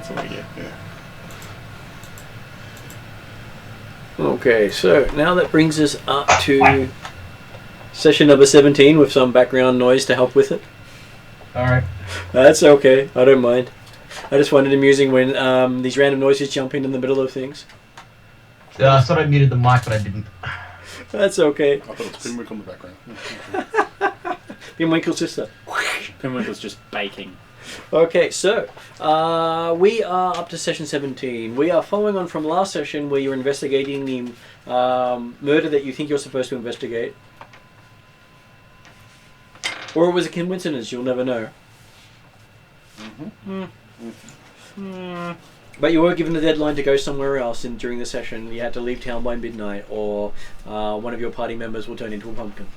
That's all we get. Yeah. Okay, so now that brings us up to session number 17 with some background noise to help with it. Alright. That's okay, I don't mind. I just find it amusing when these random noises jump in the middle of things. I thought I muted the mic, but I didn't. That's okay. I thought it was Pinwick on the background. Pinwinkle's sister. Pinwinkle's just baking. Okay, so we are up to session 17. We are following on from last session where you're investigating the murder that you think you're supposed to investigate. Or it was a coincidence, you'll never know. But you were given a deadline to go somewhere else during the session. You had to leave town by midnight, or one of your party members will turn into a pumpkin.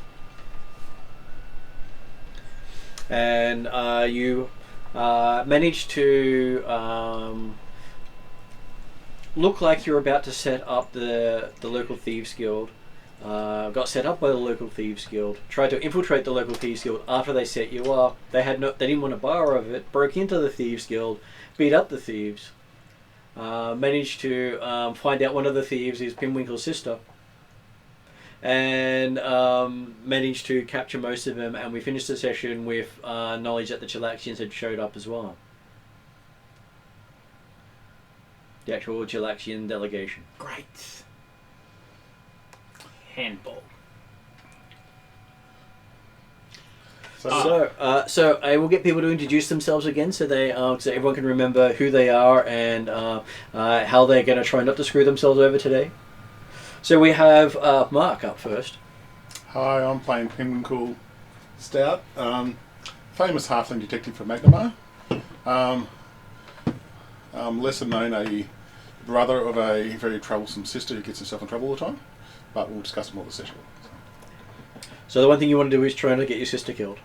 And you managed to look like you're about to set up the local Thieves Guild. Got set up by the local Thieves Guild. Tried to infiltrate the local Thieves Guild after they set you up. They didn't want to borrow of it. Broke into the Thieves Guild, beat up the thieves. Managed to find out one of the thieves is Pinwinkle's sister. And managed to capture most of them, and we finished the session with knowledge that the Chilaxians had showed up as well. The actual Chilaxian delegation. Great. Handball. So I will get people to introduce themselves again, so everyone can remember who they are and how they're going to try not to screw themselves over today. So we have Mark up first. Hi, I'm playing Pinwinkle Stout, famous halfling detective from Magnemar. Lesser known, a brother of a very troublesome sister who gets herself in trouble all the time, but we'll discuss more this session. So the one thing you want to do is try to get your sister killed.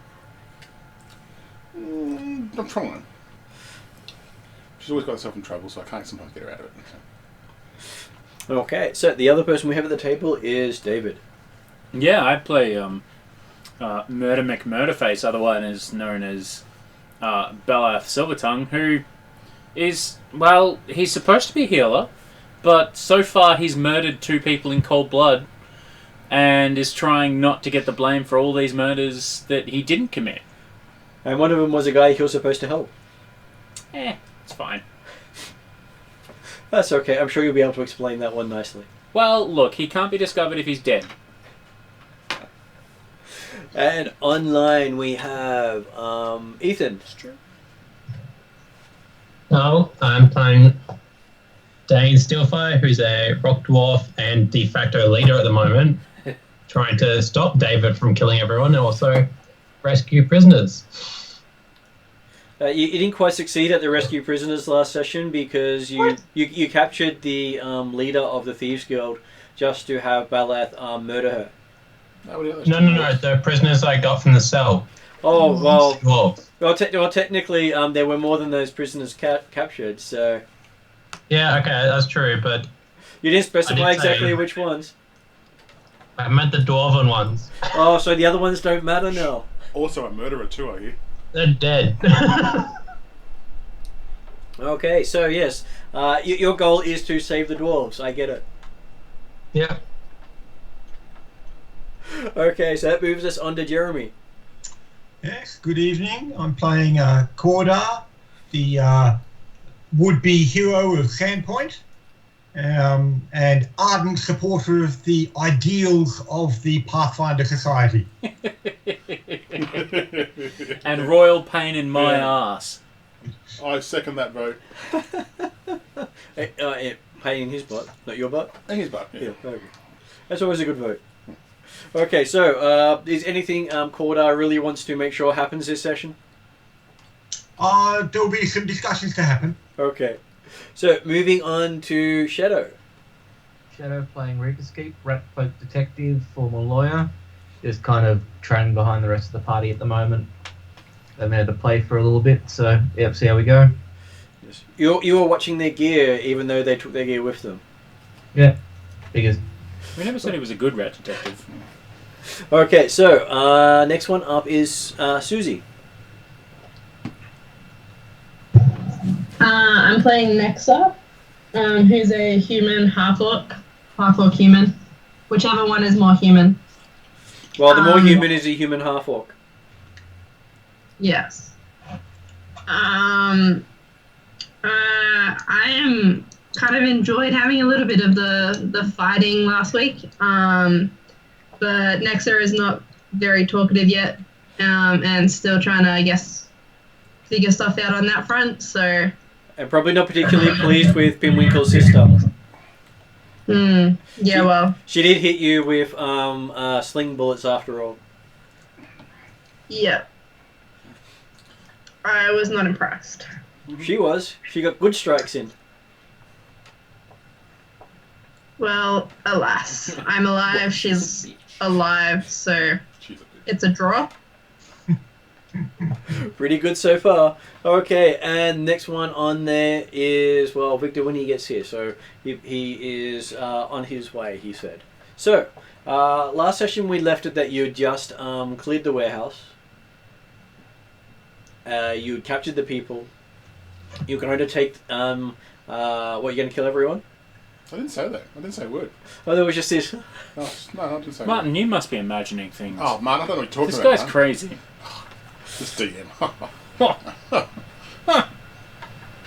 I'm trying. She's always got herself in trouble, so I can't sometimes get her out of it. So. Okay, so the other person we have at the table is David. Yeah, I play Murder McMurderface, otherwise known as Belath Silvertongue, who is, well, he's supposed to be a healer, but so far he's murdered 2 people in cold blood and is trying not to get the blame for all these murders that he didn't commit. And one of them was a guy he was supposed to help. It's fine. That's okay, I'm sure you'll be able to explain that one nicely. Well, look, he can't be discovered if he's dead. And online we have Ethan. That's true. Oh, I'm playing Dane Steelfire, who's a rock dwarf and de facto leader at the moment, trying to stop David from killing everyone and also rescue prisoners. You didn't quite succeed at the rescue prisoners last session because you captured the leader of the Thieves Guild just to have Balath murder her. No, the prisoners I got from the cell. Oh, Well, technically there were more than those prisoners captured, so... yeah, okay, that's true, but... You didn't specify exactly which ones. I meant the dwarven ones. Oh, so the other ones don't matter now. Also a murderer too, are you? They're dead. Okay, so yes, your goal is to save the dwarves, I get it. Yeah. Okay, so that moves us on to Jeremy. Yes, good evening. I'm playing Cordar, the would-be hero of Sandpoint, and ardent supporter of the ideals of the Pathfinder Society. And royal pain in my ass. I second that vote. Pain in his butt, not your butt? In his butt, yeah. Okay. That's always a good vote. Okay, so is anything Cordar really wants to make sure happens this session? There'll be some discussions to happen. Okay. So, moving on to Shadow. Shadow playing Reeperskeep, rat folk detective, former lawyer. Just kind of trailing behind the rest of the party at the moment. They've had to play for a little bit, so yep, see how we go. Yes. You were watching their gear even though they took their gear with them. Yeah, because... We never said he was a good rat detective. Okay, so next one up is Susie. I'm playing Nexa, who's a human half-orc human, whichever one is more human. Well, the more human is a human half-orc. Yes. I am kind of enjoyed having a little bit of the fighting last week, but Nexa is not very talkative yet, and still trying to, I guess, figure stuff out on that front. So, and probably not particularly pleased with Pinwinkle's sister. Yeah, she did hit you with sling bullets after all. Yeah. I was not impressed. She was. She got good strikes in. Well, alas. I'm alive, she's alive, so it's a draw. Pretty good so far. Okay, and next one on there is, well, Victor when he gets here. So he is on his way, he said. So, last session we left it that you had just cleared the warehouse. You had captured the people. You're going to take, what, you're going to kill everyone? I didn't say that. I didn't say a word. Oh, there was just this. No, I didn't say Martin, you must be imagining things. Oh, man, I don't know what you're talking this about. This guy's crazy. This DM.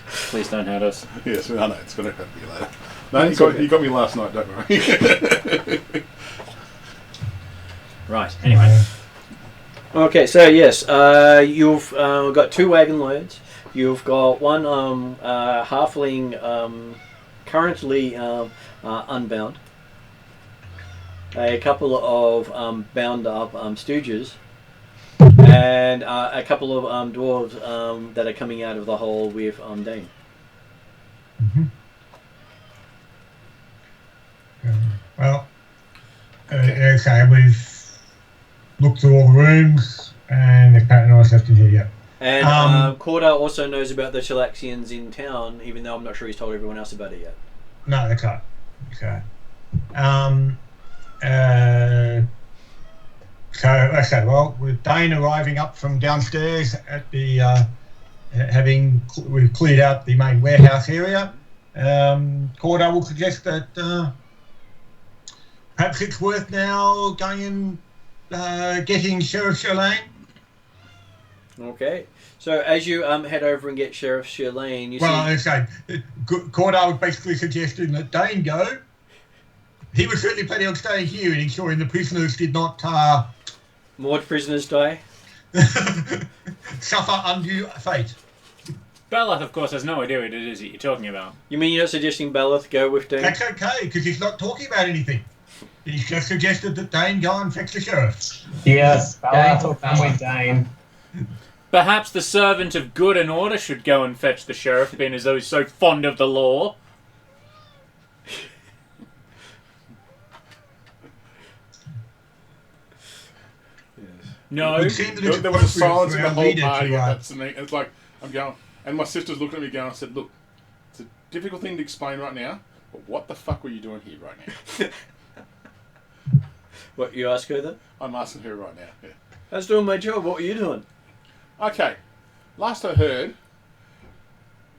Please don't hurt us. Yes, I know. It's going to hurt me later. No, you got me last night, don't worry. Right, anyway. Okay, so yes, you've got 2 wagon loads. You've got one halfling currently unbound. A couple of bound up stooges. And a couple of dwarves that are coming out of the hole with Dane. Well, okay, we've looked through all the rooms, and there's apparently no one left in here yet. And Corda also knows about the Shalaxians in town, even though I'm not sure he's told everyone else about it yet. No, that's right. Okay. So, okay, well, with Dane arriving up from downstairs at the, we've cleared out the main warehouse area, Corda will suggest that perhaps it's worth now going and getting Sheriff Sherlane. Okay, so as you head over and get Sheriff Sherlane, you see... Corda was basically suggesting that Dane go. He was certainly planning on staying here and ensuring the prisoners did not... More prisoners die? Suffer undue fate. Baloth, of course, has no idea what it is that you're talking about. You mean you're not suggesting Baloth go with Dane? That's okay, because he's not talking about anything. He's just suggested that Dane go and fetch the sheriff. Yes, Baloth will come with Dane. Perhaps the servant of good and order should go and fetch the sheriff, being as though he's so fond of the law. No. There was a silence in the whole party. That's me. It's like, I'm going, and my sister's looking at me going, I said, look, it's a difficult thing to explain right now, but what the fuck were you doing here right now? What, you ask her that? I'm asking her right now, yeah. I was doing my job, what were you doing? Okay, last I heard,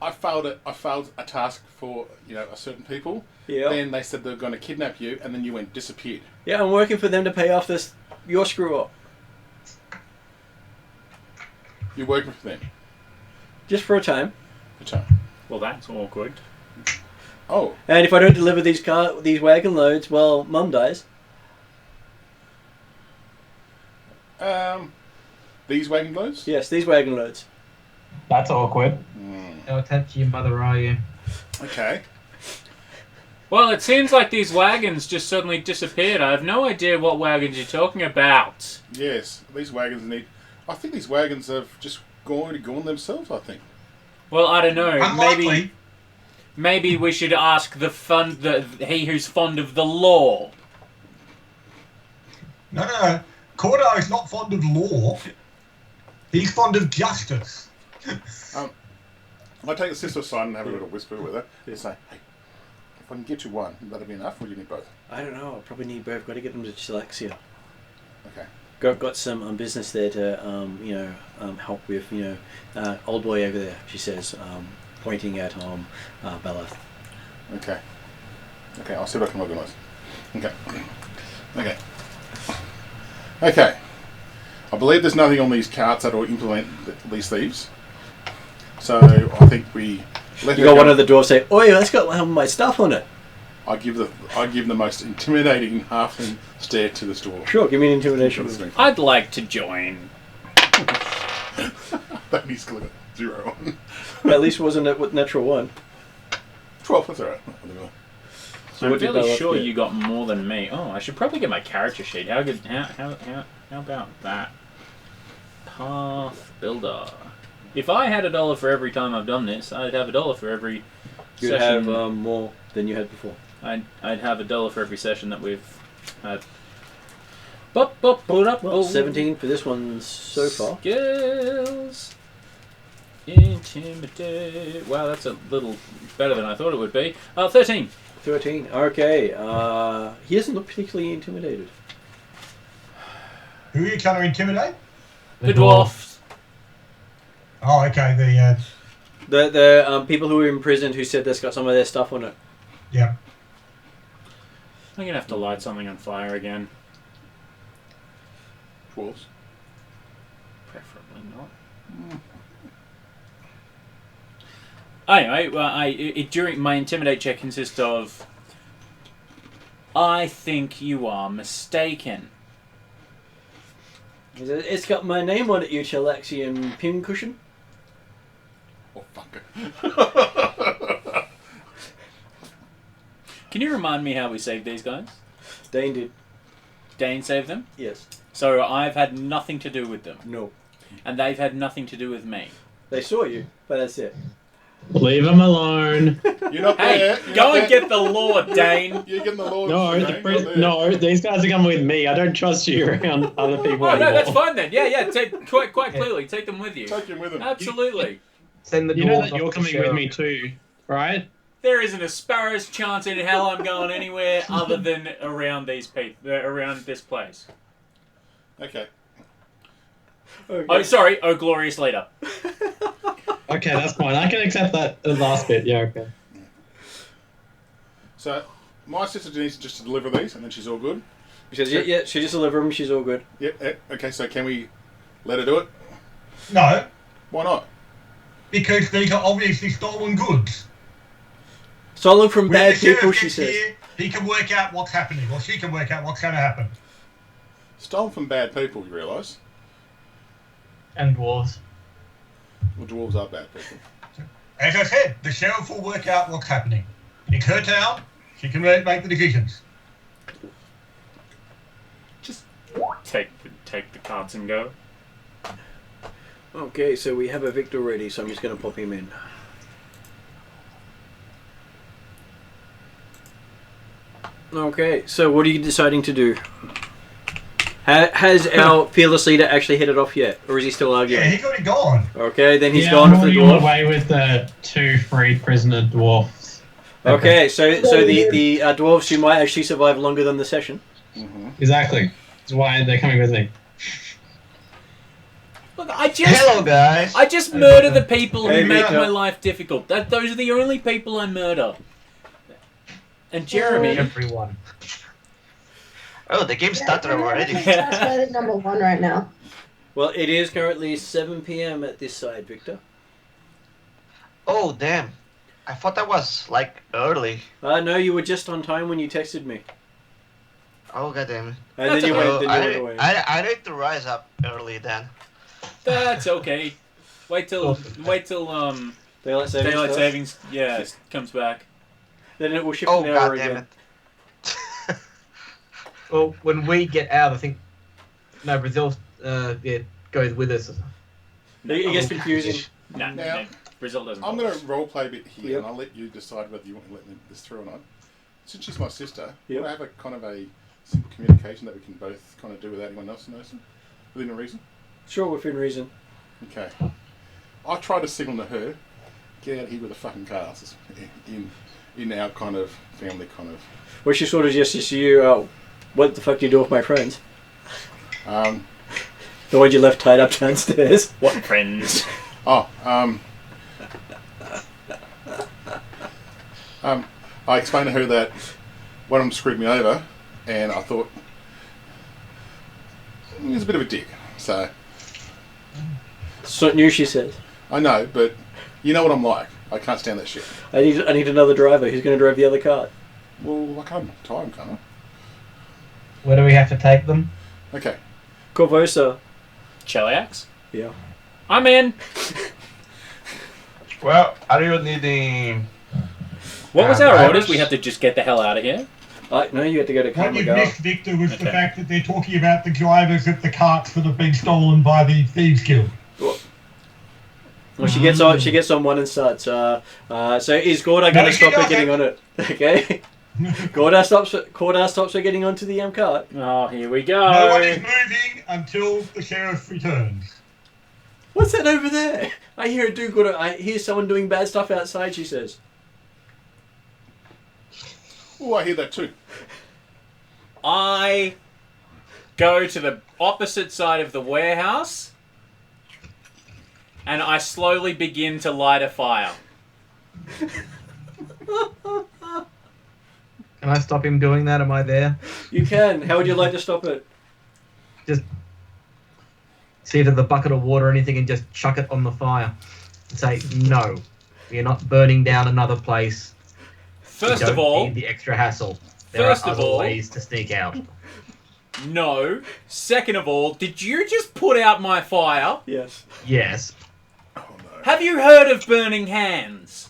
I failed a task for, a certain people. Yeah. Then they said they were going to kidnap you, and then you went disappeared. Yeah, I'm working for them to pay off your screw up. You're working for them? Just for a time. Well, that's awkward. Oh. And if I don't deliver these wagon loads, well, Mum dies. These wagon loads? Yes, these wagon loads. That's awkward. How attached to your mother are you? Okay. Well, it seems like these wagons just suddenly disappeared. I have no idea what wagons you're talking about. Yes, these wagons need... I think these wagons have just gone themselves, I think. Well, I don't know. Unlikely. Maybe we should ask he who's fond of the law. No. Corda is not fond of law. He's fond of justice. I take the sister aside and have a little whisper with her. Yeah. Say, hey, if I can get you one, that'll be enough, or do you need both? I don't know. I'll probably need both. Got to get them to Chilaxia. Okay. Got some business there to help with old boy over there. She says pointing at Beleth. Okay. Okay, I'll see what I can organise. Okay. Okay. Okay. I believe there's nothing on these cards that will implement these thieves. So I think we let You got one of the dwarves say, "Oh, yeah, that's got my stuff on it." I give the most intimidating halfling stare to this dwarf. Sure, give me an intimidation. I'd like to join. That means got 0 on. At least wasn't it with natural 1. 12, that's alright. So I'm what did fairly Beleth sure get? you got more than me. Oh, I should probably get my character sheet. How good? How about that? Path Builder. If I had $1 for every time I've done this, I'd have $1 for every You'd session. have more than you had before. I'd have $1 for every session that we've had. Well, 17 for this one so far. Skills. Intimidate. Wow, that's a little better than I thought it would be. 13. 13. Okay. He doesn't look particularly intimidated. Who are you trying to intimidate? The dwarf. Oh, okay. The people who were imprisoned who said that's got some of their stuff on it. Yeah. I'm gonna have to light something on fire again. Dwarves. Preferably not. Anyway, during my intimidate check consists of, I think you are mistaken. It's got my name on it, you Chilaxian pincushion. Oh, fucker. Can you remind me how we saved these guys? Dane did. Dane saved them? Yes. So I've had nothing to do with them. No. And they've had nothing to do with me. They saw you, but that's it. Leave them alone. You're not Hey, there. go and get the Lord, Dane. You're getting the Lord. No, these guys are coming with me. I don't trust you around other people Oh, anymore. no, that's fine then. Yeah, take quite clearly. Take them with you. Take him with him. Absolutely. Send the You know dwarves that you're off to coming sheriff. with me too, right? There isn't a sparrow's chance in hell I'm going anywhere other than around these people, around this place. Okay. Oh, sorry. Oh, glorious leader. Okay, that's fine. I can accept that the last bit. Yeah, okay. So, my sister needs just to deliver these, and then she's all good. She says, yeah, she just delivered them, she's all good. Yep. Okay, so can we let her do it? No, Why not? because these are obviously stolen goods. Stolen from When bad the sheriff people, she gets says. here, he can work out what's happening, or she can work out what's going to happen. Stolen from bad people, you realise? And dwarves. Well, dwarves are bad people. As I said, the sheriff will work out what's happening. It's her town. She can make the decisions. Just take the cards and go. Okay, so we have a victor ready, so I'm just going to pop him in. Okay, so what are you deciding to do? Has our fearless leader actually headed off yet, or is he still arguing? Yeah, he's already gone. Okay, then he's yeah, gone I'm for the already dwarf. away with the 2 freed prisoner dwarfs. Okay, so the dwarves who might actually survive longer than the session. Mm-hmm. Exactly. That's why they're coming with me. Look, I Hello, guys. just murder the people Hey, who make Victor. my life difficult. Those are the only people I murder. And Jeremy. Everyone. Oh, the game started already. That's number 1 right now. Well, it is currently 7 p.m. at this side, Victor. Oh, damn. I thought that was, like, early. No, you were just on time when you texted me. Oh, goddamn. And That's then you okay. went away. I need to rise up early then. That's okay. Wait till Daylight savings. daylight stuff. savings comes back. Then it will shift Oh, an hour goddamn again. it. Well, when we get out, I think Brazil goes with us. It gets confusing. No, Now, no, Brazil doesn't. I'm going to role play a bit here, Yep. and I'll let you decide whether you want to let this through or not. Since she's my sister, Yep. want to have a kind of a simple communication that we can both kind of do without anyone else noticing, within a reason. Sure, within reason. Okay. I try to signal to her, get out of here with the fucking cars. In our kind of family kind of. Well, she sort of just says to you, what the fuck do you do with my friends? The one you left tied up downstairs. What friends? I explained to her that one of them screwed me over, and I thought he was a bit of a dick. So Something new, she says. I know, but you know what I'm like. I can't stand that shit. I need another driver. Who's going to drive the other cart? Well, I can't tie him, can't I? Where do we have to take them? Okay. Corvosa. Cheliax? Yeah. I'm in. Well, are you needing... What was our drivers? orders? We have to just get the hell out of here? No, you have to go to What you've Kamagar. missed, Victor, was the Okay. fact that they're talking about the drivers of the carts that have been stolen by the Thieves Guild. Well, she gets on one and starts. So is Gorda going to stop her getting on it? Okay. Gorda stops her getting onto the cart. Oh, here we No one is go. moving until the sheriff returns. What's that over there? I hear it do good. I hear someone doing bad stuff outside, she says. Oh, I hear that too. I go to the opposite side of the warehouse and I slowly begin to light a fire. Can I stop him doing that? Am I there? You can. How would you like to stop it? Just see if there's a bucket of water or anything and just chuck it on the fire. And say, no, you're not burning down another place. First You of don't all, need the extra hassle. There First are of other all- ways to sneak out. no. Second of all, did you just put out my fire? Yes. Yes. Oh no. Have you heard of burning hands?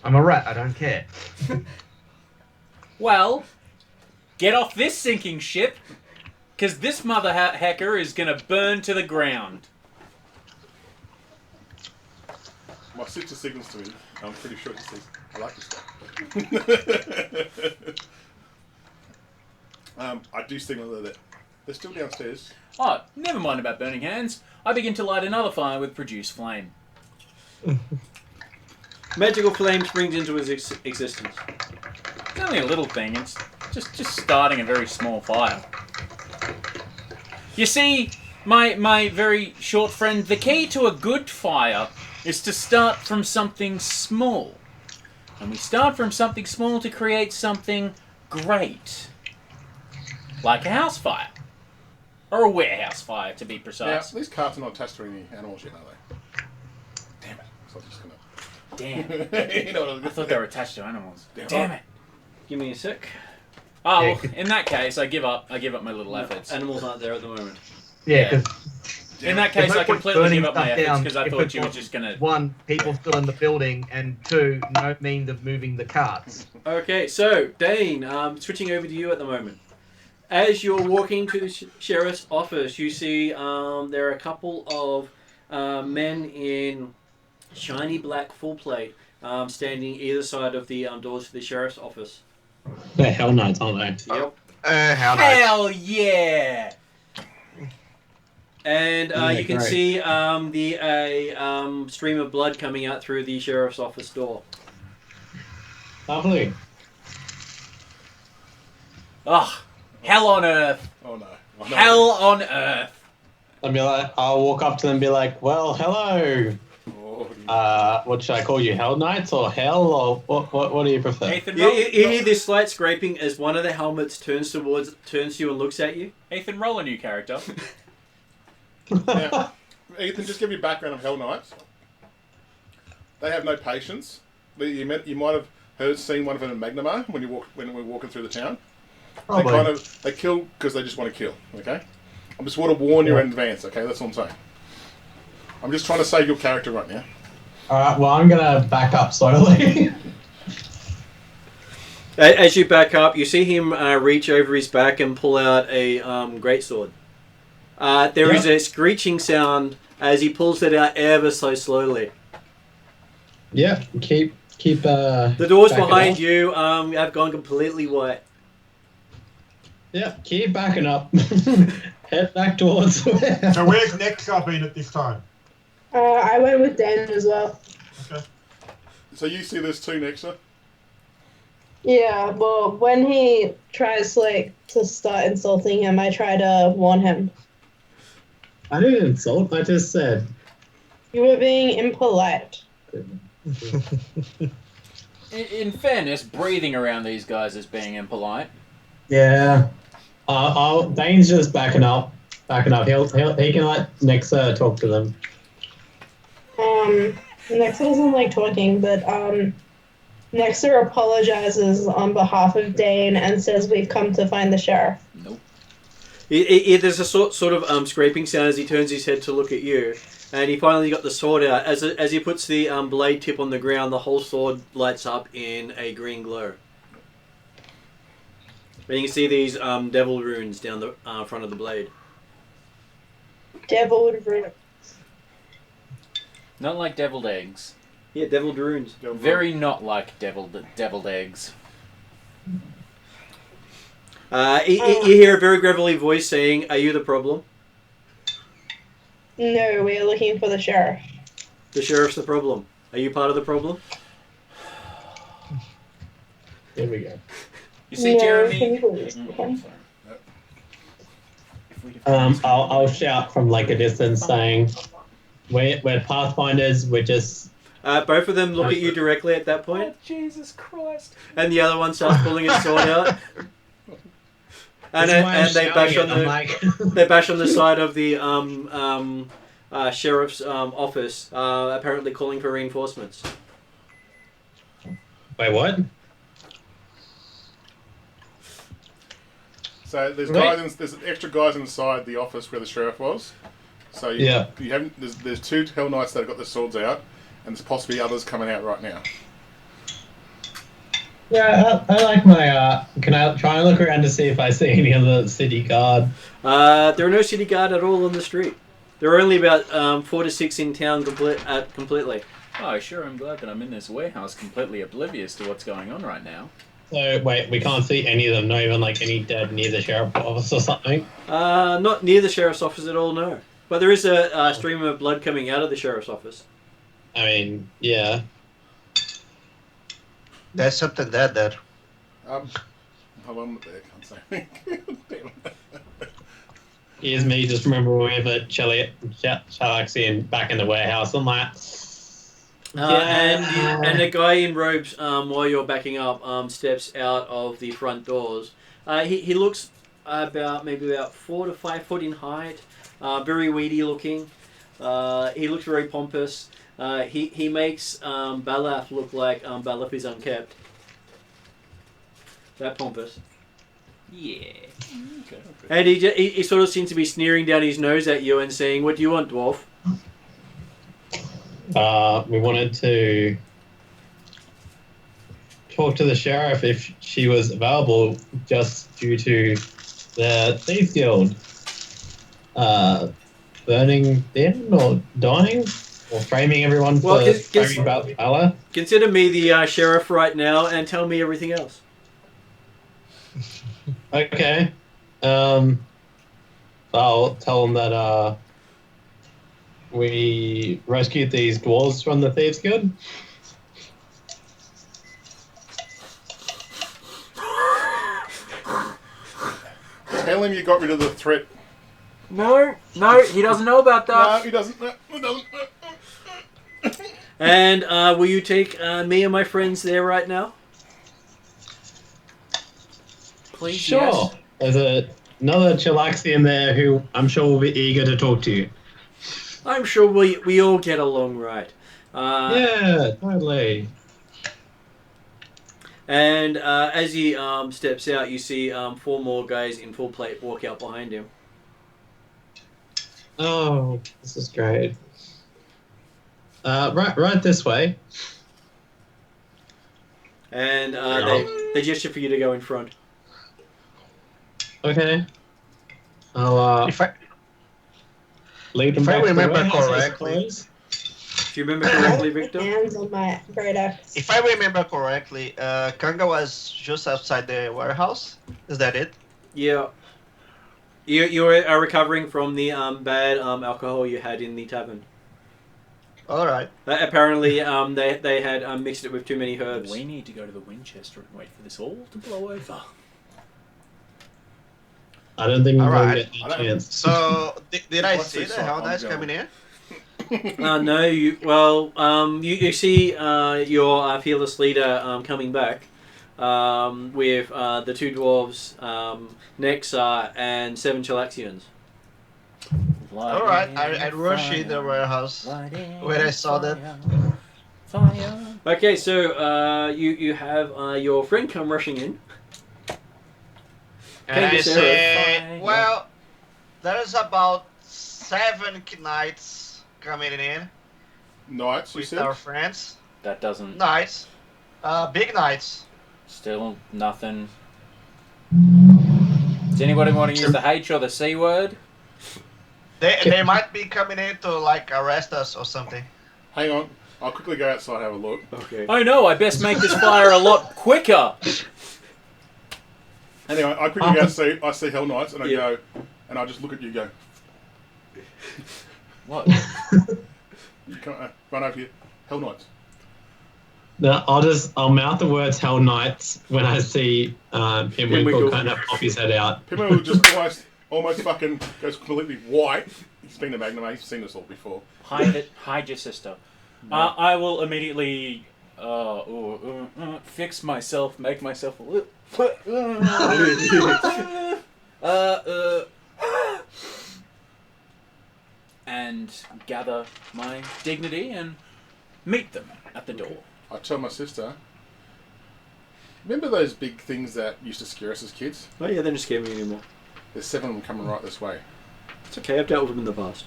I'm a rat, I don't care. Well, get off this sinking ship, because this mother hacker is going to burn to the ground. My sister signals to me. I'm pretty sure she says, I like this stuff. I do signal her that they're still downstairs. Oh, never mind about burning hands. I begin to light another fire with produce flame. Magical flame springs into his existence. It's only a little thing. It's just starting a very small fire. You see, my very short friend, the key to a good fire is to start from something small. And we start from something small to create something great. Like a house fire. Or a warehouse fire, to be Now, precise. these carts are not attached to any animals yet, are they? Damn it. So I'm just gonna... Damn. You know what I was I gonna thought say. they were attached to animals. Damn. Damn it. Give me a sec. Oh, Yeah, well, in that case, I give up. I give up my little efforts. Animals aren't there at the moment. Yeah, because In that There's case, no I point completely burning give up my stuff efforts down because I if thought we've you were got just gonna. one, people still in the building, and two, no means of moving the carts. Okay, so Dane, switching over to you at the moment. As you're walking to the sheriff's office, you see there are a couple of men in shiny black full plate standing either side of the doors to the sheriff's office. They're Hell Knights, aren't they? Yep. How nice. Hell yeah! And Yeah, you can great. see the stream of blood coming out through the sheriff's office door. Lovely. Ugh, hell on earth! Oh no. Oh, no. Hell on earth! I'll walk up to them and be like, well, hello. Oh, What should I call you? Hell Knights or Hell or what do you prefer? Ethan, You roll, hear this slight scraping as one of the helmets turns to you and looks at you. Ethan, roll a new character. now, Ethan, just give you background of Hell Knights. They have no patience. You might have seen one of them in Magnamar when we're walking through the town. Probably. They kill because they just want to kill. Okay, I just want to warn you in advance. Okay, that's all I'm saying. I'm just trying to save your character right now. Alright, well, I'm going to back up slowly. As you back up, you see him reach over his back and pull out a greatsword. There is a screeching sound as he pulls it out ever so slowly. Yeah, keep. The doors backing behind up. you have gone completely white. Yeah, keep backing up. Head back towards where. So where's Nexa been at this time? I went with Dan as well. Okay. So you see this too, Nexa? Yeah, well, when he tries to start insulting him, I try to warn him. I didn't insult, I just said. You were being impolite. In fairness, breathing around these guys is being impolite. Yeah. Dane's just backing up. He can let Nexa talk to them. Nexa doesn't like talking, but Nexa apologizes on behalf of Dane and says we've come to find the sheriff. Nope. There's a sort of scraping sound as he turns his head to look at you, and he finally got the sword out. As he puts the blade tip on the ground, the whole sword lights up in a green glow. And you can see these devil runes down the front of the blade. Devil runes. Not like deviled eggs. Yeah, deviled runes. Very not like deviled eggs. You hear a very gravelly voice saying, "Are you the problem?" No, we are looking for the sheriff. The sheriff's the problem. Are you part of the problem? There we go. You see, No, Jeremy. can you please? Okay. I'll shout from like a distance saying, we're Pathfinders, we're just... Both of them look at you directly at that point. Oh, Jesus Christ. And the other one starts pulling his sword out. And they bash on they bash on the side of the sheriff's office, apparently calling for reinforcements. Wait, what? So there's Right. there's extra guys inside the office where the sheriff was. So you haven't. There's two Hell Knights that have got their swords out, and there's possibly others coming out right now. Yeah, I like my... can I try and look around to see if I see any other city guard? There are no city guard at all on the street. There are only about 4 to 6 in town completely. Oh, sure, I'm glad that I'm in this warehouse completely oblivious to what's going on right now. So, wait, we can't see any of them, not even like any dead near the sheriff's office or something? Not near the sheriff's office at all, no. But there is a stream of blood coming out of the sheriff's office. I mean, yeah. There's something there. Hold on, there, can't say. Here's me just remembering we have a Chalaxian back in the warehouse. I'm like... And a guy in robes, while you're backing up, steps out of the front doors. He looks maybe about 4 to 5 foot in height, very weedy looking. He looks very pompous. He makes Balaf look like Balaf is unkept. That pompous. Yeah. Okay. And he sort of seems to be sneering down his nose at you and saying, "What do you want, dwarf?" We wanted to talk to the sheriff if she was available, just due to the Thieves Guild burning down or dying or framing everyone for framing about valor. Consider me the sheriff right now and tell me everything else. Okay. I'll tell them that we rescued these dwarves from the Thieves Guild. Tell him you got rid of the threat. No, he doesn't know about that. No, he doesn't. No, he doesn't. And will you take me and my friends there right now? Please, Sure. yes. There's another Chalaxian there who I'm sure will be eager to talk to you. I'm sure we all get along right. Yeah, totally. And as he steps out, you see 4 more guys in full plate walk out behind him. Oh, this is great. Right this way. And they gesture for you to go in front. Okay. I'll If I lead them if I back to the remember warehouse, I correctly- suppose. If you remember correctly, Victor. Hands on my great axe. if I remember correctly, Kanga was just outside the warehouse. Is that it? Yeah. You are recovering from the bad alcohol you had in the tavern. All right. Apparently, they had mixed it with too many herbs. We need to go to the Winchester and wait for this all to blow over. I don't think we're All going right. to get a chance. So did I What's see this the song? Hell I'm Knights going. coming in? No, you see your fearless leader coming back with the two dwarves, Nexar, and 7 Chilaxians. Alright, I rushed in the warehouse when I saw that. Fire. Okay, so you have your friend come rushing in. And I Candace say, well, there's about 7 knights coming in Knights, you with said? our friends. That doesn't. Knights. Big knights. Still nothing. Does anybody want to use the H or the C word? They might be coming in to like arrest us or something. Hang on. I'll quickly go outside and have a look. Okay. Oh no, I best make this fire a lot quicker. Anyway, I quickly go see. I see Hell Knights and I Yeah. go, and I just look at you and go, What? you can't run over here. Hell Knights. No, I'll mouth the words Hell Knights when I see Pimwinkle kind of pop his head out. Pimwell just almost fucking goes completely white. He's been to Magnum, he's seen this all before. Hide your sister. I will immediately fix myself, make myself a little. And gather my dignity and meet them at the door. I tell my sister, remember those big things that used to scare us as kids? Oh yeah, they don't scare me anymore. There's 7 of them coming right this way. It's okay, I've dealt with them in the past.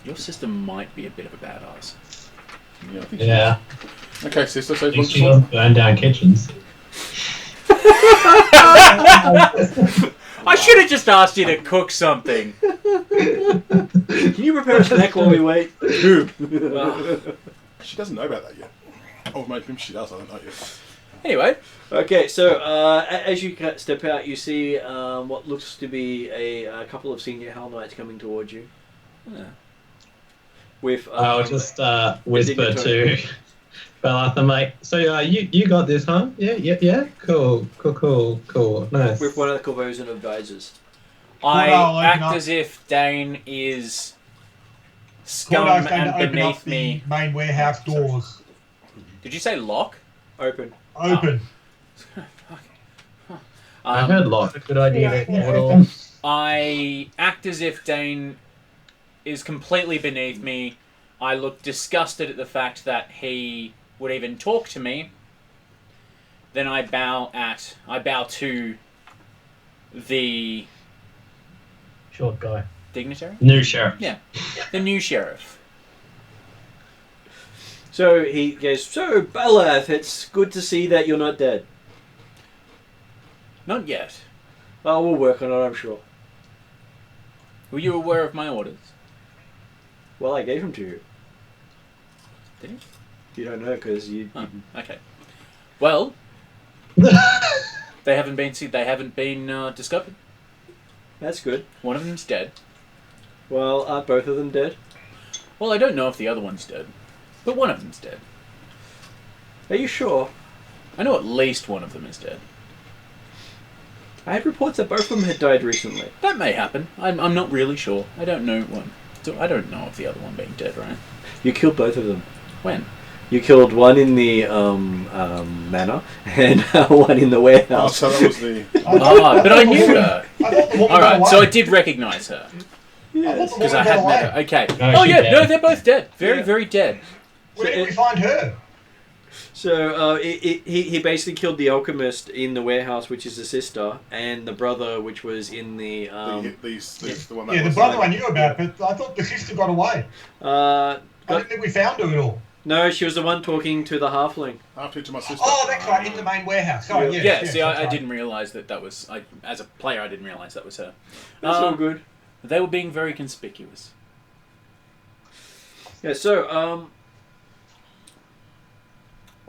Your sister might be a bit of a badass. Yeah, I think Yeah. she is. Okay, sister, so Think she will burn down kitchens. I should have just asked you to cook something. Can you prepare a snack while we wait? she doesn't know about that yet. Oh, maybe she does, I don't know yet. Anyway, Okay, so as you step out, you see what looks to be a couple of senior Hell Knights coming towards you. Yeah. With I'll just whisper to Balath, I'm like, so you got this, huh? Yeah? Cool. Nice. with one of the Corvosan advisors. I Well, open act up. as if Dane is scum Cordo's going and to open beneath up the me. main warehouse doors. Did you say lock? Open. Open. I heard lock. Good idea. Portal. I act as if Dane is completely beneath me. I look disgusted at the fact that he would even talk to me. Then I bow to the Short guy. dignitary? New sheriff. Yeah. The new sheriff. So he goes, so Balath, it's good to see that you're not dead. Not yet. Oh, we'll work on it, I'm sure. Were you aware of my orders? Well, I gave them to you. Did you? You don't know because you. Oh, okay. Well, they haven't been discovered. That's good. One of them's dead. Well, aren't both of them dead? Well, I don't know if the other one's dead, but one of them's dead. Are you sure? I know at least one of them is dead. I had reports that both of them had died recently. That may happen. I'm not really sure. I don't know one. I don't know of the other one being dead, right? You killed both of them. When? You killed one in the manor and one in the Oh, warehouse. so that was the... But I knew her. I thought the woman All right, got so I away. did recognise her Yes. because I had met her. Okay. No, Oh she's yeah, dead. no, they're both dead. Very, Yeah. very dead. Where did we find her? So he basically killed the alchemist in the warehouse, which is the sister, and the brother, which was in the. the one that Yeah, the was brother I knew about, but I thought the sister got away. I didn't think we found her at all. No, she was the one talking to the halfling. After to my sister. Oh, that's right, in the main warehouse. Sorry, yes, Yeah. yes, See, that's I right. didn't realise that was. As a player, I didn't realise that was her. That's all good. They were being very conspicuous. Yeah. So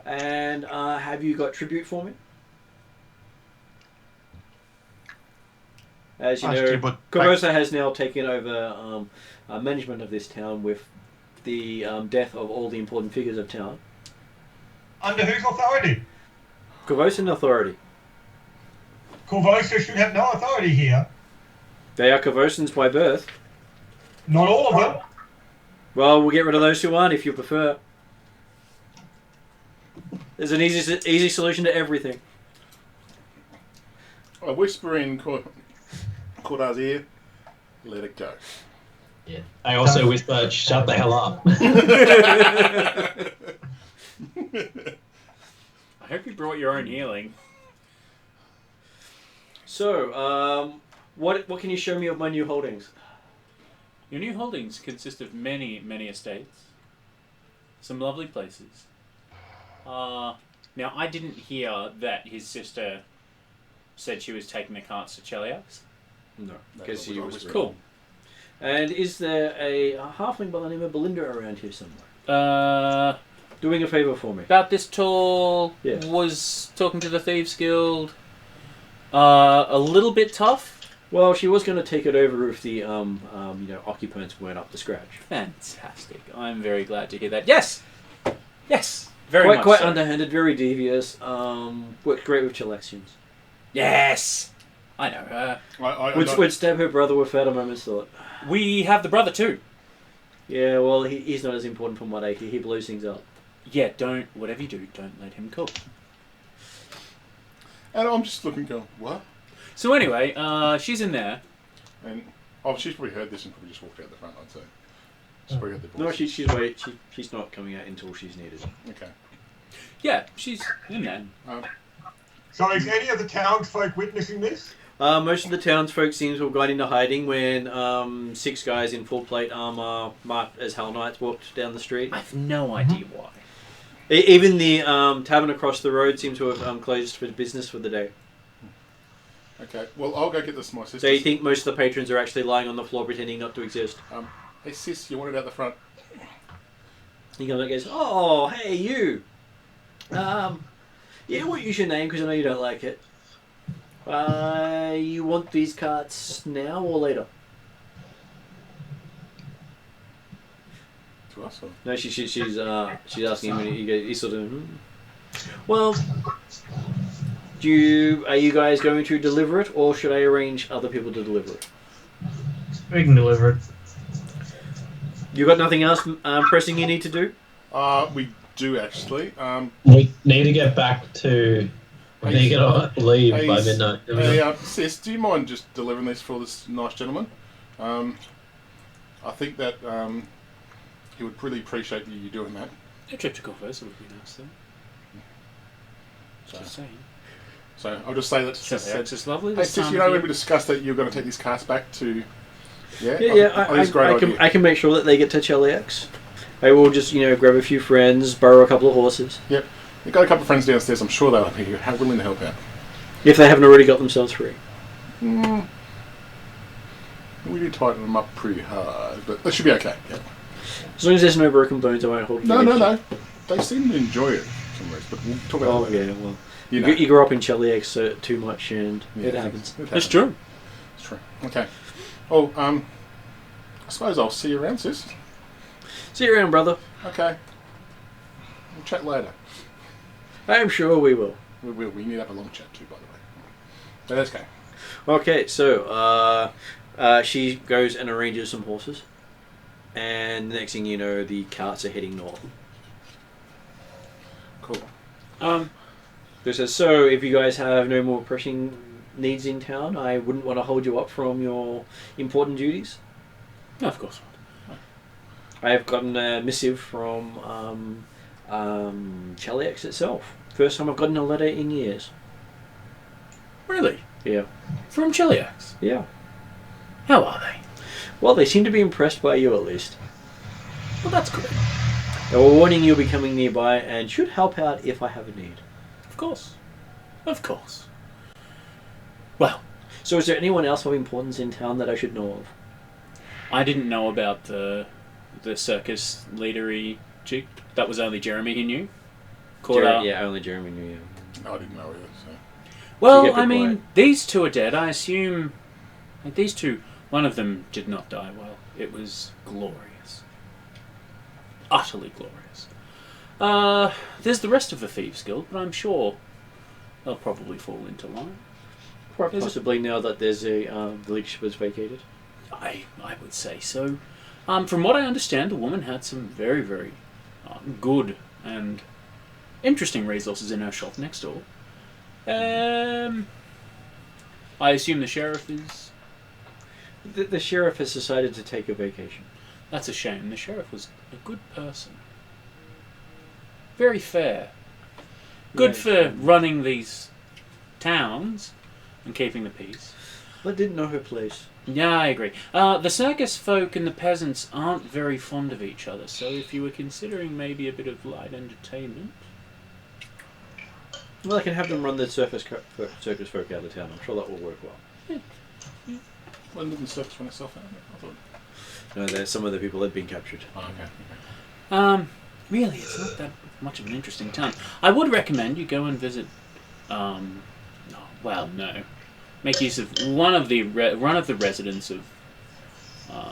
and have you got tribute for me? As you know, Tribute. Corvosa has now taken over management of this town with the death of all the important figures of town. Under whose authority? Corvosan authority. Corvosa should have no authority here. They are Corvosans by birth. Not all of them. Well, we'll get rid of those who aren't if you prefer. There's an easy solution to everything. I whisper in Cordar's ear, let it go. Yeah. I also whisper, shut the hell up. I hope you brought your own healing. So, what can you show me of my new holdings? Your new holdings consist of many, many estates. Some lovely places. Now, I didn't hear that his sister said she was taking the carts to Cheliax. No, because he was Cool. And is there a halfling by the name of Belinda around here somewhere? Doing a favour for me. About this tall, Yeah. was talking to the Thieves Guild. A little bit tough. Well, she was going to take it over if the occupants weren't up to scratch. Fantastic. I'm very glad to hear that. Yes! Yes! Very much Quite so. underhanded, very devious. Worked great with Chilexians. Yes! I know her. Would stab her brother without a moment's thought. We have the brother too. Yeah, well, he's not as important from what I hear. He blows things up. Yeah, whatever you do, don't let him cook. And I'm just looking, going, what? So anyway, she's in there. And she's probably heard this and probably just walked out the front, I'd say. She's probably heard the No, voice. she's not coming out until she's needed. Okay. Yeah, she's in there. So is any of the townsfolk witnessing this? Most of the townsfolk seem to have gone into hiding when 6 guys in full plate armor, marked as Hell Knights, walked down the street. I've no idea why. Even the tavern across the road seems to have closed for business for the day. Okay, well, I'll go get this my sister. So you think most of the patrons are actually lying on the floor pretending not to exist? Hey sis, you want it out the front? He comes up and goes, "Oh, hey you. Yeah, what use your name? Because I know you don't like it. You want these carts now or later?" To us, or? No, she's asking him, and he sort of. Well, are you guys going to deliver it, or should I arrange other people to deliver it? We can deliver it. You got nothing else pressing you need to do? We do actually. We need to get back to... We need to get on leave by midnight. Hey, sis, do you mind just delivering this for this nice gentleman? I think that he would really appreciate you doing that. A trip to Corvosa would be nice, though. Just saying. So I'll just say that. Cheliax is lovely. Hey, sis, you know when we discussed that you're going to take these cars back to... Yeah, I can make sure that they get to Cheliax. I will just, grab a few friends, borrow a couple of horses. Yep. You've got a couple of friends downstairs. I'm sure they'll be willing to help out. If they haven't already got themselves free. We did tighten them up pretty hard, but they should be okay. Yeah. As long as there's no broken bones, I won't hold you. No. They seem to enjoy it for some reason, but we'll talk about that later. Yeah, well. You grew up in Cheliax too much, and it happens. It's true. It's true. Okay. Oh, I suppose I'll see you around, sis. See you around, brother. Okay. We'll chat later. I am sure we will. We will. We need to have a long chat too, by the way. But that's okay. Okay, so she goes and arranges some horses, and the next thing you know, the carts are heading north. Cool. This says, so if you guys have no more pressing needs in town, I wouldn't want to hold you up from your important duties. No, of course not. I have gotten a missive from Cheliax itself. First time I've gotten a letter in years. Really? Yeah. From Cheliax? Yeah. How are they? Well, they seem to be impressed by you at least. Well, that's good. They were warning you'll be coming nearby and should help out if I have a need. Of course. Of course. Well. So is there anyone else of importance in town that I should know of? I didn't know about the circus leadery chick. That was only Jeremy who knew. Yeah, only Jeremy knew, yeah. I didn't know either, so... Well, I mean, these two are dead. I assume... Like, these two, one of them did not die well. It was glorious. Utterly glorious. There's the rest of the Thieves Guild, but I'm sure they'll probably fall into line. Quite possibly now that there's the leadership is vacated. I would say so. From what I understand, the woman had some very, very good and interesting resources in her shop next door. I assume the sheriff is... The sheriff has decided to take a vacation. That's a shame. The sheriff was a good person. Very fair. Good for running these towns and keeping the peace. I didn't know her place. Yeah, I agree. The circus folk and the peasants aren't very fond of each other, so if you were considering maybe a bit of light entertainment... Well, I can have them run the circus folk out of town. I'm sure that will work well. Well, didn't the circus run itself out? I thought... No, there's some of the people that have been captured. Oh, okay. Really, it's not that much of an interesting town. I would recommend you go and visit... Make use of one of the residents of...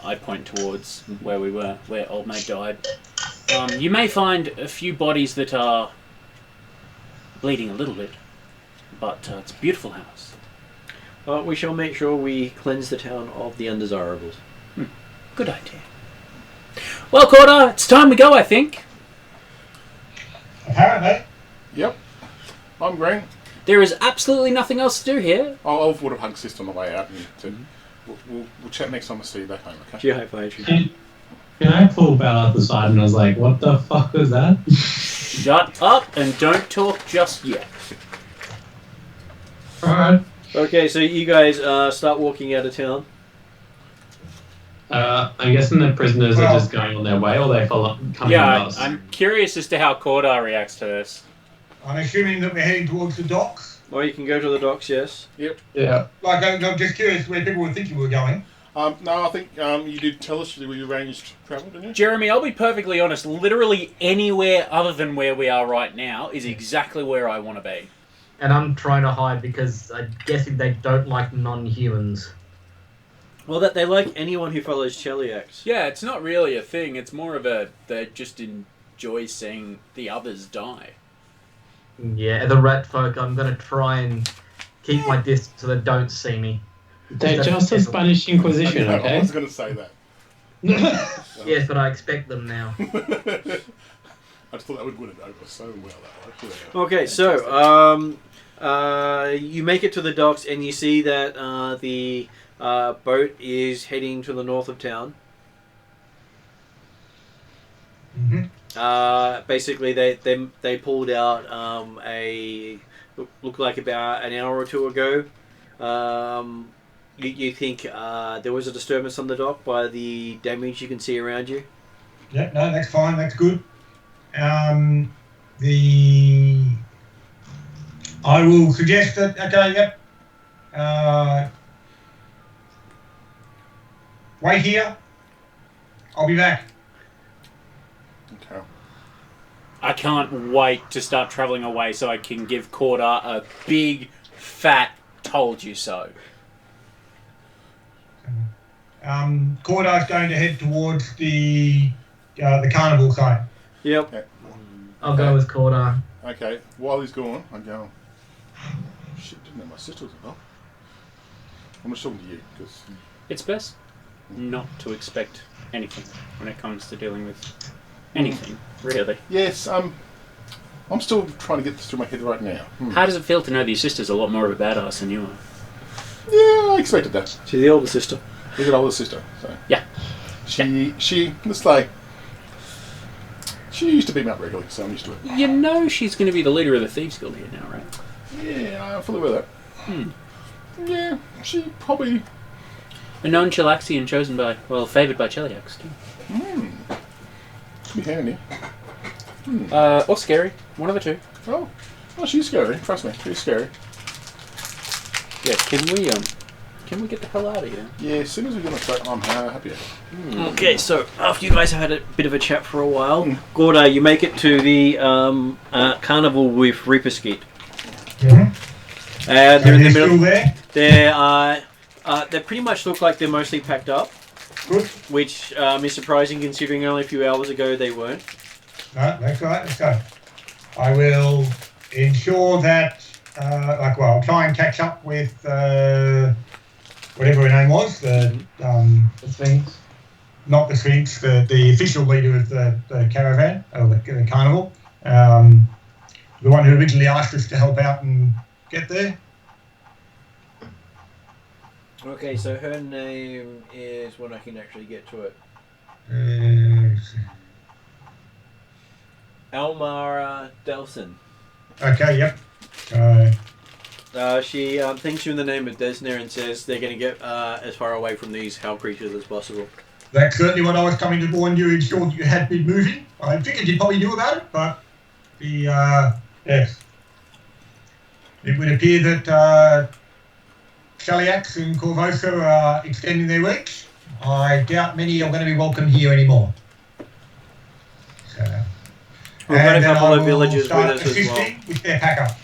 I point towards where we were, where old mate died. You may find a few bodies that are bleeding a little bit, but it's a beautiful house. We shall make sure we cleanse the town of the undesirables. Good idea. Well, Corda, it's time we go, I think. Apparently. Yep. I'm green. There is absolutely nothing else to do here. I would have hugged Sister on the way out. And we'll chat next time I see you back home, okay? Gee, high-five, Adrian. And I pulled Bell out the side and I was like, what the fuck was that? Shut up and don't talk just yet. Alright. Okay, so you guys start walking out of town. I'm guessing the prisoners are just going on their way, or they coming with us. I'm curious as to how Corda reacts to this. I'm assuming that we're heading towards the docks. Or you can go to the docks, yes. Yep. Yeah. Like, I'm just curious where people were thinking we were going. No, I think you did tell us you arranged travel, didn't you? Jeremy, I'll be perfectly honest. Literally anywhere other than where we are right now is exactly where I want to be. And I'm trying to hide because I'm guessing they don't like non-humans. Well, that they like anyone who follows Cheliax. Yeah, it's not really a thing. It's more of they just enjoy seeing the others die. Yeah, the rat folk, I'm going to try and keep my distance so they don't see me. They're just a Spanish Inquisition, okay? I was going to say that. Yes, but I expect them now. I just thought that would win it over so well. That way. Okay, so you make it to the docks and you see that the boat is heading to the north of town. Mm-hmm. Basically, they pulled out looked like about an hour or two ago. You think there was a disturbance on the dock by the damage you can see around you? Yeah, no, that's fine. That's good. I will suggest that. Okay, yep. Wait here. I'll be back. Okay. I can't wait to start travelling away so I can give Corda a big, fat told you so. Cordar's going to head towards the carnival side. Yep. Okay. I'll go with Corda. Okay. While he's gone, I'm going. Shit, didn't know my sister was involved. I'm just talking to you because It's best not to expect anything when it comes to dealing with anything, really. yes, I'm still trying to get this through my head right now. How does it feel to know that your sister's a lot more of a badass than you are? Yeah, I expected that. She's the older sister. He's an older sister, so Yeah. she it's like she used to beat me up regularly, so I'm used to it. You know she's going to be the leader of the Thieves Guild here now, right? Yeah, I'm fully aware of that. Yeah, she probably. A known Chilaxian chosen by, favoured by Cheliax, too. Could be handy. Or scary. One of the two. Oh, she's scary. Trust me, she's scary. Yeah, can we get the hell out of here? Yeah, as soon as we get on track, I'm happy. Okay, so after you guys have had a bit of a chat for a while, Gorda, you make it to the carnival with Reaper Skeet. They're in the middle. There? They pretty much look like they're mostly packed up. Good. Which is surprising considering only a few hours ago they weren't. No, that's right. Let's go. I will ensure that, I'll try and catch up with whatever her name was. The Sphinx. not the Sphinx, the official leader of the caravan, or the carnival. The one who originally asked us to help out and get there. Okay, so her name is when I can actually get to it. Almara Delson. Okay, yep. She thinks you in the name of Desna and says they're going to get as far away from these hell creatures as possible. That's certainly what I was coming to warn you, ensure that you had been moving. I figured you probably knew about it, but yes. It would appear that Shaliax and Corvosa are extending their reach. I doubt many are going to be welcome here anymore. So, We've got a couple of villages with us as well. With their pack-up.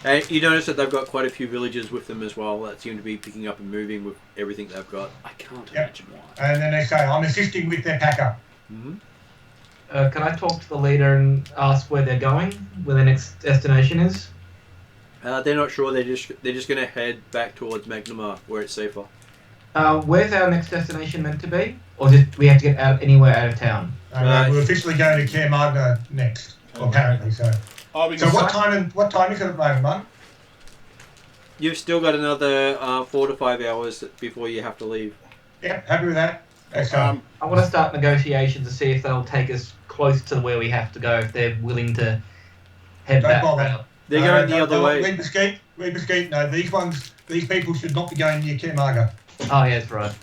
And you notice that they've got quite a few villages with them as well that seem to be picking up and moving with everything they've got. I can't imagine why. And then they say, I'm assisting with their pack-up. Mm-hmm. Can I talk to the leader and ask where they're going, where their next destination is? They're not sure. They're just going to head back towards Magnamar, where it's safer. Where's our next destination meant to be, or do we have to get anywhere out of town? We're officially going to Care Magna next, apparently. So what time is it at the moment, Mum? You've still got another 4 to 5 hours before you have to leave. Yep, happy with that. I want to start negotiations to see if they'll take us close to where we have to go, if they're willing to head that route. They're going the other way. Read Mesquite. No, these people should not be going near Kermaga. Oh, yeah, that's right.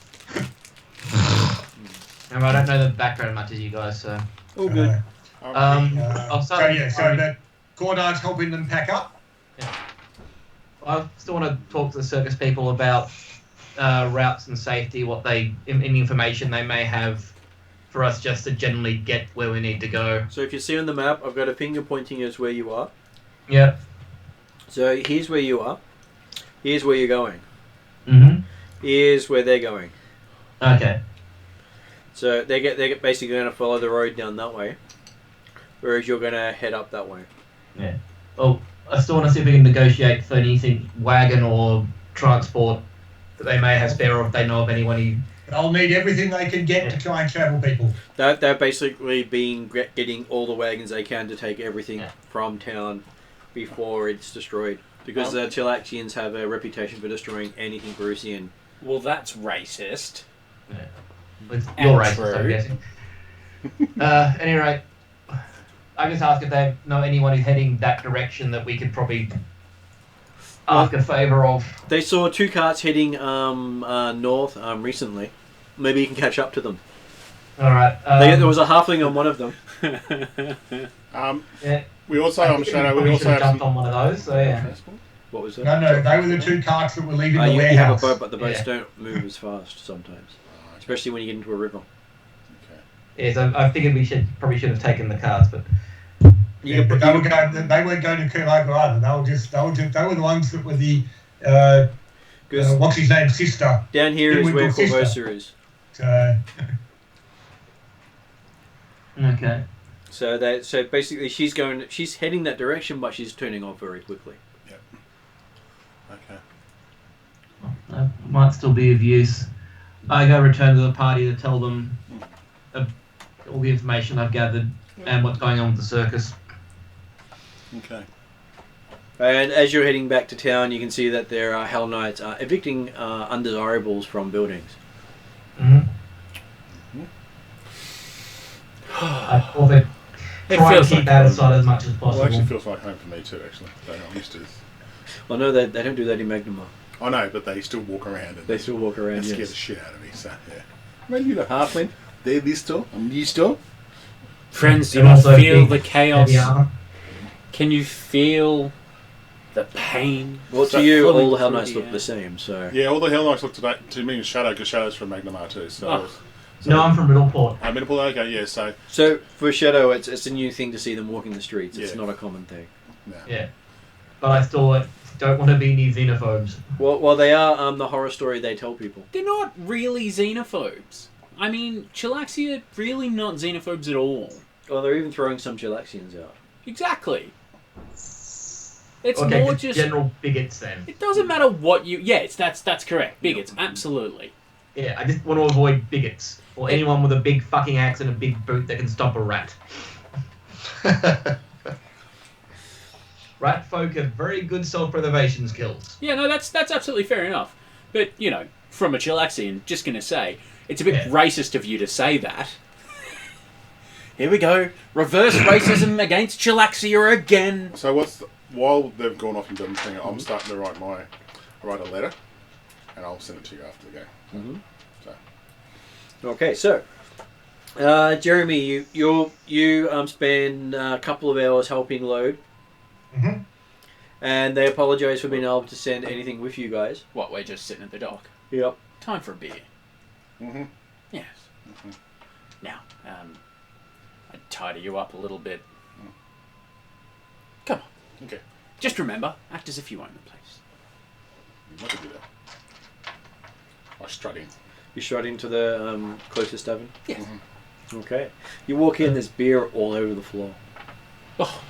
I don't know the background much as you guys, so. All good. I'll start. So that Gordard's helping them pack up. Yeah. I still want to talk to the circus people about routes and safety, any information they may have for us just to generally get where we need to go. So if you see on the map, I've got a finger pointing as where you are. Yeah. So here's where you are. Here's where you're going. Mm-hmm. Here's where they're going. Okay. So they're basically going to follow the road down that way, whereas you're going to head up that way. Yeah. Well, I still want to see if we can negotiate for anything wagon or transport that they may have spare, or if they know of anyone who... They'll need everything they can get to try and travel people. They're basically getting all the wagons they can to take everything from town before it's destroyed. Because the Chilaxians have a reputation for destroying anything Varusian. Well, that's racist. Yeah. You're racist, I'm guessing. At any rate, I just ask if they know anyone who's heading that direction that we could probably ask a favour of. They saw 2 carts heading north recently. Maybe you can catch up to them. Alright. There was a halfling on one of them. Yeah. We also, Shadow, we also have jumped on one of those, so yeah. What was that? No, they were the 2 carts that were leaving the warehouse. You have a boat, but the boats don't move as fast sometimes. Especially when you get into a river. Okay. Yeah, so I figured we probably should have taken the carts, but... But they weren't going to Kermaga either. They were the ones that were the... what's his name? Sister. Down here is where Corvosa is. Okay. So basically she's heading that direction, but she's turning off very quickly. Yep. Okay. That might still be of use. I go return to the party to tell them all the information I've gathered and what's going on with the circus. Okay. And as you're heading back to town, you can see that there are Hell Knights evicting undesirables from buildings. Mm-hmm. I thought they'd try to keep that aside as much as possible. Well, it actually feels like home for me too, actually. I'm used to this. Well, no, they don't do that in Magnamar. I know, but they still walk around. They still walk around, That yes. scares the shit out of me, so yeah. Well, you know, halfling, they're listo, I'm listo. Friends, do you not feel the chaos? Can you feel the pain? Well, to you, all the Hell Knights look the same, so... Yeah, all the Hell Knights look to me in Shadow, because Shadow's from Magnamar too, so... No, I'm from Middleport. Middleport, okay, yeah, so... So, for Shadow, it's a new thing to see them walking the streets. It's not a common thing. No. Yeah. But I still don't want to be near xenophobes. Well, they are the horror story they tell people. They're not really xenophobes. I mean, Chilaxia are really not xenophobes at all. Well, they're even throwing some Chilaxians out. Exactly. It's okay, more just general bigots then. It doesn't matter what you... Yes, that's correct. Bigots, absolutely. Yeah, I just want to avoid bigots. Or anyone with a big fucking axe and a big boot that can stomp a rat. Rat folk have very good self-preservation skills. Yeah, no, that's absolutely fair enough. But, you know, from a Chilaxian, just going to say, it's a bit racist of you to say that. Here we go. Reverse racism against Chilaxia again. So while they've gone off and done the thing, I'm starting to write a letter, and I'll send it to you after the game. Mm-hmm. So. Okay, so Jeremy, you spend a couple of hours helping load, and they apologise for being able to send anything with you guys. What, we're just sitting at the dock? Yep. Time for a beer. Mm-hmm. Yes. Mm-hmm. Now, I'd tidy you up a little bit. Come on. Okay. Just remember, act as if you own the place. You want to do that. I strut in. You strut into the closest tavern? Yes. Mm-hmm. Okay. You walk in, there's beer all over the floor. Oh.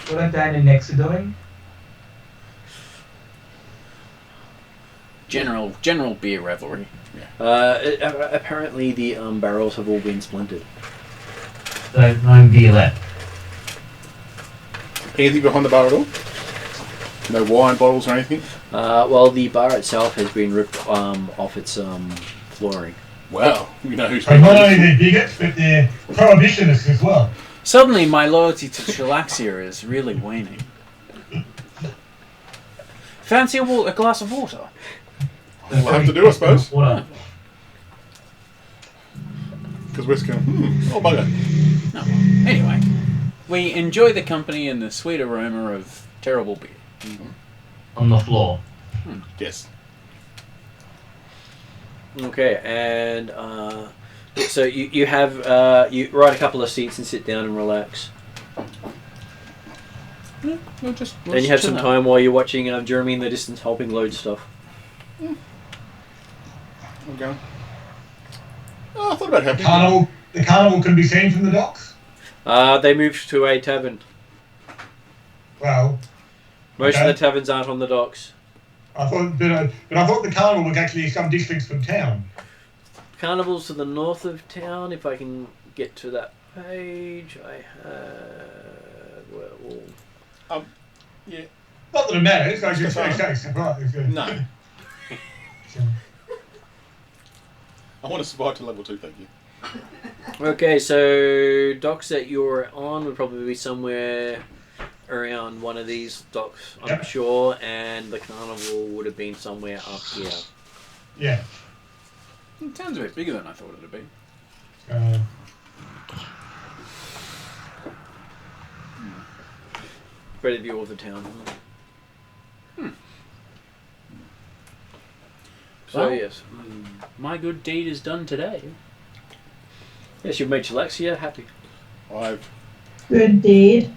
What are Dan and Nex are doing? General beer revelry. Yeah. Apparently the barrels have all been splintered. So no beer left. Anything behind the bar at all? No wine bottles or anything? Well, the bar itself has been ripped off its flooring. Wow. We know who's So not only they're bigots, but they're prohibitionists as well. Suddenly my loyalty to Chilaxia is really waning. Fancy a glass of water? We'll have to do, I suppose. Water. Because we're going, oh bugger. No. Anyway, we enjoy the company and the sweet aroma of terrible beer. Mm-hmm. On the floor. Yes. Okay, and so you have you ride a couple of seats and sit down and relax. Yeah, we'll Then you have some time while you're watching Jeremy in the distance helping load stuff. I'm going. Oh, I thought about helping. The carnival can be seen from the docks. They moved to a tavern. Well, Most of the taverns aren't on the docks. I thought, but I thought the carnival was actually some distance from town. Carnival's to the north of town. If I can get to that page, I have. Yeah. Not that it matters. I just right. No. I want to survive to level 2, thank you. Okay, so docks that you're on would probably be somewhere around one of these docks, I'm sure, and the carnival would have been somewhere up here. Yeah. It sounds a bit bigger than I thought it would be. Better view of the town. So Well, yes. My good deed is done today. Yes, you've made Chilaxia happy. I've. Good deed.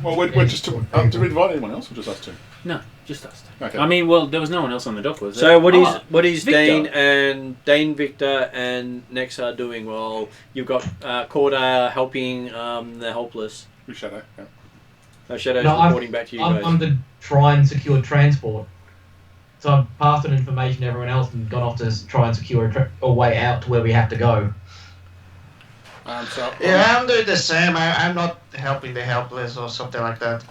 Well, we're just to invite anyone else or just us two? No, just us. Okay. I mean, well, there was no one else on the dock, was there? So what is Victor. Dane, Victor, and Nexa doing? Well, you've got Corda helping the helpless. With Shadow, yeah. Shadow's No, reporting back to you guys. I'm to try and secure transport. So I've passed on information to everyone else and gone off to try and secure a way out to where we have to go. Yeah, I'm doing the same. I'm not helping the helpless or something like that.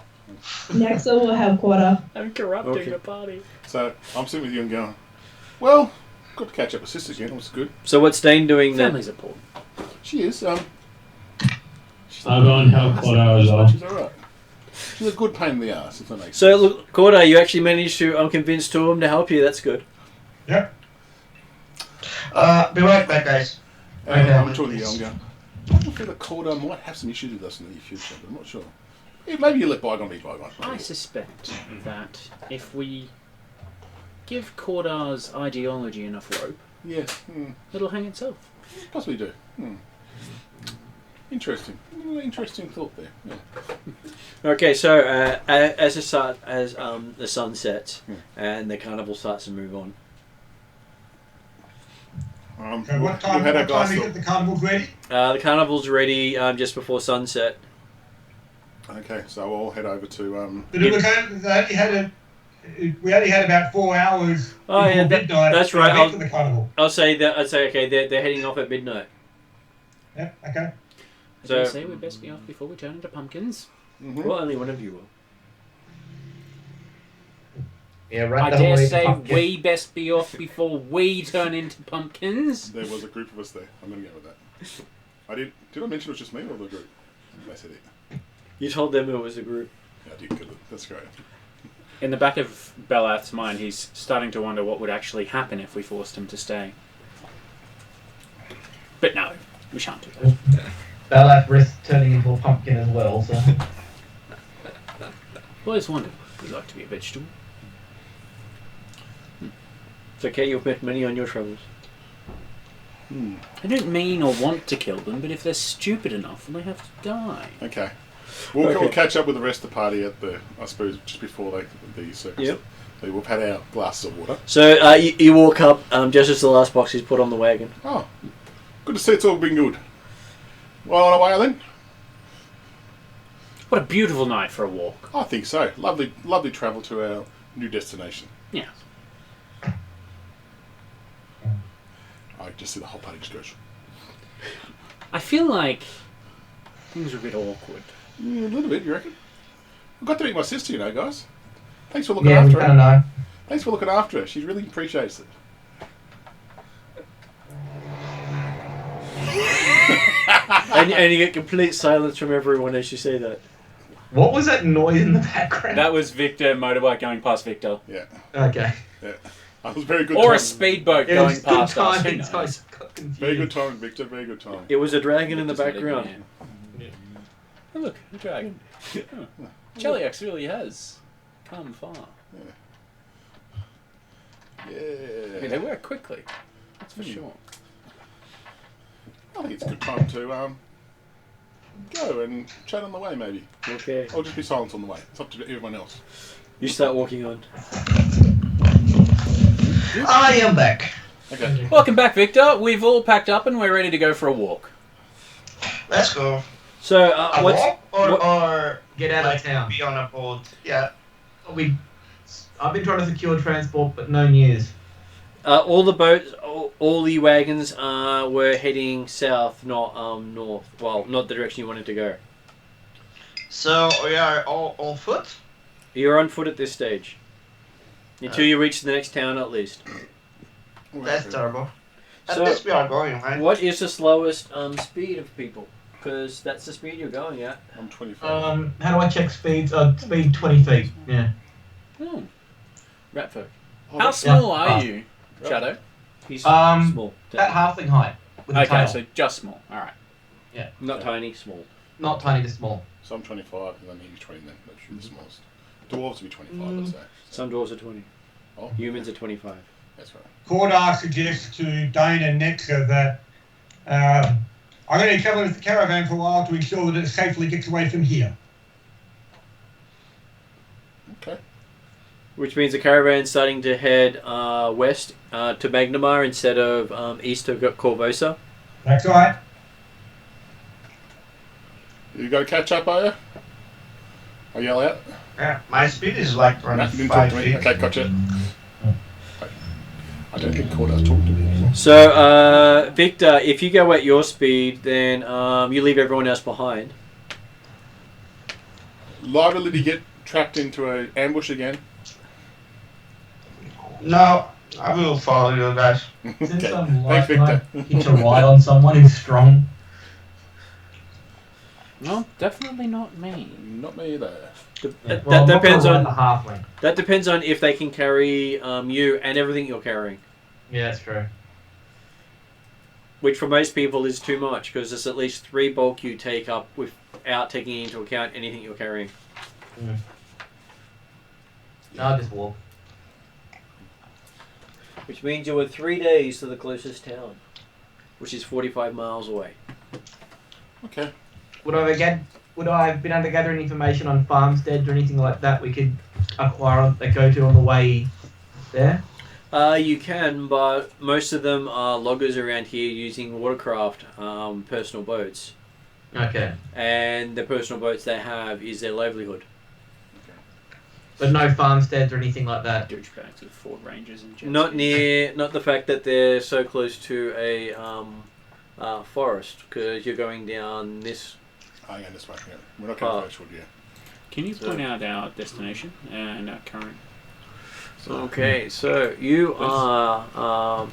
Next up we'll have Quarter. I'm corrupting the party. So I'm sitting with you and going, well, got to catch up with Sister again. It was good. So what's Dane doing then? Family's important. She is. I'll go and help Corda as well. She's alright. She's a good pain in the ass, if that makes sense. So look, Corda, you actually managed to convince two of them to help you. That's good. Yep. Be right back, guys. And Okay. I'm talking to you, I'm going, I feel that Corda might have some issues with us in the future, but I'm not sure. Yeah, maybe you let bygone be bygone. I suspect that if we give Cordar's ideology enough rope, Yes. it'll hang itself. Possibly do. Interesting. Interesting thought there. Yeah. Okay, so as the sun sets and the carnival starts to move on. So what time is it? The carnival's ready? The carnival's ready just before sunset. Okay, so I'll head over to. But it was only had we only had about 4 hours Oh, before yeah, midnight. that's to right. head to the carnival. I'll say that. I'd say okay. They're heading off at midnight. Yep. Okay. So I say we best be off before we turn into pumpkins. Mm-hmm. Well, only one of you will. Yeah, right. I the dare way say pumpkin. we best be off before we turn into pumpkins. There was a group of us there. I'm going to go with that. Did I mention it was just me or the group? They said it. You told them it was a group. Yeah, I did. Good. That's great. In the back of Belath's mind, he's starting to wonder what would actually happen if we forced him to stay. But no, we shan't do that. Belath risks turning into a pumpkin as well, so. Always wondered if we'd like to be a vegetable. It's okay. You've met many on your travels. I don't mean or want to kill them, but if they're stupid enough, then they have to die. Okay. We'll catch up with the rest of the party at the, I suppose, just before the circus. Yep. We've had our glasses of water. So you walk up just as the last box is put on the wagon. Oh, good to see it's all been good. Well, on our way then? What a beautiful night for a walk. I think so. Lovely travel to our new destination. Yeah. I just see the whole party just goes. I feel like things are a bit awkward. A little bit, you reckon? I got to meet my sister, guys. Thanks for looking Yeah, we after kind of her. know. Thanks for looking after her. She really appreciates it. and you get complete silence from everyone as you say that. What was that noise in the background? That was Victor motorbike going past Victor. Yeah. Okay. Yeah. That was very good. Or a timing. speedboat It going was good past us. Who timing, knows? so I just got confused. Very good timing, Victor. Very good timing. It was a dragon in the Victor's not even background. here. Oh, look, a dragon. Oh. Cheliax really has come far. Yeah. I mean, they work quickly. That's for sure. I think it's a good time to go and chat on the way, maybe. Okay. Or just be silent on the way. It's up to everyone else. You start walking on. I am back. Okay. Welcome back, Victor. We've all packed up and we're ready to go for a walk. Let's go. So, A what's walk or Get out of town. be on a boat? Yeah. I've been trying to secure transport, but no news. all the boats, all the wagons were heading south, not north. Well, not the direction you wanted to go. So we are all on foot? You're on foot at this stage. Until you reach the next town, at least. That's terrible. At So- least we are going, right? What is the slowest speed of people? Because that's the speed you're going at. I'm 25. How do I check speeds? Speed 20 feet. Yeah. Hmm. Ratfolk. Oh, How that's- small are you, Shadow? He's Small. small. That halfling height. With a Okay, tail. so just small. Alright. Not tiny, small. Not tiny to small. So I'm 25, and then he's 20 then. That's the smallest. Dwarves will be 25, let's say. Some dwarves are 20. Oh, Humans are 25. that's right. Cordar suggests to Dane and Nexa that I'm going to travel with the caravan for a while to ensure that it safely gets away from here. Okay. Which means the caravan's starting to head west to Magnamar instead of east to Corvosa. That's all right. You got to catch up, are you? I yell out. Yeah, my speed is like Nah, running you didn't talk 5 to me. feet. Okay, gotcha. I don't think Cordar's talking to me anymore. So, Victor, if you go at your speed, then you leave everyone else behind. Liable to get trapped into an ambush again. No, I will follow you guys. Since Okay. I'm Thanks, light, Victor. you to ride on someone who's strong. No, definitely not me. Not me either. That Well, I'm not depends gonna on ride the halfling. that depends on if they can carry you and everything you're carrying. Yeah, that's true. Which for most people is too much because there's at least 3 bulk you take up without taking into account anything you're carrying. No, I'll just walk. Which means you were 3 days to the closest town, which is 45 miles away. Okay. Would I have been able to gather any information on farmsteads or anything like that we could acquire that go to on the way there? You can, but most of them are loggers around here using watercraft personal boats. Okay. And the personal boats they have is their livelihood. But no farmsteads or anything like that. Douchebags with Ford Rangers and jet Not skis. not the fact that they're so close to a forest, because you're going down this. Oh, yeah, this way. Yeah. We're not going to Birchwood yet. Can you point out our destination and our current? Okay, so you are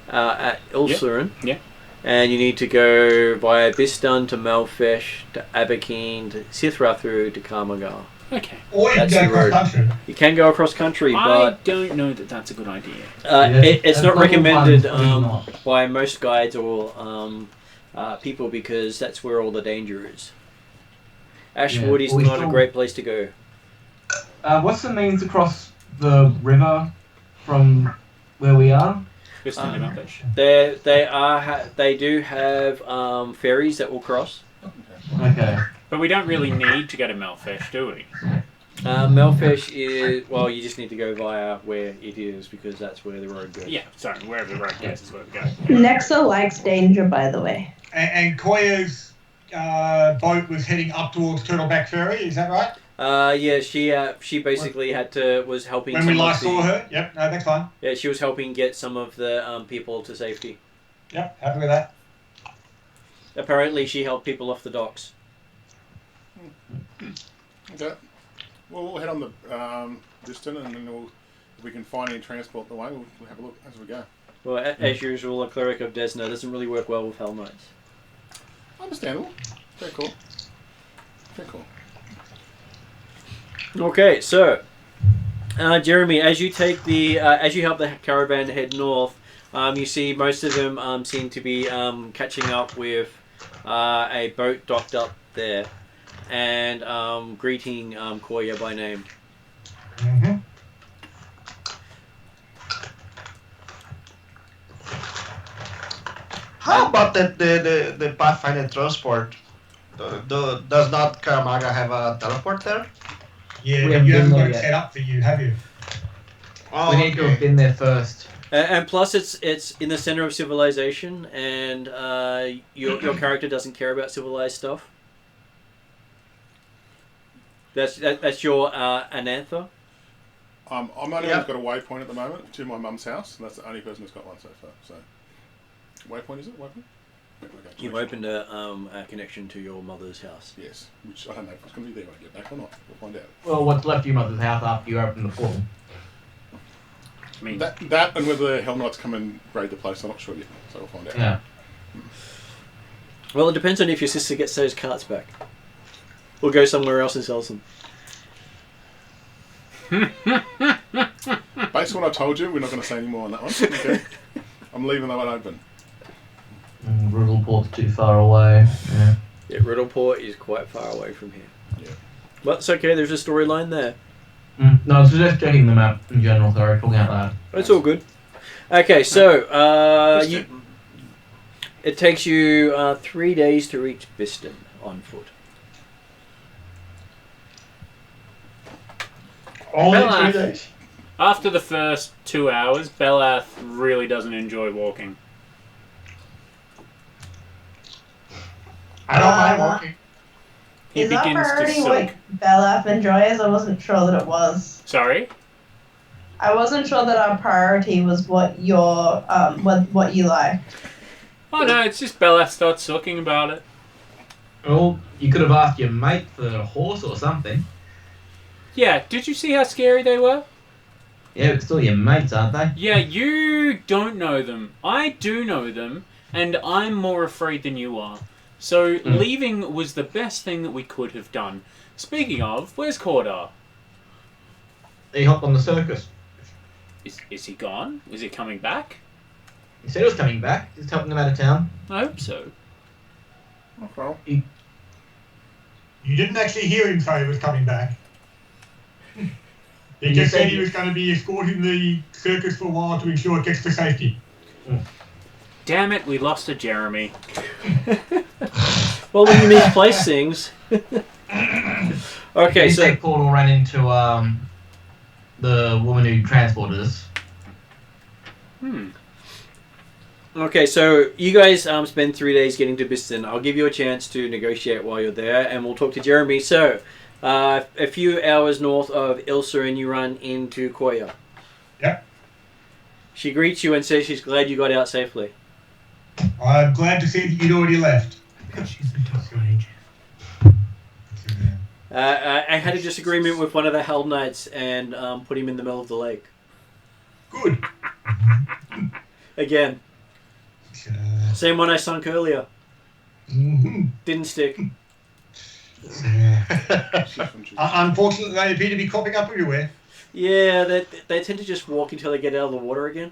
at Ilsurin. Yeah. And you need to go via Bistan to Malfesh to Abakeen to Sithrathru to Karmagar. Okay. Or you can That's go the across road. country. You can go across country, I but don't know that that's a good idea. it's not level recommended 1's not. by most guides or people, because that's where all the danger is. Ashwood is Well, we not a still- great place to go. What's the means across the river from where we are? Just thinking about that shit. They do have ferries that will cross. Okay. But we don't really need to go to Melfish, do we? Melfish is, well, you just need to go via where it is, because that's where the road goes. Yeah, sorry, wherever the road goes is where we go. Nexa likes danger, by the way. And Koya's boat was heading up towards Turtleback Ferry, is that right? Yeah, she basically was helping. When we some of last the- saw her? Yep, no, that's fine. Yeah, she was helping get some of the people to safety. Yep, happy with that. Apparently, she helped people off the docks. Okay. Well, we'll head on the Distant, and then if we can find any transport the way, we'll have a look as we go. Well, as usual, a cleric of Desna doesn't really work well with Hell Knights. Understandable. Very cool. Very cool. Okay, so Jeremy, as you take as you help the caravan head north, you see most of them seem to be catching up with a boat docked up there, and greeting Koya by name. Mm-hmm. How about the Pathfinder transport? Does not Karamaga have a teleport there? Yeah, We but haven't you haven't been got there it yet. set up for you, have you? Oh, We need to have been there first. And plus, it's in the center of civilization, and your character doesn't care about civilized stuff. That's your Anantha. I'm the only one who's got a waypoint at the moment to my mum's house, and that's the only person who's got one so far. So, waypoint is it? Waypoint? Okay, You've opened a connection to your mother's house. Yes, which I don't know if it's going to be there when I get back or not. We'll find out. Well, what's left of your mother's house after you open the portal? I mean, That and whether the Hell Knights come and raid the place, I'm not sure yet. So we'll find out. Yeah. Well, it depends on if your sister gets those carts back. Or go somewhere else and sells them. Based on what I told you, we're not going to say any more on that one. Okay. I'm leaving that one open. Runelords too far away. Yeah. Yeah, Riddleport is quite far away from here. Yeah. But it's okay, there's a storyline there. No, it's just checking the map in general, sorry, talking out loud. It's all good. Okay, so it takes you 3 days to reach Biston on foot. Only Belath. 3 days. after the first 2 hours, Belath really doesn't enjoy walking. I don't mind walking. He Is that begins to priority soak. what Belaf enjoys? I wasn't sure that it was. Sorry? I wasn't sure that our priority was what your what you like. Oh no, it's just Belath starts talking about it. Well, you could have asked your mate for a horse or something. Yeah, did you see how scary they were? Yeah, but still your mates, aren't they? Yeah, you don't know them. I do know them, and I'm more afraid than you are. So leaving was the best thing that we could have done. Speaking of, where's Cordar? He hopped on the circus. Is he gone? Is he coming back? He said he was coming back. He's helping them out of town. I hope so. Okay. You didn't actually hear him say he was coming back. He You just said said he you- was going to be escorting the circus for a while to ensure it gets to safety. Damn it, we lost a Jeremy. Well, when you misplace things. Okay, He so said Portal ran into the woman who transported us. Okay, so you guys spend 3 days getting to Biston. I'll give you a chance to negotiate while you're there, and we'll talk to Jeremy. So, A few hours north of Ilsa, and you run into Koya. Yep. She greets you and says she's glad you got out safely. I'm glad to see that you'd already left. She's a Thassilonian. I had a disagreement with one of the Hell Knights and put him in the middle of the lake. Good. Again. Same one I sunk earlier. Didn't stick. Unfortunately, they appear to be cropping up everywhere. Yeah, they tend to just walk until they get out of the water again.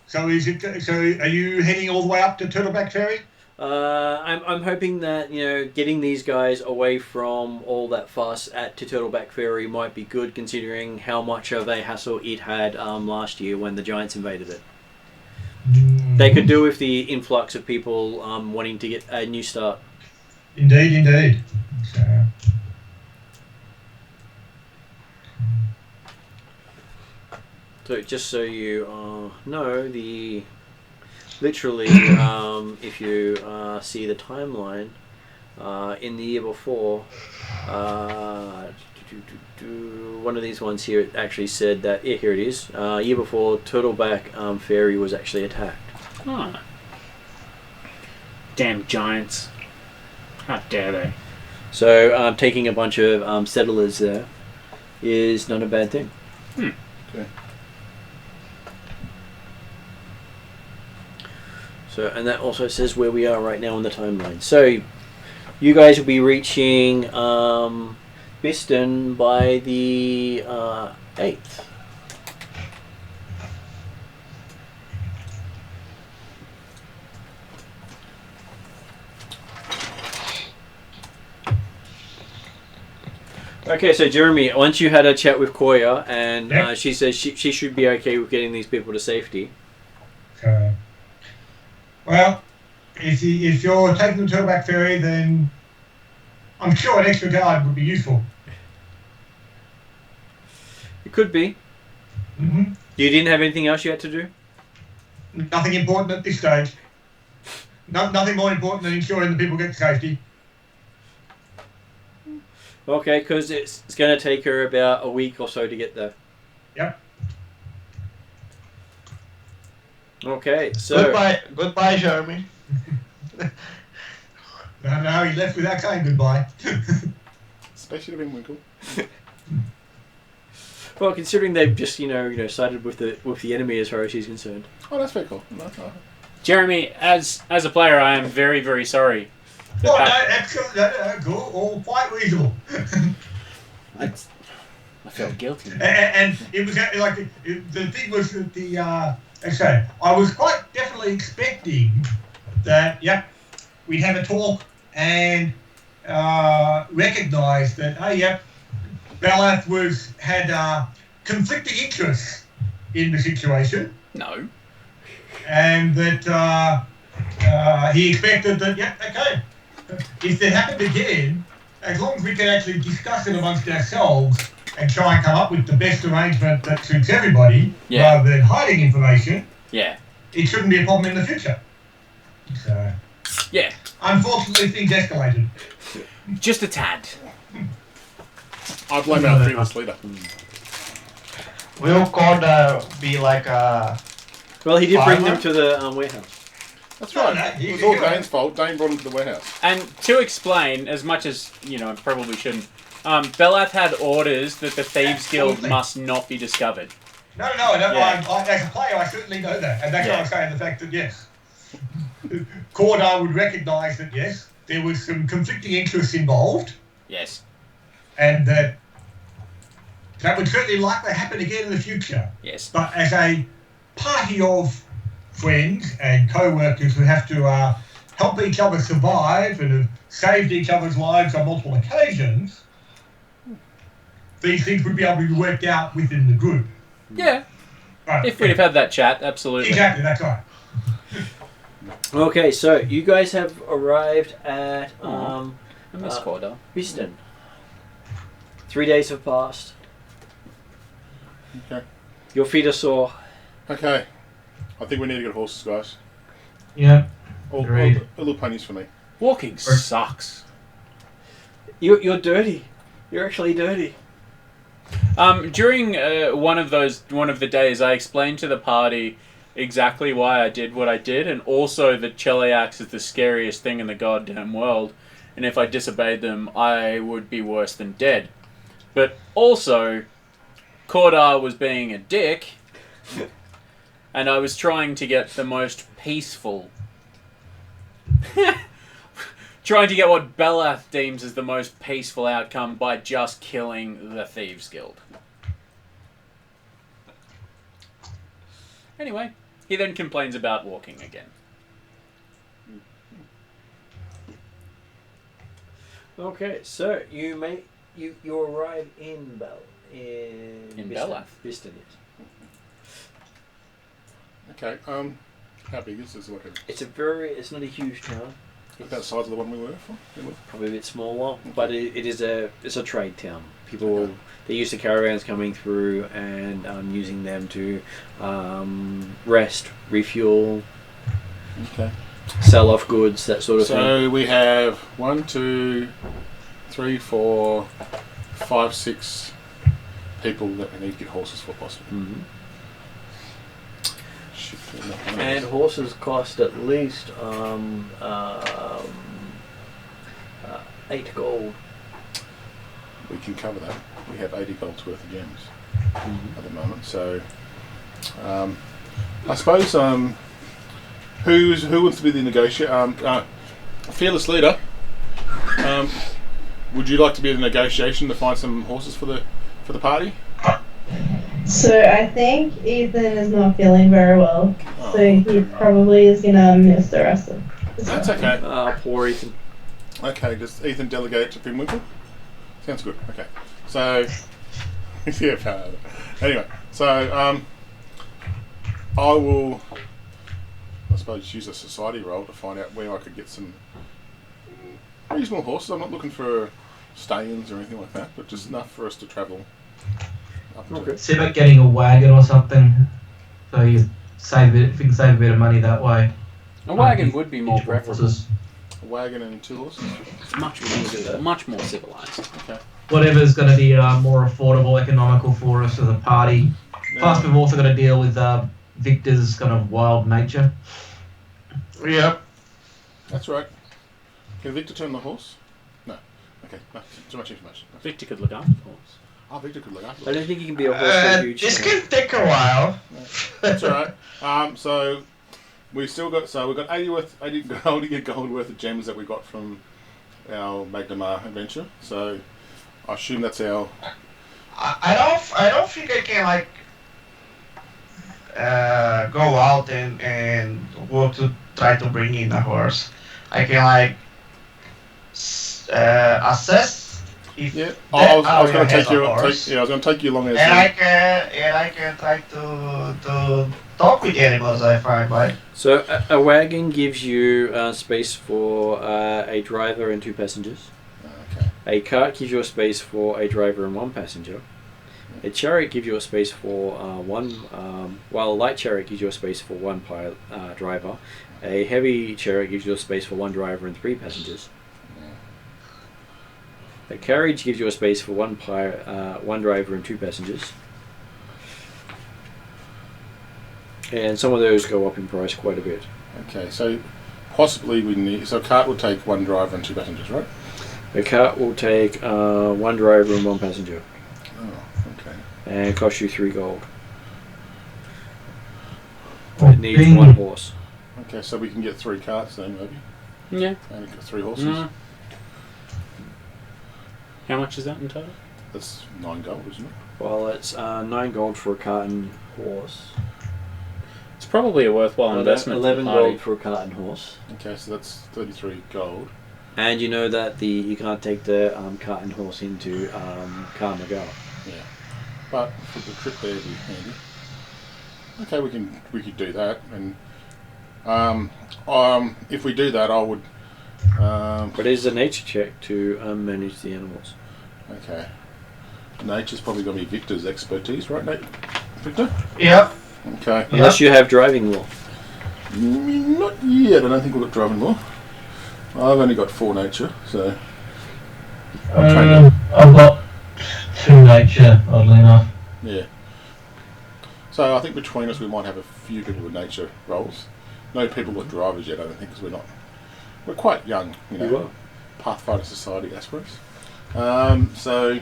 So is it? So are you heading all the way up to Turtleback Ferry? I'm hoping that getting these guys away from all that fuss to Turtleback Ferry might be good, considering how much of a hassle it had last year when the Giants invaded it. They could do with the influx of people wanting to get a new start. Indeed. So just so you know, literally, if you see the timeline, in the year before, one of these ones here, it actually said that, here it is, year before Turtleback Ferry was actually attacked. Huh. Damn giants. How dare they? So taking a bunch of settlers there is not a bad thing. Okay. So, and that also says where we are right now on the timeline. So, you guys will be reaching Biston by the 8th. Okay, so Jeremy, once you had a chat with Koya, and she says she should be okay with getting these people to safety. Well, if you're taking the Turtleback Ferry, then I'm sure an extra guard would be useful. It could be. Mm-hmm. You didn't have anything else you had to do? Nothing important at this stage. Nothing more important than ensuring the people get to safety. Okay, because it's going to take her about a week or so to get there. Yep. Okay, so... Goodbye, Jeremy. No, he left without saying goodbye. Especially to Winkle. Well, considering they've just, sided with the enemy as far as she's concerned. Oh, that's very cool. No. Jeremy, as a player, I am very, very sorry. Absolutely, all quite reasonable. I felt guilty. And it was like the thing was that I was quite definitely expecting that. Yep, we'd have a talk and recognise that. Hey, yep, Balath had conflicting interests in the situation. No. And that he expected that. Yep, okay. If it happened again, as long as we can actually discuss it amongst ourselves and try and come up with the best arrangement that suits everybody, rather than hiding information, it shouldn't be a problem in the future. So, unfortunately, things escalated. Just a tad. I blame our previous leader. Will Corda be like a... Well, he did bring them to the warehouse. That's right. It was all Dane's fault. Dane brought him to the warehouse. And to explain, as much as, I probably shouldn't, Belath had orders that the Thieves Guild must not be discovered. No, I don't. As a player, I certainly know that. And that's why I'm saying the fact that, yes, Corda would recognise that, yes, there was some conflicting interests involved. Yes. And that would certainly likely happen again in the future. Yes. But as a party of friends and co-workers who have to help each other survive and have saved each other's lives on multiple occasions, these things would be able to be worked out within the group. Yeah. Right. If we'd have had that chat, absolutely. Exactly, that's right. Okay, so you guys have arrived at Biston. 3 days have passed. Okay. Your feet are sore. Okay. I think we need to get horses, guys. Yeah. All little ponies for me. Walking sucks. You're dirty. You're actually dirty. During one of the days, I explained to the party exactly why I did what I did, and also that Cheliax is the scariest thing in the goddamn world, and if I disobeyed them, I would be worse than dead. But also, Cordar was being a dick, and I was trying to get the most peaceful... trying to get what Belath deems as the most peaceful outcome by just killing the Thieves Guild. Anyway, he then complains about walking again. Okay, so you arrive in Belath. Biston, yes. Okay. How big is this? It's not a huge town. About the size of the one we were for? Probably a bit smaller, but it's a trade town. People they're used to caravans coming through and using them to rest, refuel, sell off goods, that sort of thing. So we have 1, 2, 3, 4, 5, 6 people that we need to get horses for, possibly. Mm-hmm. And horses cost at least 8 gold. We can cover that. We have 80 gold's worth of gems at the moment. So I suppose who wants to be the negotiator? Fearless leader. Would you like to be the negotiation to find some horses for the party? So I think Ethan is not feeling very well, so he probably is gonna miss the rest of this. That's okay. Poor Ethan. Okay, does Ethan delegate to Pinwinkle? Sounds good. Okay, so yeah. Anyway, so I will, I suppose, use a society roll to find out where I could get some reasonable horses. I'm not looking for stallions or anything like that, but just enough for us to travel. See about getting a wagon or something, so you save it. If you can save a bit of money that way. A wagon would be more preferable. A wagon and 2 horses. Much more civilized. Okay. Whatever's going to be more affordable, economical for us as a party. Plus, we've also got to deal with Victor's kind of wild nature. Yep. That's right. Can Victor turn the horse? No. Okay. No, too much information. Victor could look after the horse. Oh, Victor could look after I don't think you can be a horse so huge. This can take a while. That's alright. So we've got 80 gold worth of gems that we got from our Magnemar adventure. So I assume that's our. I don't think I can go out and work to try to bring in a horse. I can assess. I was going to take you along as. And I can try to talk with the animals I find. Like. So a wagon gives you space for a driver and 2 passengers. Okay. A cart gives you a space for a driver and 1 passenger. A chariot gives you a space for while a light chariot gives you a space for 1 driver. A heavy chariot gives you a space for 1 driver and 3 passengers. A carriage gives you a space for 1 driver and 2 passengers. And some of those go up in price quite a bit. Okay, so possibly we need. So a cart will take 1 driver and 2 passengers, right? A cart will take 1 driver and 1 passenger. Oh, okay. And cost you 3 gold. It needs 1 horse. Okay, so we can get 3 carts then, maybe. Yeah. And 3 horses. Mm. How much is that in total? That's 9 gold, isn't it? Well, it's 9 gold for a cart and horse. It's probably a worthwhile investment. 11 gold for a cart and horse. Okay, so that's 33 gold. And you know that you can't take the cart and horse into Carmagal. Yeah, but for the trip there, it'd be handy. Okay, we could do that, and if we do that, I would. But it is a nature check to manage the animals. Okay. Nature's probably going to be Victor's expertise, right, Nate? Victor? Yep. Okay. Unless you have driving law. Not yet. I don't think we've got driving more. I've only got 4 nature, so I've got 2 nature, oddly enough. yeah. So I think between us we might have a few people with nature roles. No people with drivers yet, I don't think, because we're quite young, you know. You are. Pathfinder Society aspirants. So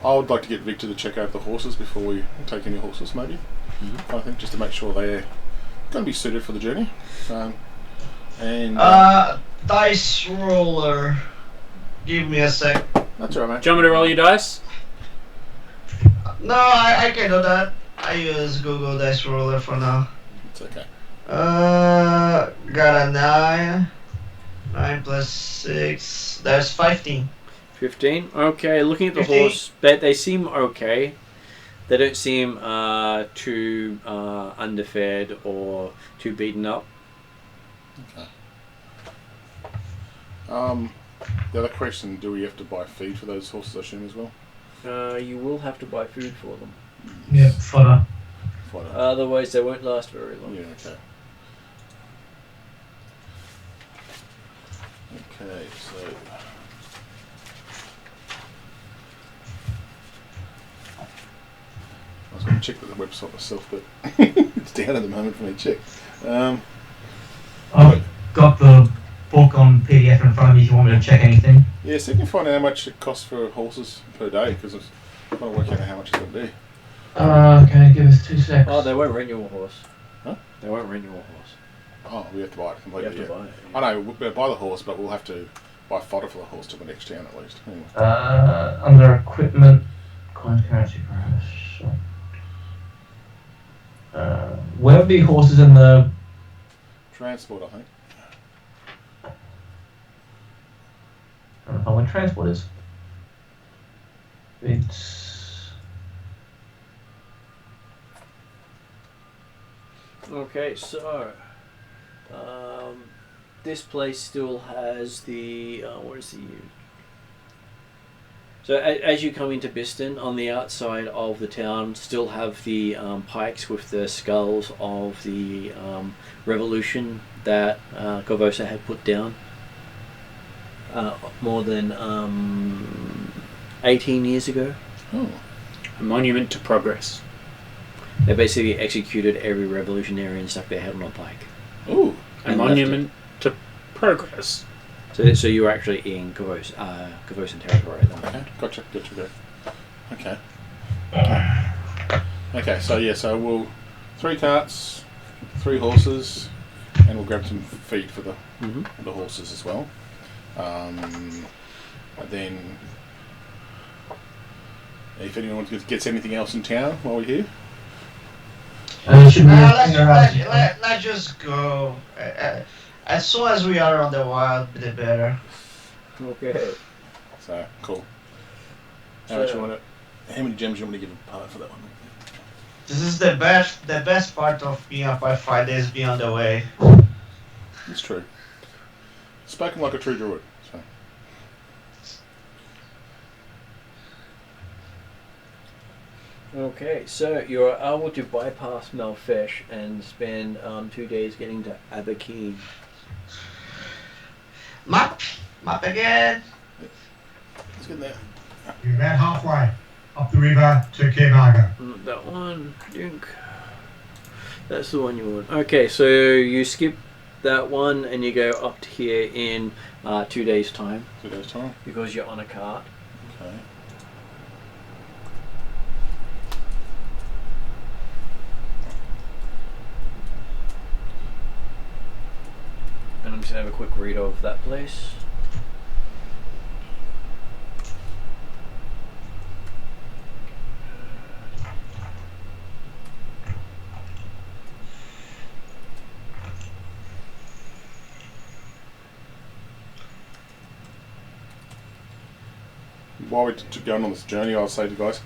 I would like to get Victor to check out the horses before we take any horses, maybe. I think just to make sure they're going to be suited for the journey. Dice roller. Give me a sec. That's all right, mate. Do you want me to roll your dice? No, I can do that. I use Google Dice Roller for now. It's okay. Got a 9. 9 plus 6. That's 15. 15. Okay, looking at the 15. horse, they seem okay. They don't seem too underfed or too beaten up. Okay. The other question, do we have to buy feed for those horses, I assume, as well? You will have to buy food for them. Yeah, fodder. Otherwise, they won't last very long. Yeah, okay. Okay, so... I was going to check the website myself, but it's down at the moment for me to check. I've got the book on PDF in front of me if you want me to check anything. Yeah, so you can find out how much it costs for horses per day, because I want to work out how much it's going to be. Okay, give us 2 seconds. Oh, they won't rent you a horse. Huh? They won't rent you a horse. Oh, we have to buy it You completely. have to Yeah. buy it. I know, we'll buy the horse, but we'll have to buy fodder for the horse to the next town at least. Anyway. Under equipment, coin currency price. Where are the horses in the... Transport, I think. I don't know what transport is. It's... Okay, so this place still has the what is the? So as you come into Biston, on the outside of the town, still have the pikes with the skulls of the revolution that Corvosa had put down more than 18 years ago. Oh. A monument to progress. They basically executed every revolutionary and stuck their head on a pike. Ooh. A And monument to progress. So you were actually in Corvosan territory at the moment. Okay, gotcha. Okay. Okay, so yeah, so we'll 3 carts, 3 horses, and we'll grab some feed for the horses as well. And then, if anyone gets anything else in town while we're here. Let's just go. As soon as we are on the wild, the better. Okay. So cool. How many gems you want me to give a part for that one? This is the best part of being a Pathfinder is being on the way. It's true. Spoken like a true druid. So. Okay, so you're able to bypass Malfesh and spend 2 days getting to Abakeen. Map again. Let's get there. You're about halfway up the river to Cairmarga. That one, Dink. That's the one you want. Okay, so you skip that one and you go up to here in 2 days' time. 2 days' time? Because you're on a cart. Okay. And I'm just going to have a quick read of that place. While we're going on this journey, I'll say to you guys,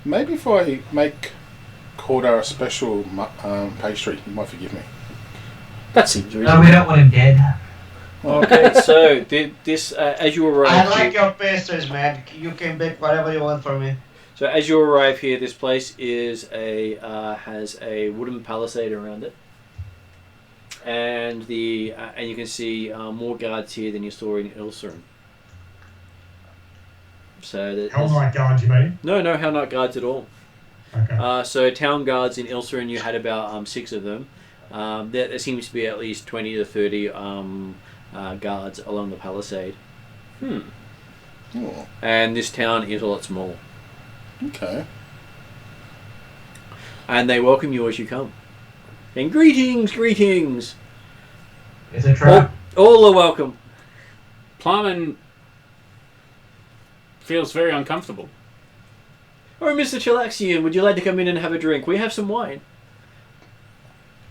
maybe if I make Cordar a special pastry, you might forgive me. That seems reasonable. No, we don't want him dead. Okay, so this as you arrive. I like your pastries, man. You can bake whatever you want for me. So as you arrive here, this place is has a wooden palisade around it. and and you can see more guards here than you saw in Ilseren. So Hell Knight guards, you mean? no Hell Knight guards at all. Okay. So town guards in Ilseren, you had about 6 of them. There seems to be at least 20 to 30 guards along the palisade. Oh, And this town is a lot smaller. okay. And they welcome you as you come. And greetings! It's a trap. All are welcome. Plumman feels very uncomfortable. Oh, Mr. Chilaxian, would you like to come in and have a drink? We have some wine.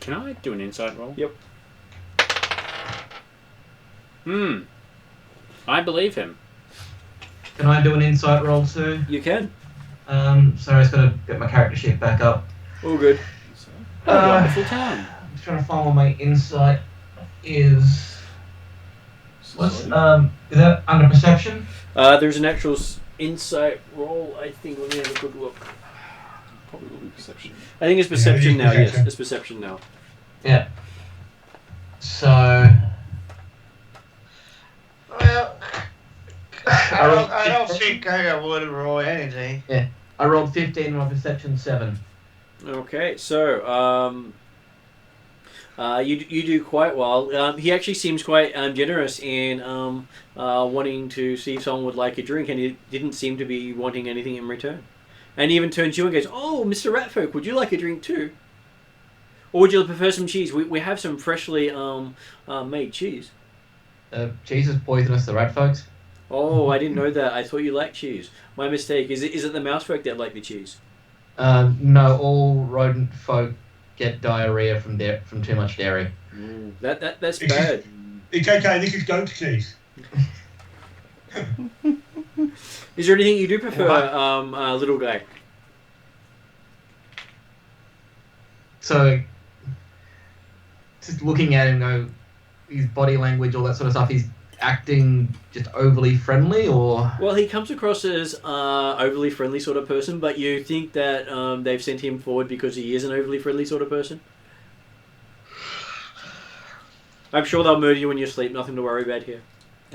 Can I do an insight roll? Yep. I believe him. Can I do an insight roll too? You can. Sorry, I just got to get my character sheet back up. All good. What a wonderful town. I'm just trying to find what my insight is. What's is that under perception? There's an actual insight roll, I think. Let me have a good look. Probably will be perception. I think it's perception now, perception. yes. It's perception now. Yeah. So Well, I don't think I would roll anything. I rolled 15, my perception 7. Okay, so you do quite well. He actually seems quite generous in wanting to see if someone would like a drink, and he didn't seem to be wanting anything in return. And he even turns to you and goes, "Oh, Mr. Ratfolk, would you like a drink too? Or would you prefer some cheese? We have some freshly made cheese." Cheese is poisonous to rat folks. Oh, I didn't know that. I thought you liked cheese. My mistake. Is it the mouse folk that like the cheese? No, all rodent folk get diarrhea from too much dairy. That's bad. It's okay, this is goat cheese. Is there anything you do prefer, little guy? So, just looking at him, go, his body language, all that sort of stuff, he's acting just overly friendly, or? Well, he comes across as overly friendly sort of person, but you think that they've sent him forward because he is an overly friendly sort of person? I'm sure they'll murder you in your sleep. Nothing to worry about here.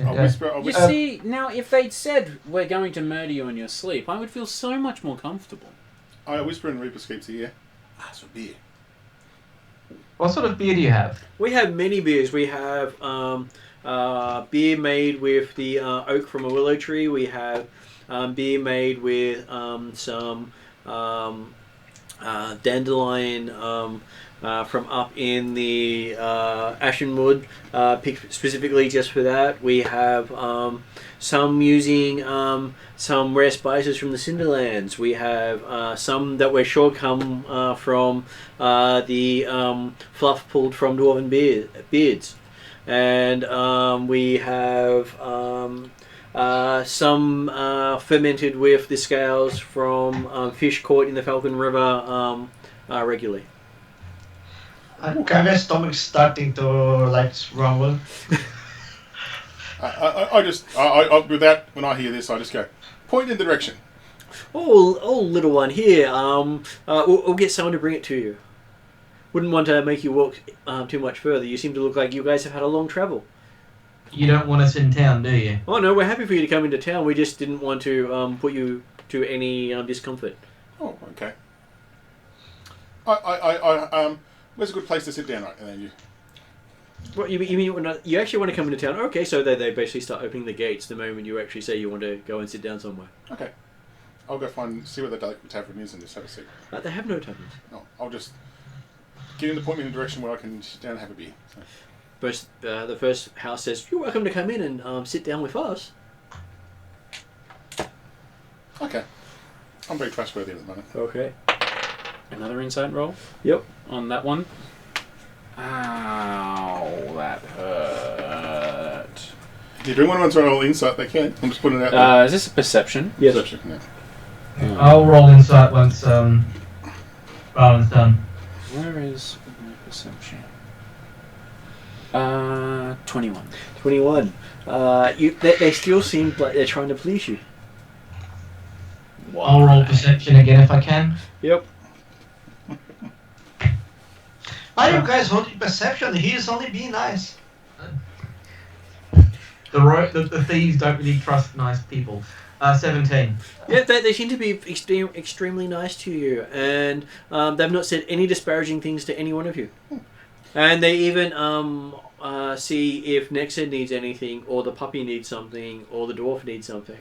I'll whisper. You see, now if they'd said we're going to murder you in your sleep, I would feel so much more comfortable. I whisper in Reaper Scape's ear. Some beer. What sort of beer do you have? We have many beers. We have beer made with the oak from a willow tree. We have beer made with some dandelion from up in the Ashenwood, picked specifically just for that. We have some using some rare spices from the Cinderlands. We have some that we're sure come from the fluff pulled from dwarven beards. And we have some fermented with the scales from fish caught in the Falcon River regularly. My stomach's starting to like rumble. I just with that, when I hear this, I just go point in the direction. Oh, little one, here. We'll get someone to bring it to you. Wouldn't want to make you walk too much further. You seem to look like you guys have had a long travel. You don't want us in town, do you? Oh no, we're happy for you to come into town. We just didn't want to put you to any discomfort. Oh, okay. Where's a good place to sit down, right? And then you. What you mean? You actually want to come into town? Okay, so they basically start opening the gates the moment you actually say you want to go and sit down somewhere. Okay. I'll go see where the tavern is and just have a seat. They have no taverns. No, I'll just get in the point me in a direction where I can sit down and have a beer. So. The first house says, "You're welcome to come in and sit down with us." Okay. I'm very trustworthy at the moment. Okay. Another insight roll? Yep. On that one. Ow, that hurt. If you want to roll insight, they can. I'm just putting it out there. Is this a perception? Yes. Perception, yeah. I'll roll insight once Barton's done. Where is my perception? 21. 21. They still seem like they're trying to please you. I'll roll perception again if I can. Yep. Are you guys holding perception? He is only being nice. The thieves don't really trust nice people. 17. Yeah, they seem to be extremely nice to you, and they've not said any disparaging things to any one of you. And they even see if Nexa needs anything, or the puppy needs something, or the dwarf needs something.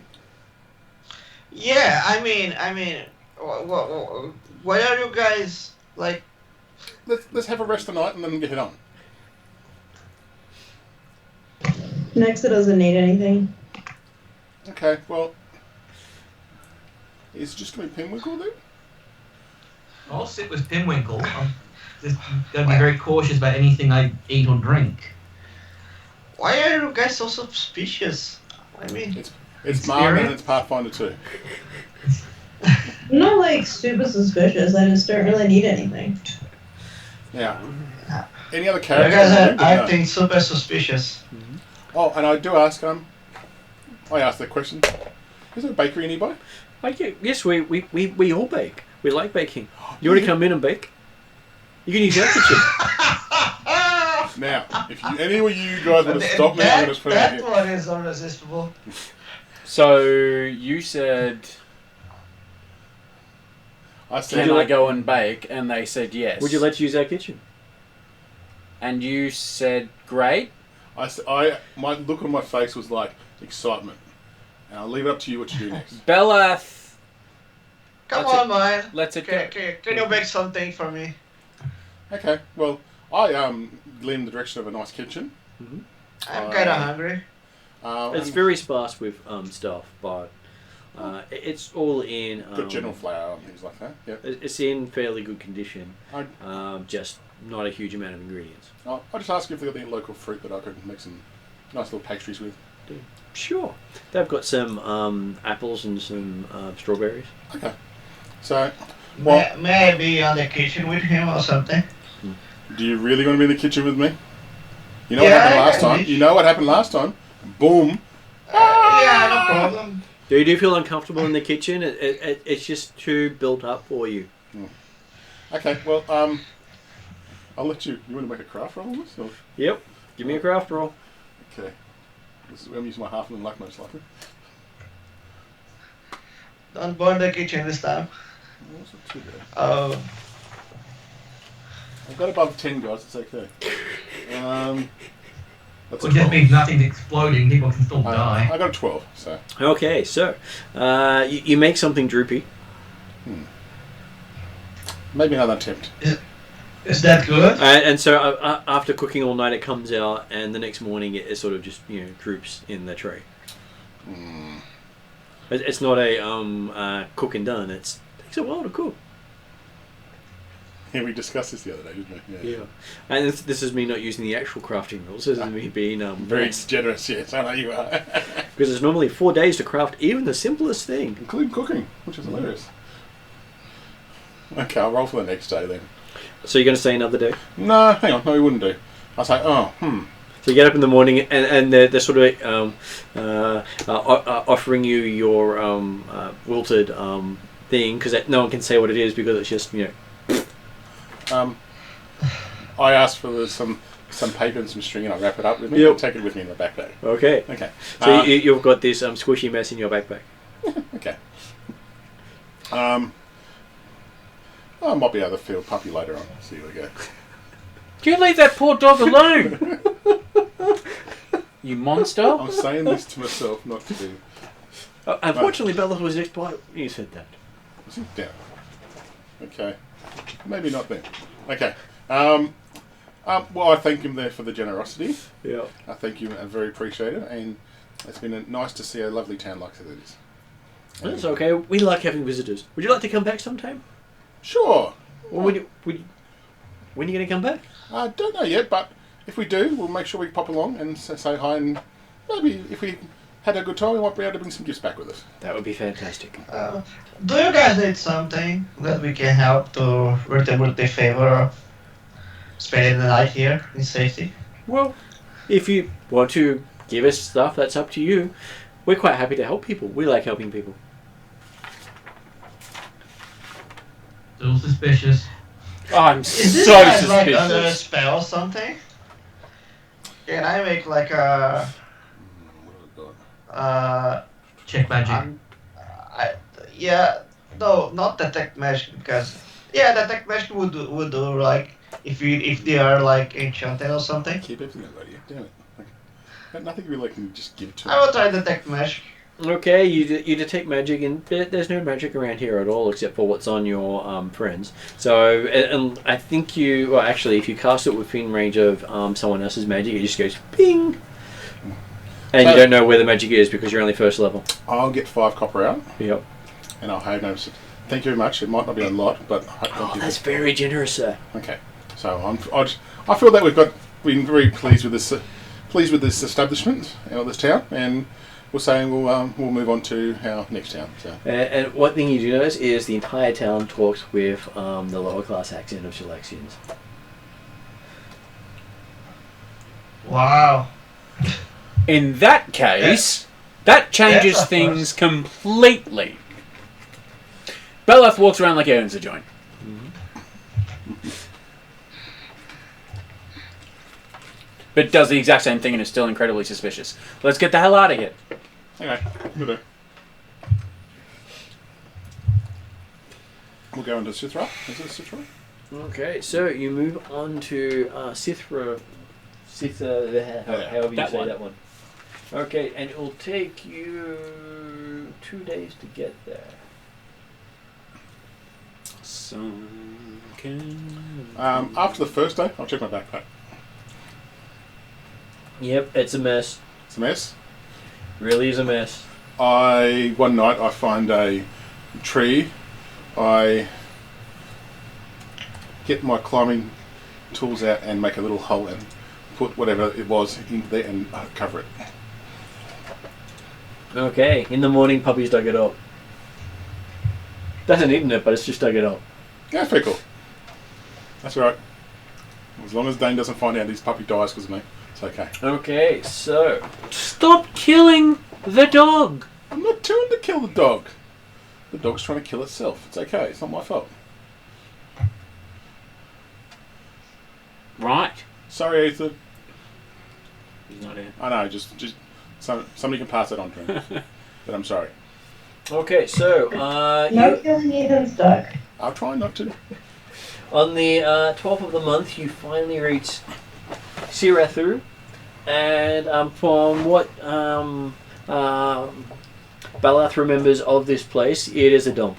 Yeah, I mean, why are you guys like? Let's have a rest tonight and then get it on. Nexa doesn't need anything. Okay, well, is it just going to be Pinwinkle then? I'll sit with Pinwinkle. I'm just going to be very cautious about anything I eat or drink. Why are you guys so suspicious? I mean, it's Marvin and it's Pathfinder too. I'm not like super suspicious. I just don't really need anything. Yeah. Any other you characters? guys are acting super suspicious. Oh, and I do ask I asked that question. Is there a bakery nearby? Yes, we all bake. We like baking. You want to come in and bake? You can use our kitchen. Now, if any of you guys want to stop me, I'm going to put it That here. one is irresistible. So you said, I said, can I go and bake? And they said yes. Would you let us use our kitchen? And you said great. My look on my face was like excitement, and I'll leave it up to you what you do next. Bellath. Come on, man. Let's it go. Can you make something for me? Okay, well, I lean in the direction of a nice kitchen. Mm-hmm. I'm kind of hungry. It's very sparse with stuff, but it's all in. Good general flour and things like that. Yep. It's in fairly good condition. I Just not a huge amount of ingredients. I'll just ask if they've got any local fruit that I could make some nice little pastries with. Sure. They've got some apples and some strawberries. Okay. So, well, May I be on the kitchen with him or something? do you really want to be in the kitchen with me? You know Yeah, what happened I last can time? reach. You know what happened last time? Boom. Yeah, no problem. Do you feel uncomfortable in the kitchen? It's just too built up for you. Okay, well, I'll let you. You want to make a craft roll on this? Or? Yep. Give me a craft roll. Okay. This is where I'm using my half and luck most likely. Don't burn the kitchen this time. Oh, that's not too bad. Oh, I've got above 10, guys. It's okay. That's a It just 12. means nothing's exploding. People can still die. I got a 12, so. Okay, so you make something droopy. Maybe another attempt. is that good? And so after cooking all night, it comes out, and the next morning it sort of just droops in the tray. It's not a cook and done. It takes a while to cook. Yeah, we discussed this the other day, didn't we? Yeah. And this is me not using the actual crafting rules. This is me being Very nice. generous, yes. I know you are. Because there's normally 4 days to craft even the simplest thing. Including cooking, which is hilarious. Okay, I'll roll for the next day then. So you're going to say another day? No, hang on. No, we wouldn't do. I'll say, So you get up in the morning and they're sort of offering you your wilted thing, because no one can say what it is because it's just, I asked for some paper and some string, and I wrap it up with me. Yep. And take it with me in my backpack. Okay. Okay. So you've got this squishy mess in your backpack. Okay. I might be able to feel puppy later on. See where we go. You leave that poor dog alone. You monster. I'm saying this to myself, not to you. Unfortunately, Bella was next by. You said that. Sit down. Okay. Maybe not then. Okay. Well, I thank him there for the generosity. Yeah. I thank you. I very appreciate it, and it's been nice to see a lovely town like that it is. That's okay. We like having visitors. Would you like to come back sometime? Sure. When are you going to come back? I don't know yet, but if we do, we'll make sure we pop along and say hi, and maybe if we had a good time, we might be able to bring some gifts back with us. That would be fantastic. Do you guys need something that we can help to retrieve the favor of spending the night here in safety? Well, if you want to give us stuff, that's up to you. We're quite happy to help people. We like helping people. Still suspicious. I'm Is this so guy like under a suspicious. spell or something? Can I make like a Check magic. I, yeah, no, not detect magic because detect magic would do like if they are like enchanted or something. Keep everything right here. Damn it. Okay. Nothing really can just give it to I will try detect magic. Okay, you detect magic, and there's no magic around here at all except for what's on your friends. So, and I think actually, if you cast it within range of someone else's magic, it just goes ping, and you don't know where the magic is because you're only first level. I'll get 5 copper out. Yep. And I'll have no. Thank you very much. It might not be a lot, but That's very generous, sir. Okay. So I feel that we've been very pleased with this establishment or this town, and we're saying we'll move on to our next town. So. And one thing you do notice is the entire town talks with the lower class accent of Chilaxians. Wow. In that case, that changes Yes, of things completely. Beleth walks around like he owns the joint. But does the exact same thing and is still incredibly suspicious. Let's get the hell out of here. Okay, we'll do. We'll go into Sithra. Is it Sithra? Okay, so you move on to Sithra. However you that say one. that one. Okay, and it will take you 2 days to get there. After the first day, I'll check my backpack. Yep, it's a mess. It's a mess. Really is a mess. One night I find a tree. I get my climbing tools out and make a little hole and put whatever it was in there and cover it. Okay, in the morning, Puppy's dug it up. Doesn't eat it, but it's just dug it up. Yeah, that's pretty cool. That's right. As long as Dane doesn't find out his puppy dies because of me, it's okay. Okay, so Stop killing the dog! I'm not trying to kill the dog. The dog's trying to kill itself. It's okay. It's not my fault. Right. Sorry, Ethan. He's not here. I know. Just somebody can pass it on to him. But I'm sorry. okay, so No killing Ethan's dog. I'll try not to. on the 12th of the month, you finally reach Sirathu, and from what Balath remembers of this place, it is a dump.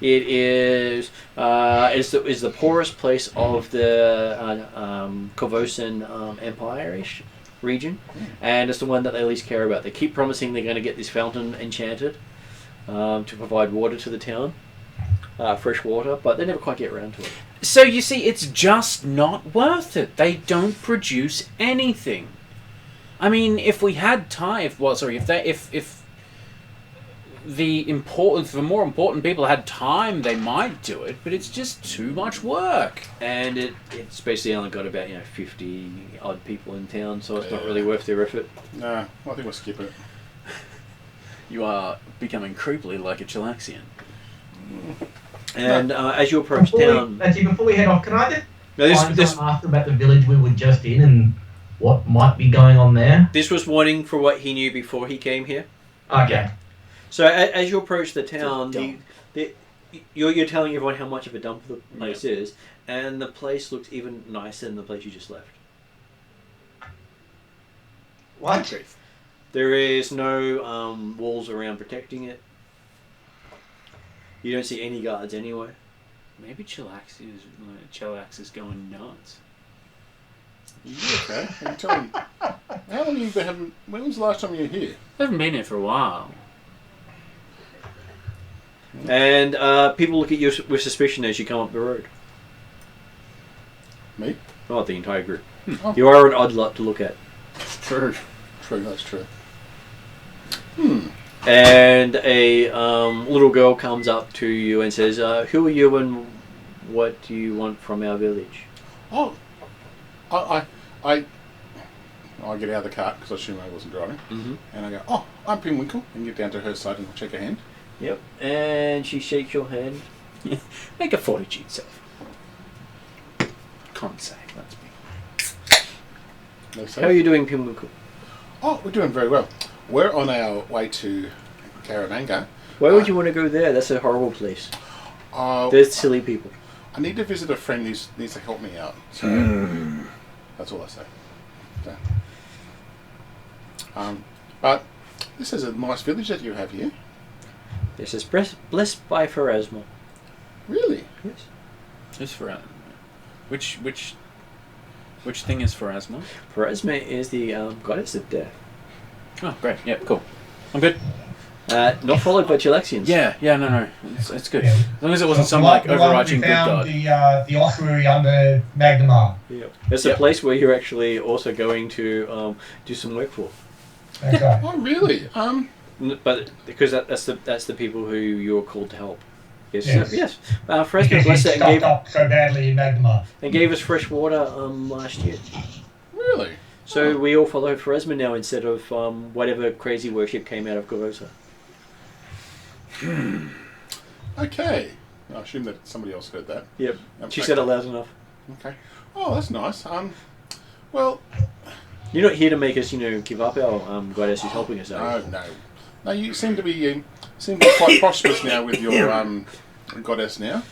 It is the poorest place of the Kovosan Empire-ish region, and it's the one that they least care about. They keep promising they're going to get this fountain enchanted to provide water to the town, fresh water, but they never quite get around to it. So you see, it's just not worth it. They don't produce anything. I mean, if we had time, if the more important people had time, they might do it, but it's just too much work. And it's basically only got about 50 odd people in town, so it's not really worth their effort. Nah, I think we'll skip it. You are becoming creepily like a Chilaxian. And as you approach town, Before we head off, can I just no, find someone after about the village we were just in and what might be going on there? this was warning for what he knew before he came here. Okay. So as you approach the town, dump. you're telling everyone how much of a dump the place is, and the place looks even nicer than the place you just left. What? There is no walls around protecting it. You don't see any guards anywhere. Maybe Chillax is going nuts. You okay? Can you tell me? How long have you been? When was the last time you were here? I haven't been here for a while. And people look at you with suspicion as you come up the road. Me? Not the entire group. Oh. You are an odd lot to look at. True. True. That's true. And a little girl comes up to you and says, "Who are you and what do you want from our village?" Oh, I get out of the cart because I assume I wasn't driving, and I go, "Oh, I'm Pinwinkle," and get down to her side and check her hand. Yep. And she shakes your hand. Make a fortitude self. can't say. Let's be. No How are you doing, Pimlico? Oh, we're doing very well. We're on our way to Caravanga. Why would you want to go there? That's a horrible place. There's silly people. I need to visit a friend who needs to help me out. So that's all I say. Okay. But this is a nice village that you have here. This is blessed by Pharasma. Really? Yes. Who's Pharasma? Which thing is Pharasma? Pharasma is the goddess of death. Oh, great. Yeah, cool. I'm good. Not followed by Chilexians. Yeah, no. It's good. Yeah. As long as it wasn't some like overarching good god. The ossuary under Magnemar. Yeah. It's a place where you're actually also going to do some work for. Okay. Oh, really? But because that's the people who you're called to help. Yes. Yes. Yes. Pharasma Because blessed he's it and stuck up so badly in Magnemar. gave us fresh water last year. Really? So we all follow Pharasma now instead of whatever crazy worship came out of Gorosa. Okay. I assume that somebody else heard that. Yep. She said it loud enough. Okay. Oh, that's nice. Well. You're not here to make us, give up our goddess who's helping us, are you? No. No, you seem to be quite prosperous now with your goddess now.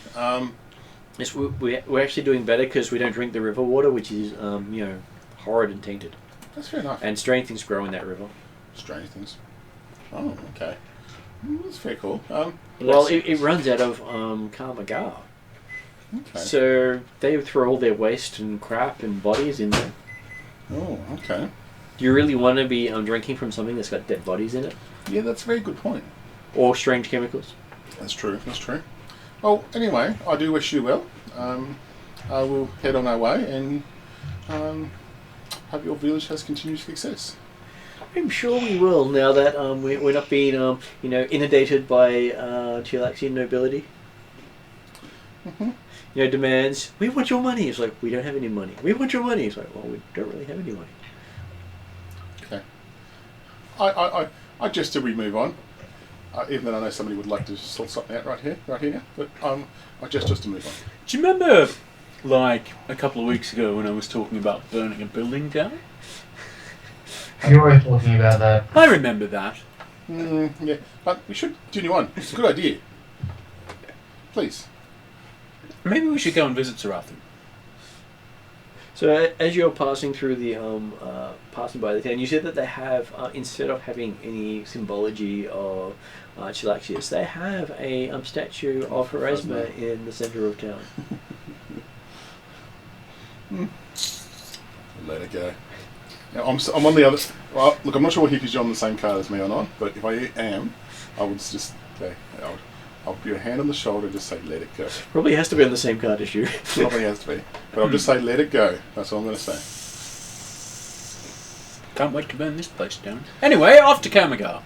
Yes, we're actually doing better because we don't drink the river water, which is, horrid and tainted. That's fair enough. And strange things grow in that river. Strange things. Oh, okay. That's very cool. Well, it runs out of Karmagar. Okay. So they throw all their waste and crap and bodies in there. Oh, okay. Do you really want to be drinking from something that's got dead bodies in it? Yeah, that's a very good point. Or strange chemicals? That's true. Well, anyway, I do wish you well. I will head on our way and hope your village has continued success. I'm sure we will, now that we're not being inundated by Chilaxian nobility. Mm-hmm. Demands, we want your money. It's like, we don't have any money. We want your money. It's like, well, we don't really have any money. Okay. I just till we move on, even though I know somebody would like to sort something out right here now, but I just to move on. Do you remember, like, a couple of weeks ago when I was talking about burning a building down? You're always talking about that. I remember that. Yeah, but we should continue on. It's a good idea. Please. Maybe we should go and visit Sarathan. So as you're passing through the passing by the town, you see that they have instead of having any symbology of Chilaxius, they have a statue of Pharasma in the centre of town. Let it go. Now, I'm on the other. Well, look, I'm not sure if you're on the same card as me or not, but if I am, I would just say, I'll put your hand on the shoulder and just say, let it go. Probably has to be on the same card as you. Probably has to be. But I'll just say, let it go. That's all I'm going to say. Can't wait to burn this place down. Anyway, off to Kamagar.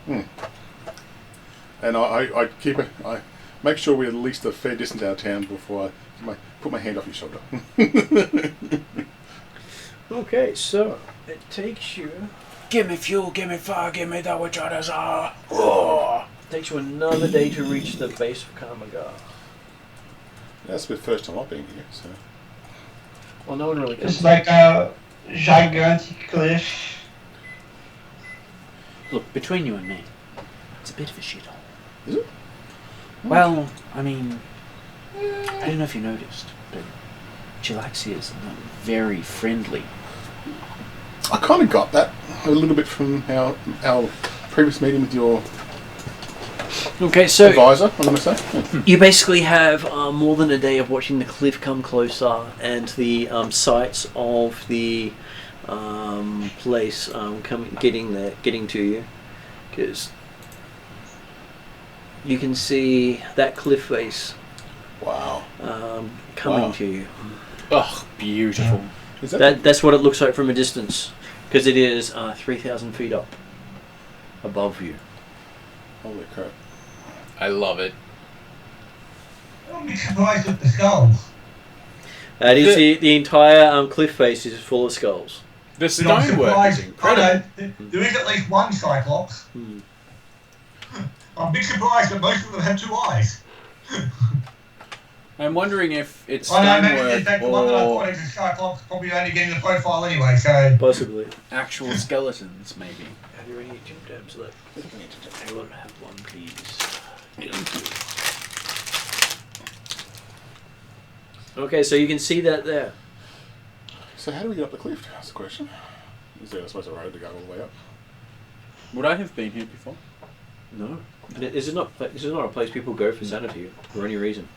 And I make sure we're at least a fair distance out of town before I put my hand off your shoulder. Okay, so it takes you. Give me fuel, give me fire, give me that which others are. Oh. Takes you another day to reach the base of Kamagar. That's the first time I've been here, so. Well, no one really comes. It's like a gigantic cliff. Look, between you and me, it's a bit of a shithole. Is it? Well, I mean, I don't know if you noticed, but Chilaxia is not very friendly. I kind of got that a little bit from our previous meeting with your advisor, I'm going to say. You basically have more than a day of watching the cliff come closer and the sights of the place getting to you, because you can see that cliff face. Wow. Coming to you. Oh, beautiful. Is That's what it looks like from a distance, because it is 3,000 feet up above you. Holy crap. I love it. I'm be surprised at the skulls. The entire cliff face is full of skulls. The stonework is incredible. There is at least one Cyclops. I'm a bit surprised that most of them have two eyes. I'm wondering if it's I know, maybe in stonework fact the one that I or thought is a Cyclops probably only getting the profile anyway, so... Possibly. actual skeletons, maybe. Have you any gym tabs left? I will have one, please. Okay, so you can see that there. So how do we get up the cliff? That's the question. Is there supposed to road to go all the way up? Would I have been here before? No. This is not a place people go for sanity for any reason.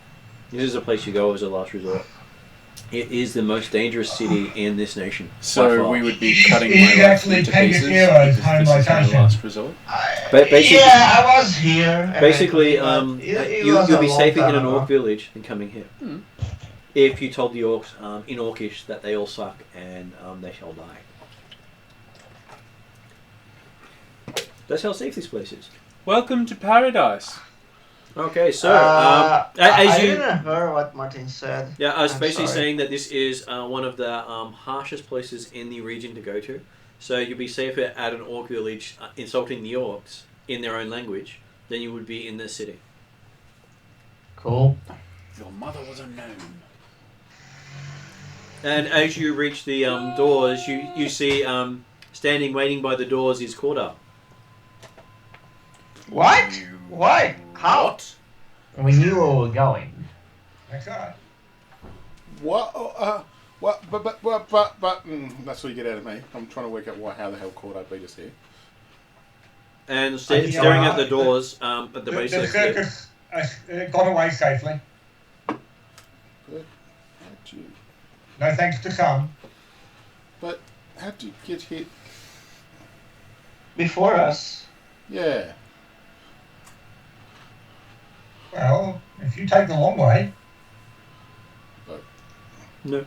This is a place you go as a last resort. It is the most dangerous city in this nation. by So far. we would be cutting It my is life actually into Pegasus pieces Heroes' because home this is my location. last resort. Basically, Yeah, I was here. Basically, it you'll was a be long safer in time an ago. orc village than coming here. If you told the orcs in Orcish that they all suck and they shall die. That's how safe this place is. Welcome to paradise. Okay, so I as you, didn't hear what Martin said. yeah, I was I'm basically sorry. saying that this is one of the harshest places in the region to go to. So you'll be safer at an orc village insulting the orcs in their own language than you would be in the city. Cool. Your mother was a gnome. And as you reach the doors, you see standing waiting by the doors is Cordar. What? Why? How? What? We knew where we were going. That's right. What? But that's what you get out of me. I'm trying to work out how the hell Cordo beat us here. And think staring you're at the right. doors at the base The of the cliff. circus got away safely. But how'd you? No thanks to some. But how'd you get hit? Before us. Yeah. Well, if you take the long way, No.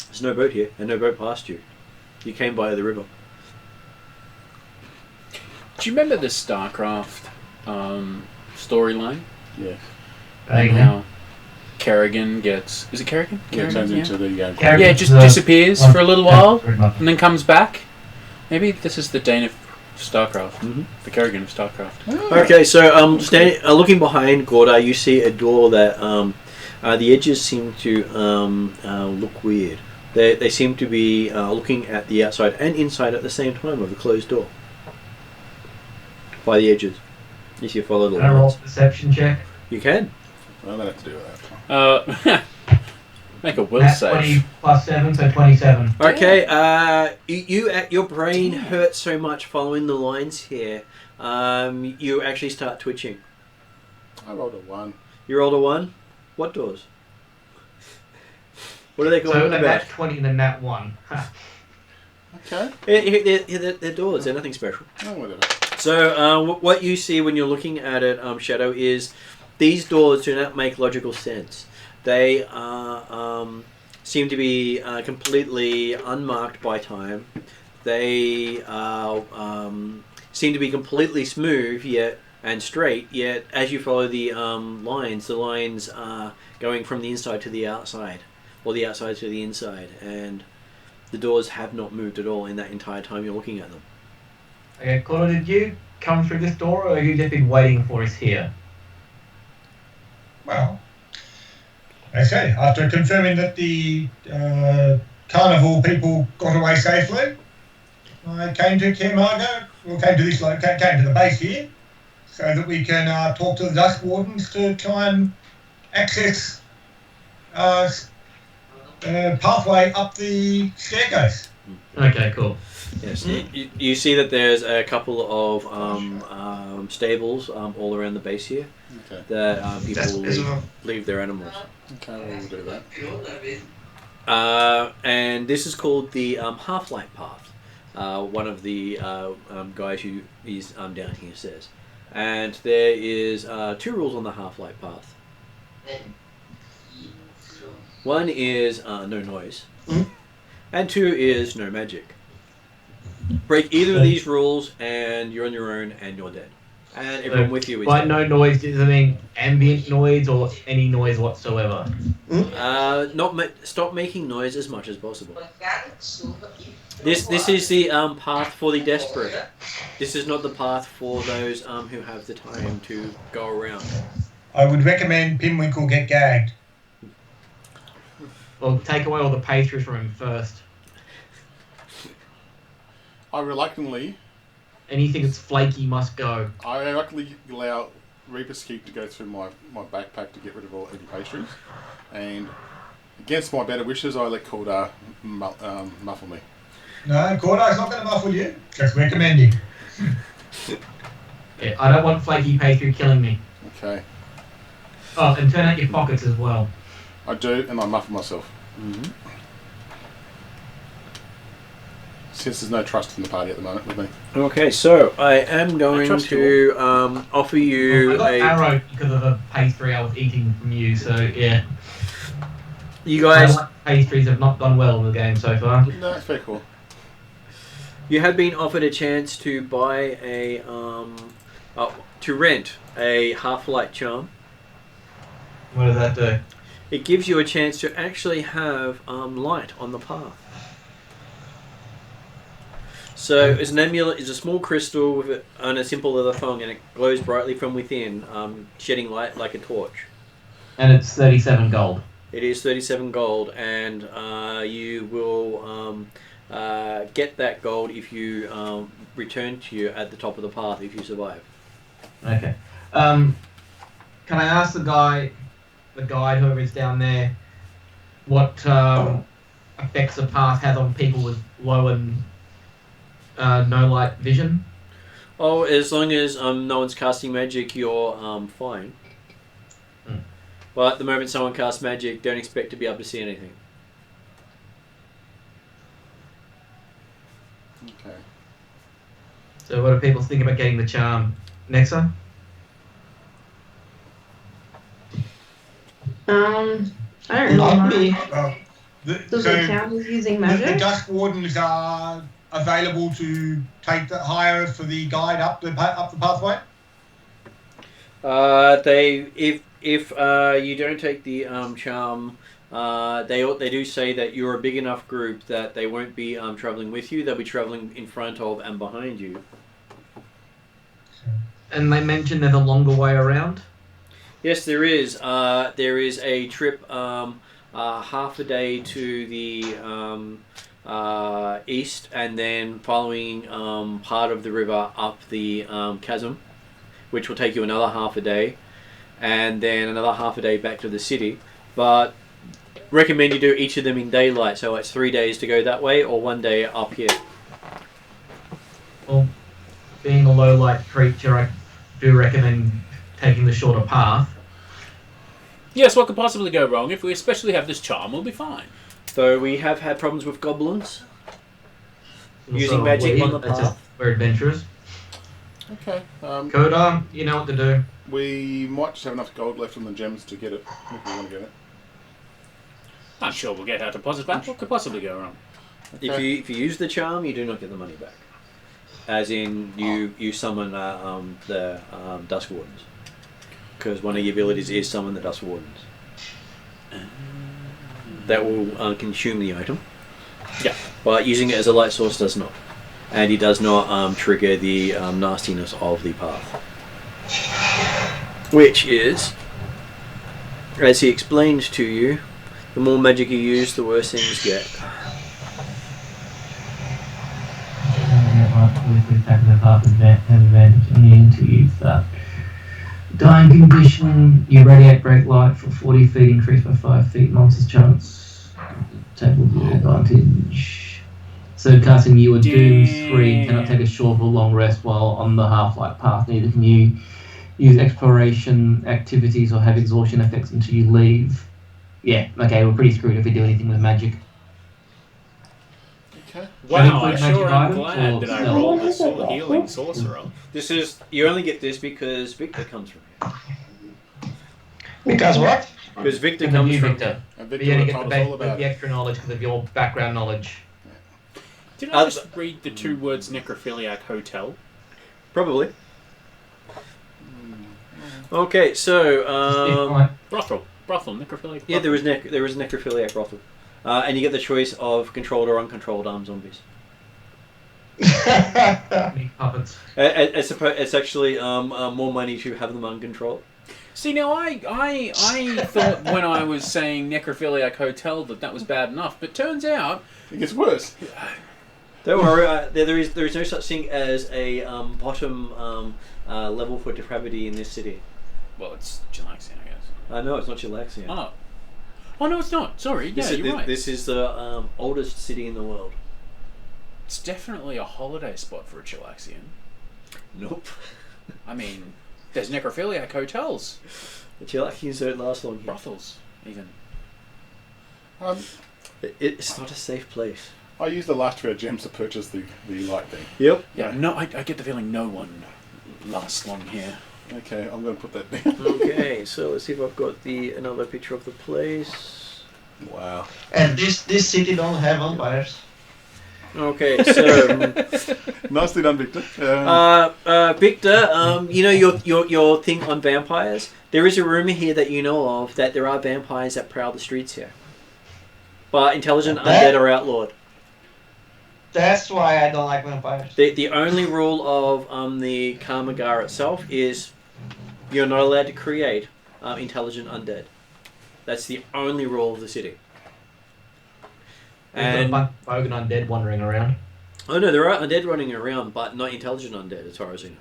There's no boat here, and no boat past you. You came by the river. Do you remember the StarCraft storyline? Yeah. And how Kerrigan gets... Is it Kerrigan? Yeah, it turns into the Yeah, it just disappears for a little while and then comes back. Maybe this is the Dane of StarCraft. The Kerrigan of StarCraft. Okay, so looking behind Gorda, you see a door that the edges seem to look weird. They seem to be looking at the outside and inside at the same time of a closed door. By the edges. If you follow the Can I roll lines. a perception check? You can. Well, I don't have to do that. Make a will That's save. 20 plus 7, so 27. Okay, your brain hurts so much following the lines here. You actually start twitching. I rolled a 1. You rolled a 1? What doors? What are they So calling a about? nat 20 and a nat 1. Okay. They're doors, they're nothing special. Oh, whatever. So what you see when you're looking at it, Shadow, is these doors do not make logical sense. They seem to be completely unmarked by time. They seem to be completely smooth yet and straight, yet as you follow the lines are going from the inside to the outside, or the outside to the inside, and the doors have not moved at all in that entire time you're looking at them. Okay, Connor, did you come through this door, or have you just been waiting for us here? well, okay, after confirming that the carnival people got away safely, I came to Camargo, came to the base here, so that we can talk to the Dusk Wardens to try and access pathway up the staircase. Okay, cool. Yes, you see that there's a couple of stables all around the base here Okay. that people leave their animals. Okay, we'll do that. And this is called the Half-Light Path. One of the guys who is down here says. And there is 2 rules on the Half-Light Path. One is no noise. And 2 is no magic. Break either of these rules and you're on your own and you're dead. And everyone with you is By dead. no noise, does it mean ambient noise or any noise whatsoever? Stop making noise as much as possible. This is the path for the desperate. This is not the path for those who have the time to go around. I would recommend Pinwinkle get gagged. Well, take away all the pastries from him first. I reluctantly Anything that's flaky must go. allow Reaper's Keep to go through my backpack to get rid of all empty pastries. And against my better wishes, I let Cordar muffle me. No, Cordar's not going to muffle you. Just recommending. Yeah, I don't want flaky pastry killing me. Okay. Oh, and turn out your pockets as well. I do, and I muffle myself. Mm-hmm. Since there's no trust in the party at the moment with me. Okay, so I am going trust to offer you I got a. arrowed because of the pastry I was eating from you, so yeah. You guys, Pastries have not gone well in the game so far. No, it's very cool. you have been offered a chance to buy to rent a half-light charm. What does that do? It gives you a chance to actually have light on the path. So it's an amulet. It's a small crystal with on a simple leather thong, and it glows brightly from within, shedding light like a torch. And it's 37 gold. It is 37 gold, and you will get that gold if you return to you at the top of the path if you survive. Okay. Can I ask the guide, whoever is down there, what effects the path has on people with low and no light vision? Oh, as long as no one's casting magic, you're fine. But the moment someone casts magic, don't expect to be able to see anything. Okay. So what do people think about getting the charm? Nexa? I don't really Not mind. me. Does it count as using The magic? Dusk Wardens are available to take the hire for the guide up the pathway. If you don't take the charm, they do say that you're a big enough group that they won't be traveling with you. They'll be traveling in front of and behind you. And they mentioned there's a longer way around? Yes, there is. There is a trip half a day to the east, and then following part of the river up the chasm, which will take you another half a day, and then another half a day back to the city. But recommend you do each of them in daylight, so it's 3 days to go that way, or 1 day up here. Well, being a low light creature, I do recommend taking the shorter path. Yes, what could possibly go wrong? If we especially have this charm, we'll be fine. So we have had problems with goblins using So magic we- on the it's just- path. We're adventurers. Okay. Coda, you know what to do. We might just have enough gold left on the gems to get it if we want to get it. I'm sure we'll get our deposit back. What could possibly go wrong? If you use the charm, you do not get the money back. As in, you summon the Dusk Wardens. Because one of your abilities is summon the Dusk Wardens. That will consume the item. Yeah. But using it as a light source does not. And it does not trigger the nastiness of the path. Which is, as he explained to you, the more magic you use, the worse things get. Advantage to use that. Dying condition, you radiate great light for 40 feet, increased by 5 feet, monster's chance. Table view advantage. So casting you a Doom 3 cannot take a short or long rest while on the half-light path. Neither can you use exploration activities or have exhaustion effects until you leave. Yeah, okay, we're pretty screwed if we do anything with magic. Okay. Wow, I Magic sure am items glad or that I spells? rolled a healing sorcerer. This is, you only get this because Victor comes from here. Because what? Because Victor And then comes you, from Victor. And But Victor you only would get have the, told us all about the it. extra knowledge because of your background knowledge. Did I just read the 2 words necrophiliac hotel? Probably. Okay, so Brothel, necrophiliac. yeah, there is a necrophiliac brothel, and you get the choice of controlled or uncontrolled armed zombies. Meat puppets. It's actually more money to have them uncontrolled. See, now I thought when I was saying necrophiliac hotel that was bad enough, but turns out It gets worse. Don't worry, there is no such thing as a bottom level for depravity in this city. well, it's Chilaxian, I guess. No, it's not Chilaxia. Oh no, it's not. Sorry, you're right. This is the oldest city in the world. It's definitely a holiday spot for a Chilaxian. Nope. I mean, there's necrophiliac hotels, The Chilaxians don't last long here. brothels, even. It's not a safe place. I used the last rare gems to purchase the light thing. Yep. Yeah, no, I get the feeling no one lasts long here. Okay, I'm going to put that down. Okay, so let's see if I've got another picture of the place. Wow. And this city don't have vampires. Okay, so Nicely done, Victor. Victor, you know your thing on vampires. There is a rumor here that you know of that there are vampires that prowl the streets here, but intelligent undead are outlawed. That's why I don't like vampires. The only rule of the Karmagar itself is you're not allowed to create intelligent undead. That's the only rule of the city. There's a bunch of bogan undead wandering around. Oh no, there are undead running around, but not intelligent undead, as far as I know.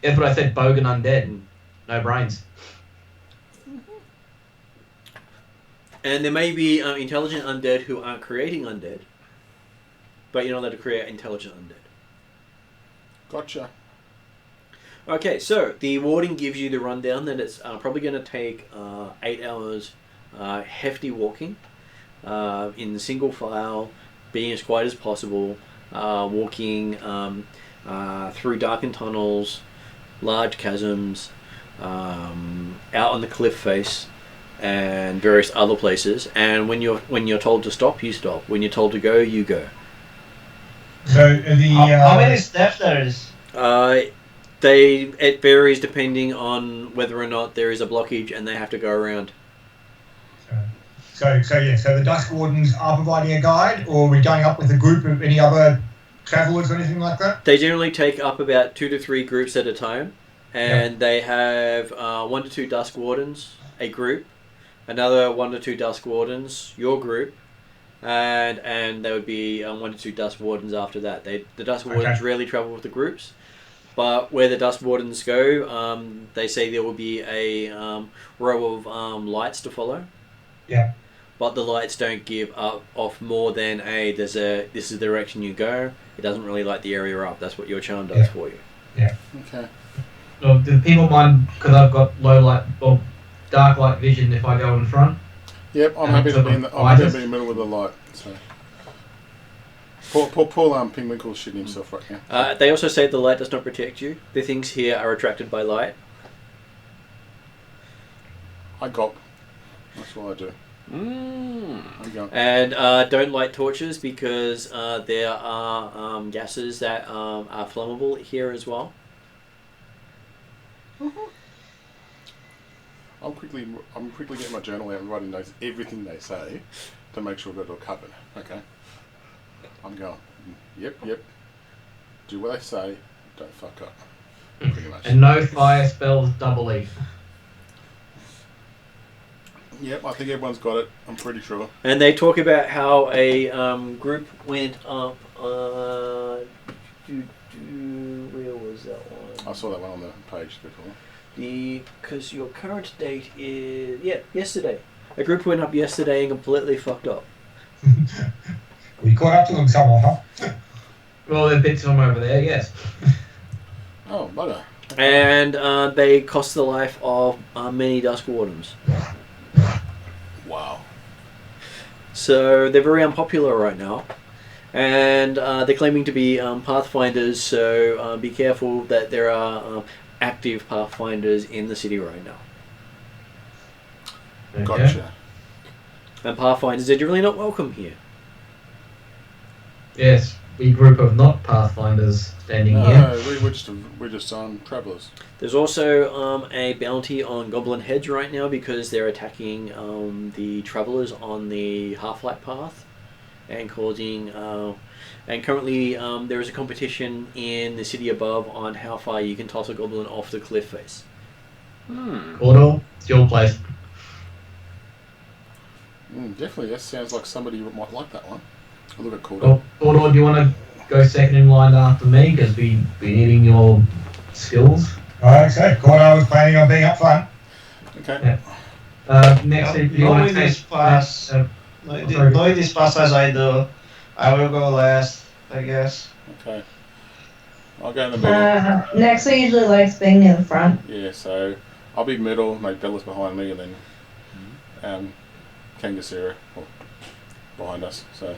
That's what I said, bogan undead. No brains. And there may be intelligent undead who aren't creating undead, but you're not allowed to create intelligent undead. Gotcha. Okay, so the warden gives you the rundown that it's probably going to take 8 hours hefty walking in single file, being as quiet as possible, walking through darkened tunnels, large chasms, out on the cliff face, and various other places. And when you're told to stop, you stop. When you're told to go, you go. So How many steps there is? It varies depending on whether or not there is a blockage and they have to go around. So the Dusk Wardens are providing a guide, or are we going up with a group of any other travellers or anything like that? They generally take up about 2 to 3 groups at a time, and they have 1 to 2 Dusk Wardens, a group, another 1 to 2 Dusk Wardens, your group, and there would be 1 to 2 Dusk Wardens after that. The Dusk Wardens rarely travel with the groups, but where the Dusk Wardens go, they say there will be a row of lights to follow. Yeah. But the lights don't give off more than this is the direction you go. It doesn't really light the area up. That's what your charm does for you. Yeah. Okay. So do people mind, because I've got low light or dark light vision if I go in front? Yep, I'm happy to be in the middle with the light. So. Paul Pingwinkle's shitting himself right now. They also say the light does not protect you. The things here are attracted by light. I gulp. That's what I do. And don't light torches because there are gases that are flammable here as well. I'm quickly getting my journal out and writing notes everything they say to make sure that it'll cover. Okay. I'm going. Yep. Do what they say. Don't fuck up. Pretty much. And no fire spells double E. Yep, I think everyone's got it. I'm pretty sure. And they talk about how a group went up. Where was that one? I saw that one on the page before. Because your current date is yesterday. A group went up yesterday and completely fucked up. We caught up to them somewhere, huh? Well, there's bits of them over there, yes. Oh, bugger. And they cost the life of many Dusk Wardens. Wow. So they're very unpopular right now. And they're claiming to be Pathfinders, so be careful that there are active Pathfinders in the city right now. Okay. Gotcha. And Pathfinders are generally not welcome here. Yes, we group of not Pathfinders standing here. No, we're just travellers. There's also a bounty on Goblin Heads right now because they're attacking the travellers on the Half-Light Path and causing... and currently there is a competition in the city above on how far you can toss a goblin off the cliff face. Cordor, it's your place. Definitely, that sounds like somebody who might like that one. I'll look at Cordor. Well, Cordor, do you want to go second in line after me? Because we're needing your skills. Okay, Cordor was planning on being up front. Okay. Yeah. Next, if you want Knowing to this take... pass, knowing this pass as I do, I will go last, I guess. Okay. I'll go in the middle. Nexa usually likes being in the front. Yeah, so I'll be middle, maybe Bella's behind me, and then Kangasira behind us. So,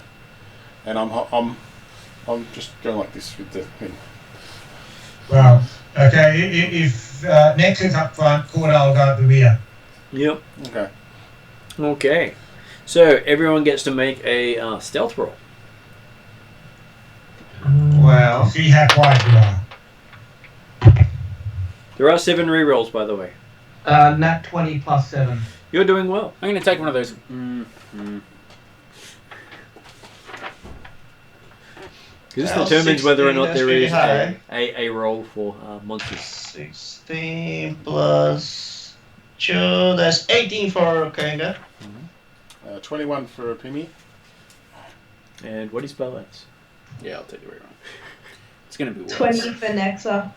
and I'm just going like this with the thing. Well, okay, if Nexa's up front, Cordor will go at the rear. Yep. Okay. Okay. So everyone gets to make a stealth roll. Well, See how quiet you are. There are 7 rerolls, by the way. Nat 20 plus 7. You're doing well. I'm going to take one of those. This Well, determines whether or 16, not that's there pretty is high. a roll for monsters. 16 plus 2, that's 18 for Kanga. 21 for Pimi. And what is Balance? Yeah, I'll take the rerun. It's going to be worse. 20 for Nexa.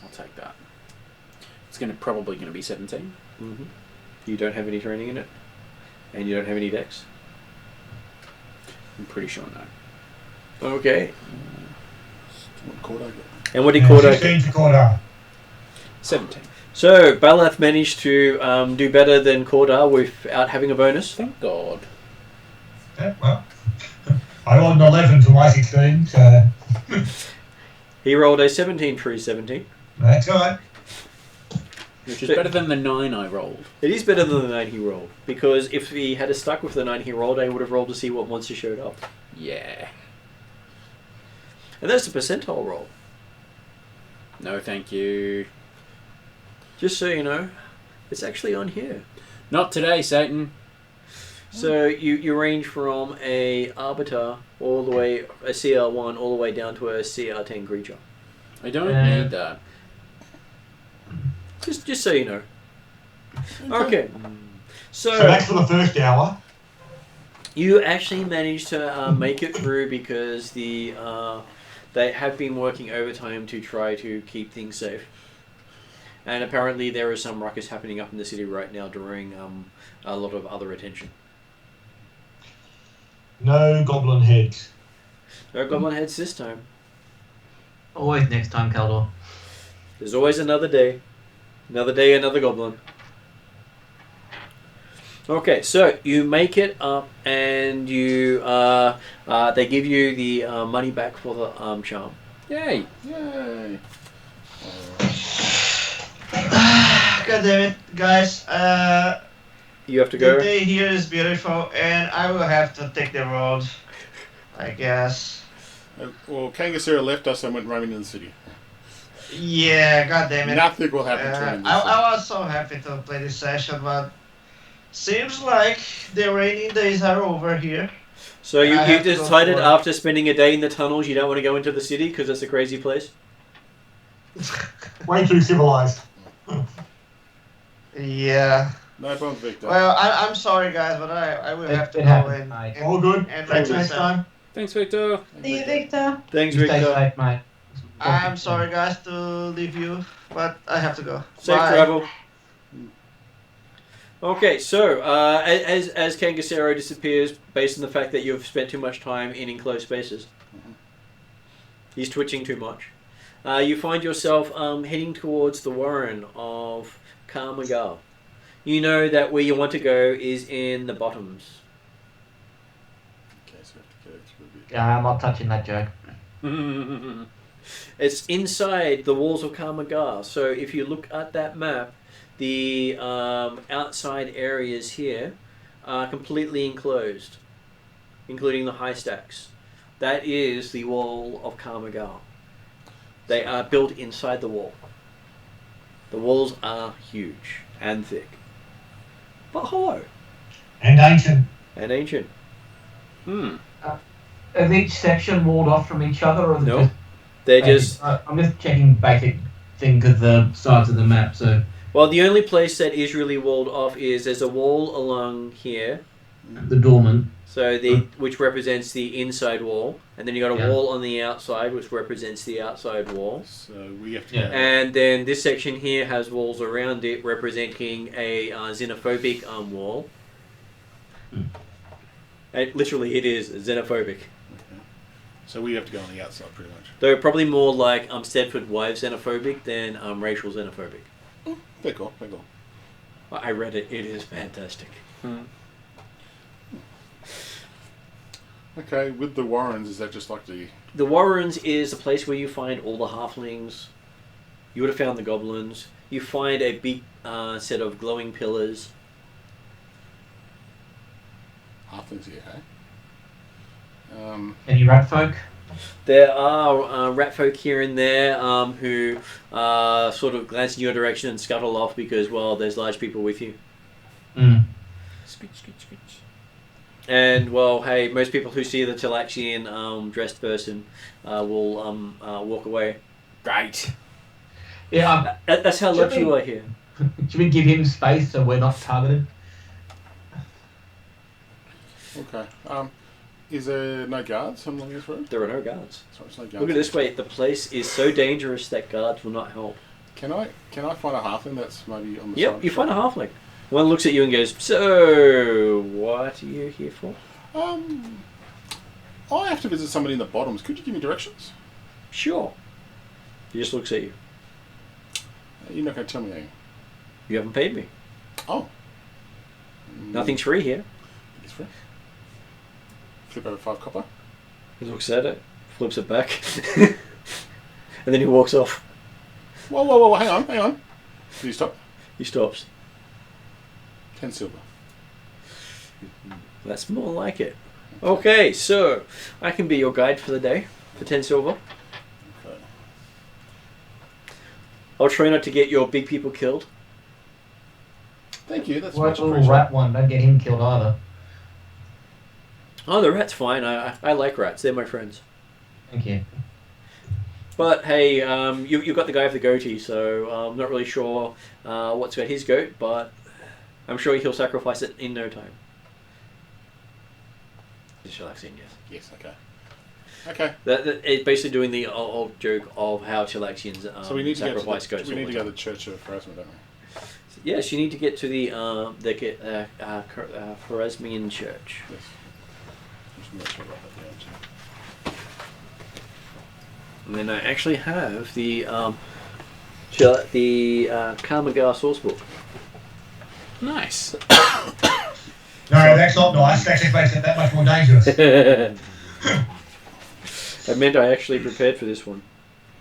I'll take that. It's probably going to be 17. Mm-hmm. You don't have any training in it, and you don't have any dex. I'm pretty sure no. Okay. What Cordor get? And what did Cordor 16 for Cordor. 17. So Balath managed to do better than Cordar without having a bonus. Thank God. Yeah, well, I rolled an 11 for my 16, so He rolled a 17 for his 17. that's all right. Which is better than the 9 I rolled. It is better than the 9 he rolled, because if he had stuck with the 9 he rolled, I would have rolled to see what monster showed up. Yeah. And that's a percentile roll. No, thank you. Just so you know, it's actually on here. Not today, Satan. So you range from a Arbiter all the way, a CR1 all the way down to a CR10 creature. I don't need that. Just so you know. Okay. So So that's for the first hour. you actually managed to make it through because they have been working overtime to try to keep things safe. And apparently there is some ruckus happening up in the city right now during a lot of other attention. No goblin heads. No goblin heads this time. Always next time, Caldor. There's always another day. Another day, another goblin. Okay, so you make it up and you they give you the money back for the charm. Yay. Yay. God damn it, guys. You have to The go. day here is beautiful, and I will have to take the road, I guess. Well, Kangasira left us and went roaming in the city. Yeah, god damn it. Nothing will happen to him. I was so happy to play this session, but seems like the rainy days are over here. So you I have to go decided for it. after spending a day in the tunnels you don't want to go into the city because it's a crazy place? Way too civilized. Yeah. No problems, Victor. Well, I'm sorry, guys, but I will have to It go happened, and, mate. All good. and Thanks let next myself. time. Thanks, Victor. See you, Victor. Thanks, You stay Victor. safe, mate. I'm sorry, guys, to leave you, but I have to go. Safe Bye. travel. Okay, so as Kangasero disappears, based on the fact that you've spent too much time in enclosed spaces, he's twitching too much. You find yourself heading towards the warren of Karmagal. You know that where you want to go is in the bottoms. Okay, so we have to go through a bit. Yeah, I'm not touching that joke. It's inside the walls of Karmagal. So if you look at that map, the outside areas here are completely enclosed, including the high stacks. That is the wall of Karmagal. They are built inside the wall. The walls are huge and thick, but hollow And ancient. and ancient. Is each section walled off from each other? Or is it No. just They're basic? just I'm just checking basic think of the sides of the map. So Well, the only place that is really walled off is there's a wall along here. the dormant. So which represents the inside wall, and then you got a wall on the outside, which represents the outside wall. So we have to. Yeah. And then this section here has walls around it, representing a xenophobic wall. And literally, it is xenophobic. Okay. So we have to go on the outside, pretty much. Though probably more like Stedford Wives xenophobic than racial xenophobic. Very cool. Very cool. I read it. It is fantastic. Okay, with the Warrens, is that just like The Warrens is a place where you find all the halflings. You would have found the goblins. You find a big set of glowing pillars. halflings here, hey? Any rat folk? There are rat folk here and there who sort of glance in your direction and scuttle off because, well, there's large people with you. Mm. Screech, screech, screech. And, well, hey, most people who see the Talaxian dressed person will walk away. Great. Yeah. That's how Should lucky we- you are here. Should we give him space so we're not targeted? Okay. Is there no guards along this road? There are no guards. Sorry, there's no guards. Look at it this way, the place is so dangerous that guards will not help. Can I find a halfling that's maybe on the side? Yep, you find a halfling. One looks at you and goes, "So, what are you here for?" I have to visit somebody in the bottoms. Could you give me directions? Sure. He just looks at you. You're not going to tell me anything. You haven't paid me. Oh. Nothing's free here. It's free. Flip over 5 copper. He looks at it, flips it back, and then he walks off. Whoa, hang on. Did you stop? He stops. 10 silver. That's more like it. Okay, so I can be your guide for the day for 10 silver. Okay. I'll try not to get your big people killed. Thank you, that's What much little appreciated. rat one? Don't get him killed either. Oh, the rat's fine. I like rats. They're my friends. Thank you. But hey, you've got the guy with the goatee, so I'm not really sure what's got his goat, but I'm sure he'll sacrifice it in no time. Just relaxing, yes. Yes, okay. Okay. It's basically doing the old joke of how Chilaxians So we need to sacrifice goats. we all need the to go to time. the Church of Pharasma, don't we? Yes, you need to get to the Pharasmian Church. Yes. Just make sure I write that down too. And then I actually have the Kamagar source book. Nice. No, that's not nice. That just makes it that much more dangerous. I meant I actually prepared for this one.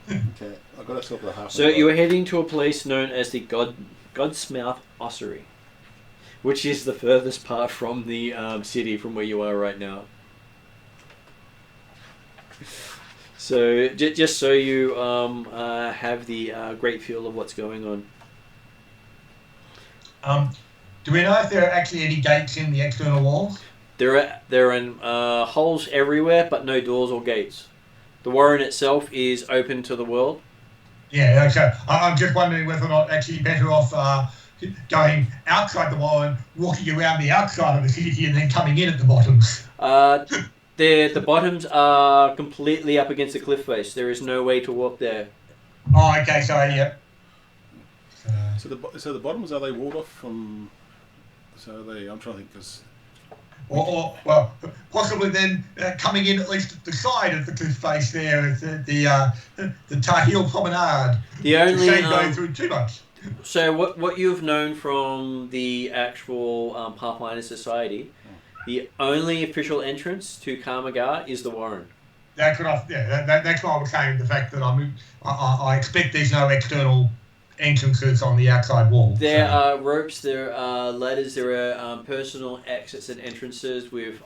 Okay, I got ourselves a half. So you are heading to a place known as the Godsmouth Ossuary, which is the furthest part from the city from where you are right now. So just so you have the great feel of what's going on. Do we know if there are actually any gates in the external walls? There are holes everywhere, but no doors or gates. The warren itself is open to the world. Yeah, okay. I'm just wondering whether or not actually better off going outside the wall and walking around the outside of the city and then coming in at the bottoms. The bottoms are completely up against the cliff face. There is no way to walk there. Oh, okay, so yeah. So the bottoms, are they walled off from? So are they? I'm trying to think because. Or possibly then coming in at least at the side of the cliff face there is the Tahil Promenade. The only Shame going through too much. So what you've known from the actual Pathfinder Society, the only official entrance to Kamagar is the Warren. That's what that's why I was saying the fact that I expect there's no external entrances on the outside wall. There are ropes, there are ladders, there are personal exits and entrances with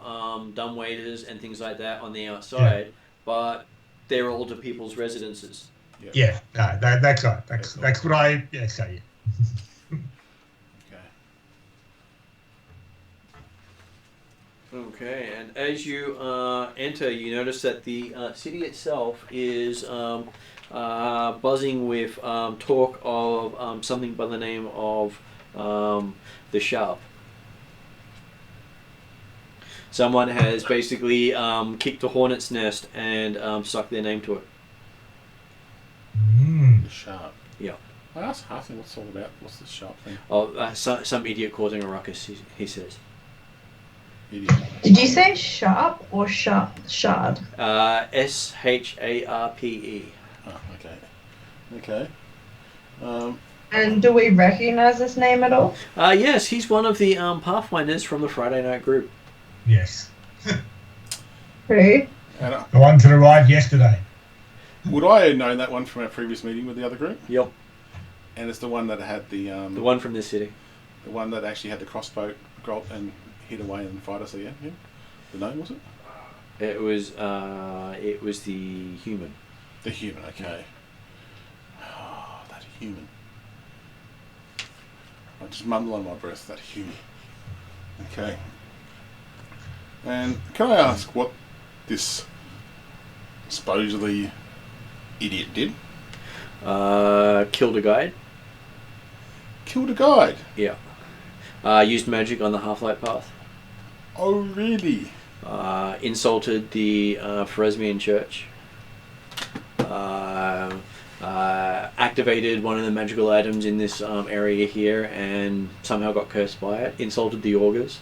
dumb waiters and things like that on the outside, but they're all to people's residences. Yeah, no, that's right. That's what I say. Okay. Okay, and as you enter, you notice that the city itself is buzzing with talk of something by the name of the Sharp. Someone has basically kicked a hornet's nest and stuck their name to it. The Sharp. Yeah. I asked Harthy what's all about. What's the Sharp thing? Oh, some idiot causing a ruckus, he says. Idiot. Did you say sharp or shard? SHARPE. Oh, okay. Okay. And do we recognize this name at all? Yes, he's one of the Pathfinders from the Friday night group. Yes. Who? And, The one that arrived yesterday. would I have known that one from our previous meeting with the other group? Yep. And it's the one that had the one from this city. the one that actually had the crossbow drop and hit away and fight us again. Yeah? The gnome, was it? It was the human. The human. Okay. Oh, that human. I just mumble on my breath. That human. Okay. And can I ask what this supposedly idiot did? Killed a guide. Killed a guide. Yeah. Used magic on the Half-Light path. Oh, really? Insulted the Pharesmian church. Activated one of the magical items in this area here and somehow got cursed by it. Insulted the augurs.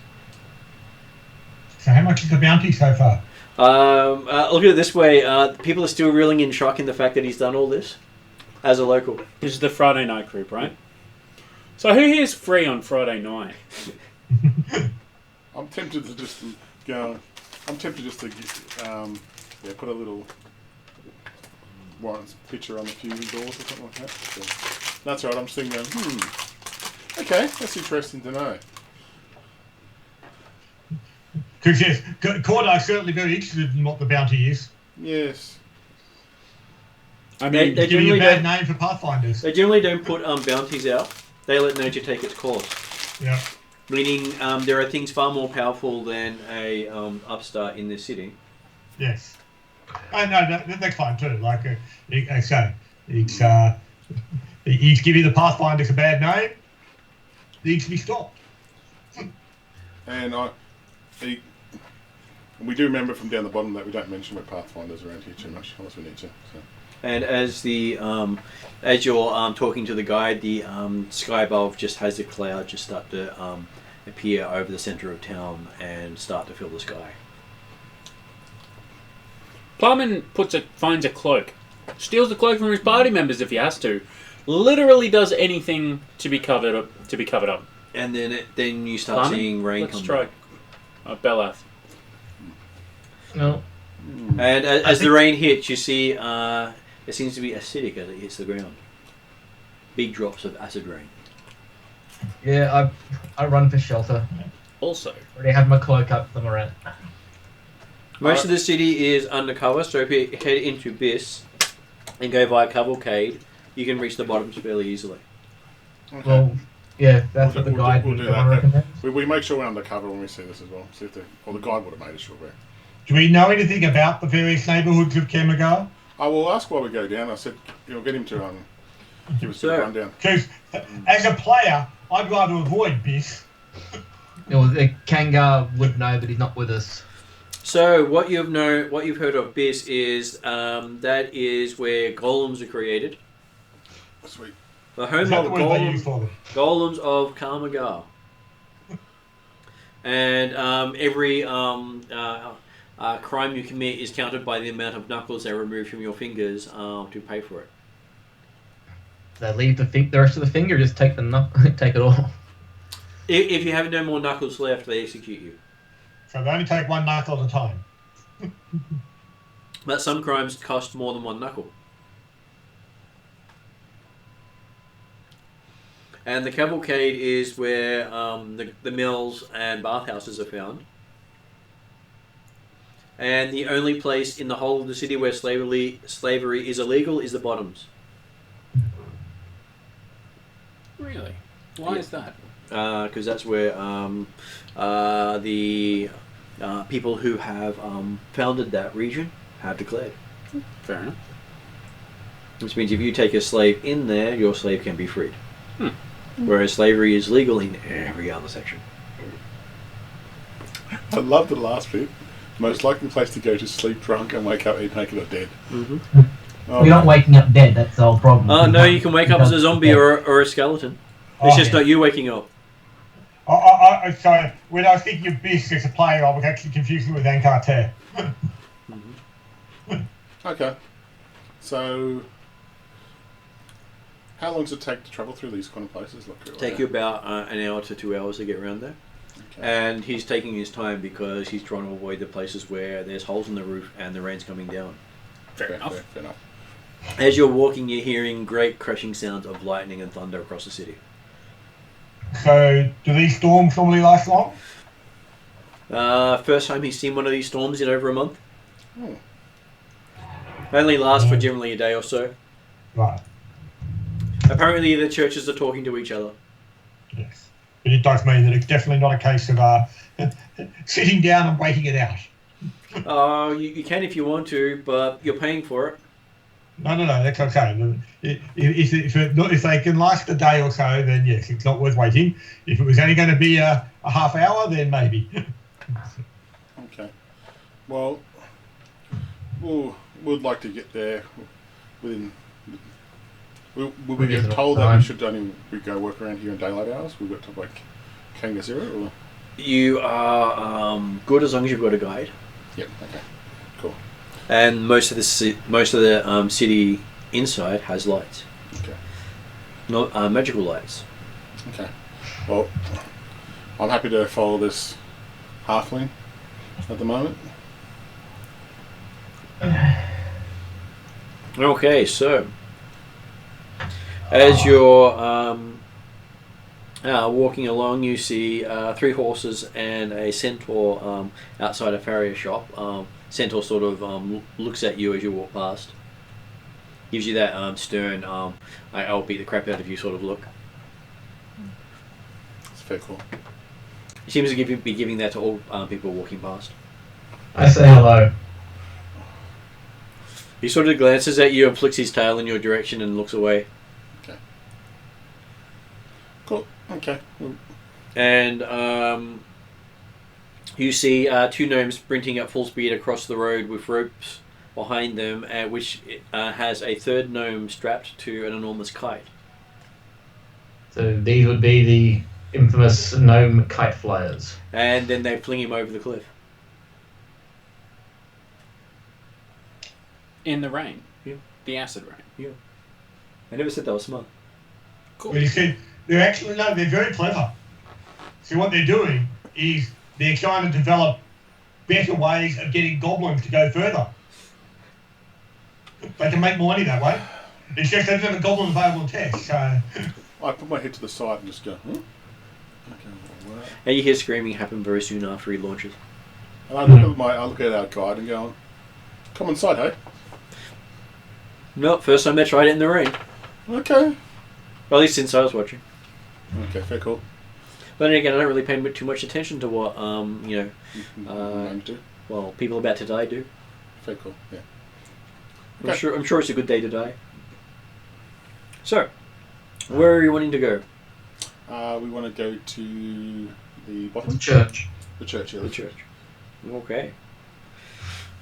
So how much is the bounty so far? Look at it this way. People are still reeling in shock in the fact that he's done all this as a local. This is the Friday night group, right? So who here is free on Friday night? I'm tempted to just go. I'm tempted just to put a little Warren's picture on a few doors or something like that. So that's right. I'm just thinking, okay, that's interesting to know. Because yes, Cordar's certainly very interested in what the bounty is. Yes. I mean, They Give me a generally bad don't. name for Pathfinders. They generally don't put bounties out. They let nature take its course. Yeah. Meaning, there are things far more powerful than a upstart in this city. Yes. Oh, no, that's fine too. Like I say, he's giving the Pathfinders a bad name. Needs to be stopped. And we do remember from down the bottom that we don't mention we're Pathfinders around here too much, unless we need to. So. And as you're talking to the guide, the sky above just has a cloud just start to appear over the centre of town and start to fill the sky. Plumman finds a cloak, steals the cloak from his party members if he has to, literally does anything to be covered up. And then you start Plumman? seeing rain Let's come try Belath. No. And as the rain hits, you see it seems to be acidic as it hits the ground. Big drops of acid rain. Yeah, I run for shelter. Also, Already have my cloak up for the Morant. Most of the city is undercover, so if you head into Abyss and go via Cavalcade, you can reach the bottoms fairly easily. Okay. Well, yeah, that's what the guide we'll do everyone that. recommends. We make sure we're undercover when we see this as well. See if the guide would have made us sure. Do we know anything about the various neighbourhoods of Kemagar? I will ask while we go down. I said, get him to give us a rundown. Because as a player, I'd rather avoid Biss. Well, the Kangar would know, but he's not with us. So what you've heard of Abyss is that is where golems are created. Sweet. The Is home that of the word they use for them? golems of Kamagar. And every crime you commit is counted by the amount of knuckles they remove from your fingers to pay for it. They leave the rest of the finger, just take take it all. If you have no more knuckles left, they execute you. So they only take one knuckle at a time. But some crimes cost more than one knuckle. And the cavalcade is where the mills and bathhouses are found. And the only place in the whole of the city where slavery is illegal is the bottoms. Really? Why is that? Because that's where the people who have founded that region have declared. Fair enough. Which means if you take a slave in there, your slave can be freed. Whereas slavery is legal in every other section. I love the last bit. Most likely place to go to sleep drunk and wake up either naked or dead. We're not waking up dead, that's the whole problem. Oh, no, you can wake up as a zombie or a skeleton. It's just not you waking up. So, when I was thinking of Bisk as a player, I was actually confusing with Ankarter. Okay. So, how long does it take to travel through these kind of places? Take you about an hour to 2 hours to get around there. Okay. And he's taking his time because he's trying to avoid the places where there's holes in the roof and the rain's coming down. Fair enough. As you're walking, you're hearing great crashing sounds of lightning and thunder across the city. So, do these storms normally last long? First time he's seen one of these storms in over a month. Only lasts for generally a day or so. Right. Apparently the churches are talking to each other. Yes. But it does mean that it's definitely not a case of sitting down and waiting it out. You can if you want to, but you're paying for it. No, that's okay. If they can last a day or so, then yes, it's not worth waiting. If it was only going to be a half hour, then maybe. Okay. Well, we'd like to get there within... Will we get told that we should only go work around here in daylight hours? We've got to like Kangasira, or you are good as long as you've got a guide. Yep. Okay. Cool. And most of the city inside has lights. Okay. Not magical lights. Okay. Well, I'm happy to follow this halfling at the moment. Okay, so as you're walking along, you see 3 horses and a centaur outside a farrier shop. Centaur sort of looks at you as you walk past. Gives you that stern, I'll beat the crap out of you sort of look. It's very cool. He seems to be giving that to all people walking past. I say hello. He sort of glances at you and flicks his tail in your direction and looks away. Okay. Cool. Okay. And you see 2 gnomes sprinting at full speed across the road with ropes behind them, which has a 3rd gnome strapped to an enormous kite. So these would be the infamous gnome kite flyers. And then they fling him over the cliff. In the rain? Yeah. The acid rain? Yeah. I never said that was smart. Cool. Well, you see, they're very clever. See, what they're doing is they're trying to develop better ways of getting goblins to go further. They can make more money that way. It's just they don't have a goblin available to test, so... I put my head to the side and just go, Okay, well, And you hear screaming happen very soon after he launches. and I look at our guide and go, come inside, hey? No, first time they tried it in the rain. Okay. Well, at least since I was watching. Okay, fair cool. But then again, I don't really pay too much attention to what, Names do. well, people about to die do. Fair cool, yeah. I'm sure it's a good day to die. So, where are you wanting to go? We want to go to the bottom. The church. The church, yeah. The church. Okay.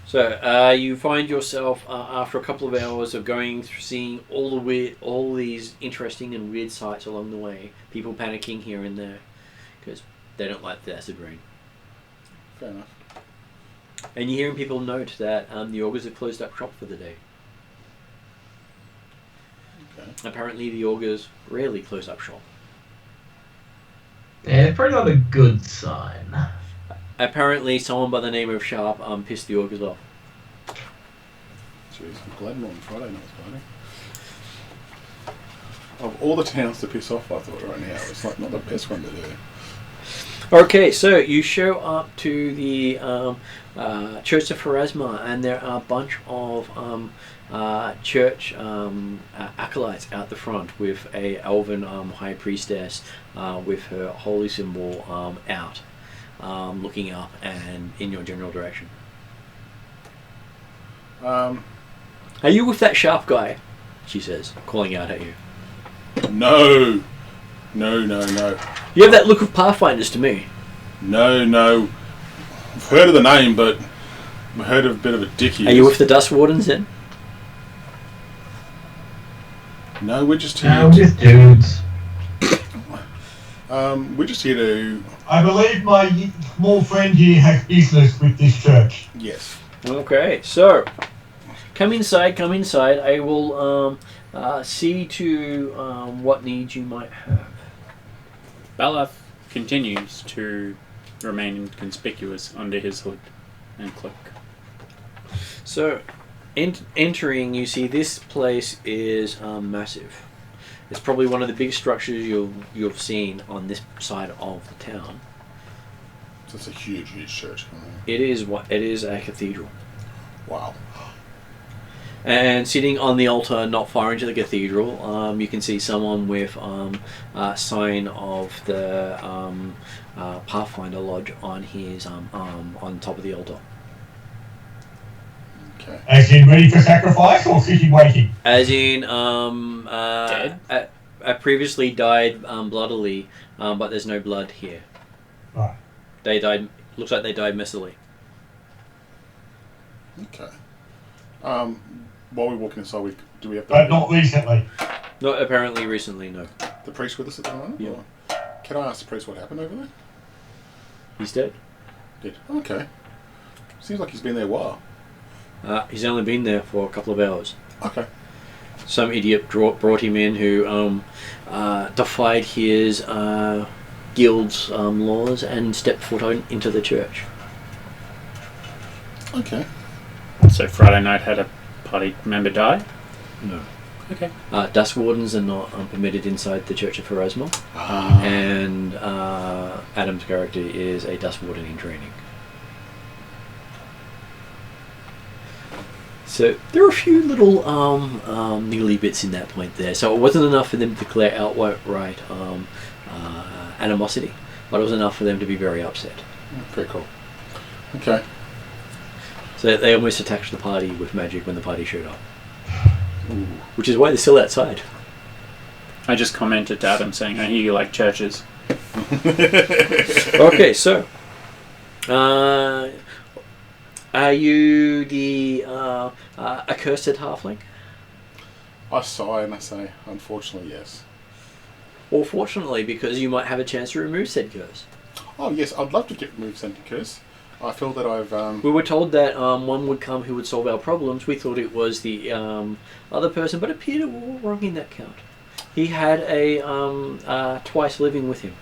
So you find yourself after a couple of hours of going through, seeing all these interesting and weird sights along the way. People panicking here and there because they don't like the acid rain. Fair enough. And you're hearing people note that the augurs have closed up shop for the day. Okay. Apparently, the augurs rarely close up shop. Yeah, probably not a good sign. Apparently, someone by the name of Sharp pissed the augurs off. Jeez, I'm glad I'm on Friday night, Friday. Of all the towns to piss off, I thought right now, it's like not the best one to do. Okay, so you show up to the Church of Pharasma, and there are a bunch of church acolytes out the front with a elven high priestess with her holy symbol out. looking up and in your general direction. Are you with that sharp guy? She says, calling out at you. No. You have that look of Pathfinders to me. No. I've heard of the name, but I've heard of a bit of a dick he Are you with the Dust Wardens then? No, we're just here. No, just dudes. We're just here to... I believe my small friend here has business with this church. Yes. Okay, so come inside. I will see to what needs you might have. Belaf continues to remain inconspicuous under his hood and cloak. So, entering, you see this place is massive. It's probably one of the biggest structures you've seen on this side of the town. So it's a huge church. It is a cathedral. Wow. And sitting on the altar, not far into the cathedral, you can see someone with a sign of the Pathfinder Lodge on his on top of the altar. Okay. As in ready for sacrifice or sitting waiting? As in, dead? Previously died bloodily, but there's no blood here. Right. They died. Looks like they died messily. Okay. While we're walking inside, do we have But not recently. Not apparently recently, no. the priest with us at the moment? Yeah. Or can I ask the priest what happened over there? He's dead. Did. Okay. Seems like he's been there a while. He's only been there for a couple of hours. Okay. Some idiot brought him in who defied his guild's laws and stepped foot into the church. Okay. So Friday night had a party member die? No. Okay. Dust Wardens are not permitted inside the Church of Heresy. And Adam's character is a Dust Warden in training. So there are a few little niggly bits in that point there. So it wasn't enough for them to declare outright animosity, but it was enough for them to be very upset. Very cool. Okay. So they almost attacked the party with magic when the party showed up. Ooh. Which is why they're still outside. I just commented to Adam saying, I hear you like churches. Okay, so are you the accursed halfling? I sigh and I say, unfortunately, yes. Or fortunately, because you might have a chance to remove said curse. Oh, yes, I'd love to get removed sentient curse. I feel that I've... We were told that one would come who would solve our problems. We thought it was the other person, but it appeared we were wrong in that count. He had a twice living with him.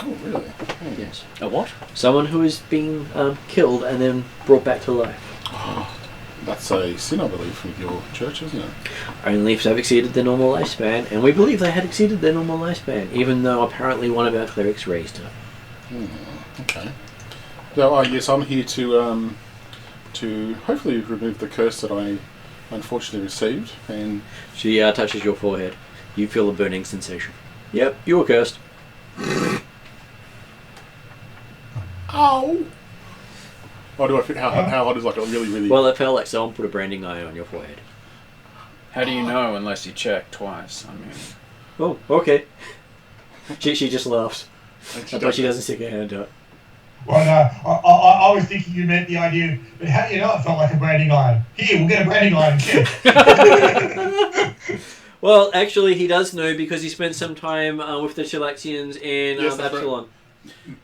Oh, really? Oh. Yes. A what? Someone who has been killed and then brought back to life. Oh, that's a sin, I believe, with your church, isn't it? Only if they've exceeded their normal lifespan, and we believe they had exceeded their normal lifespan, even though apparently one of our clerics raised her. Okay. So, yes, I'm here to hopefully remove the curse that I unfortunately received. And she touches your forehead. You feel a burning sensation. Yep, you were cursed. Ow! Oh, do I feel how hot is like a really... Well, it felt like someone put a branding iron on your forehead. How do you know unless you check twice? I mean... Oh, okay. She just laughs. That's why she doesn't stick her hand out. Well, I was thinking you meant the idea, but how do you know it felt like a branding iron? Here, we'll get a branding iron instead. Well, actually, he does know because he spent some time with the Chilaxians in Thassilonian.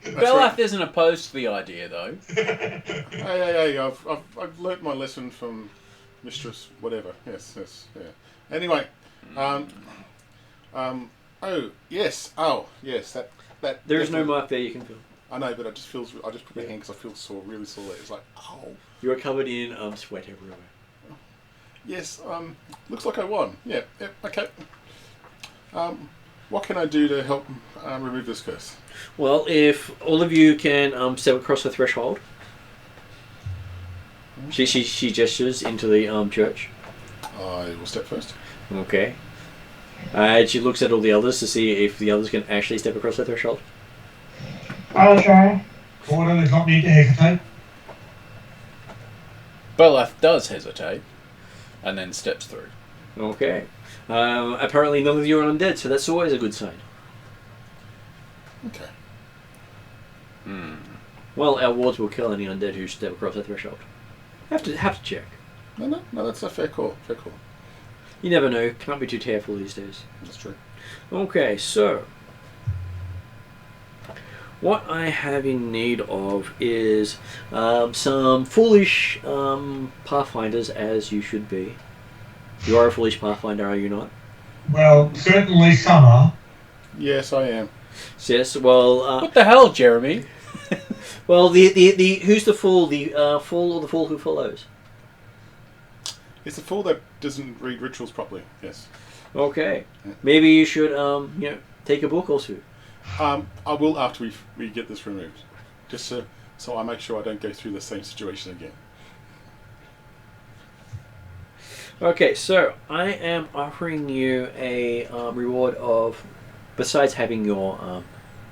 Belaf isn't opposed to the idea, though. Hey, I've learnt my lesson from Mistress whatever. Yes, yeah. Anyway, oh, yes, that There is no mark there you can feel. I know, but I just put my hand because I feel sore, really sore. It's like, oh. You are covered in sweat everywhere. Yes, looks like I won. Yeah, okay. What can I do to help remove this curse? Well, if all of you can step across the threshold. She gestures into the church. I will step first. Okay. And she looks at all the others to see if the others can actually step across the threshold. I'll try. Order does not need to hesitate. Belaf does hesitate, and then steps through. Okay. Apparently none of you are undead, so that's always a good sign. Okay. Well, our wards will kill any undead who step across the threshold. Have to check. No, that's a fair call. Fair call. You never know. Can't be too careful these days. That's true. Okay, so what I have in need of is some foolish pathfinders, as you should be. You are a foolish pathfinder, are you not? Well, certainly some are. Yes, I am. Yes. Well. What the hell, Jeremy? Well, the who's the fool? The fool or the fool who follows? It's the fool that doesn't read rituals properly. Yes. Okay. Maybe you should take a book or two. I will after we get this removed, just so I make sure I don't go through the same situation again. Okay, so I am offering you a reward of, besides having your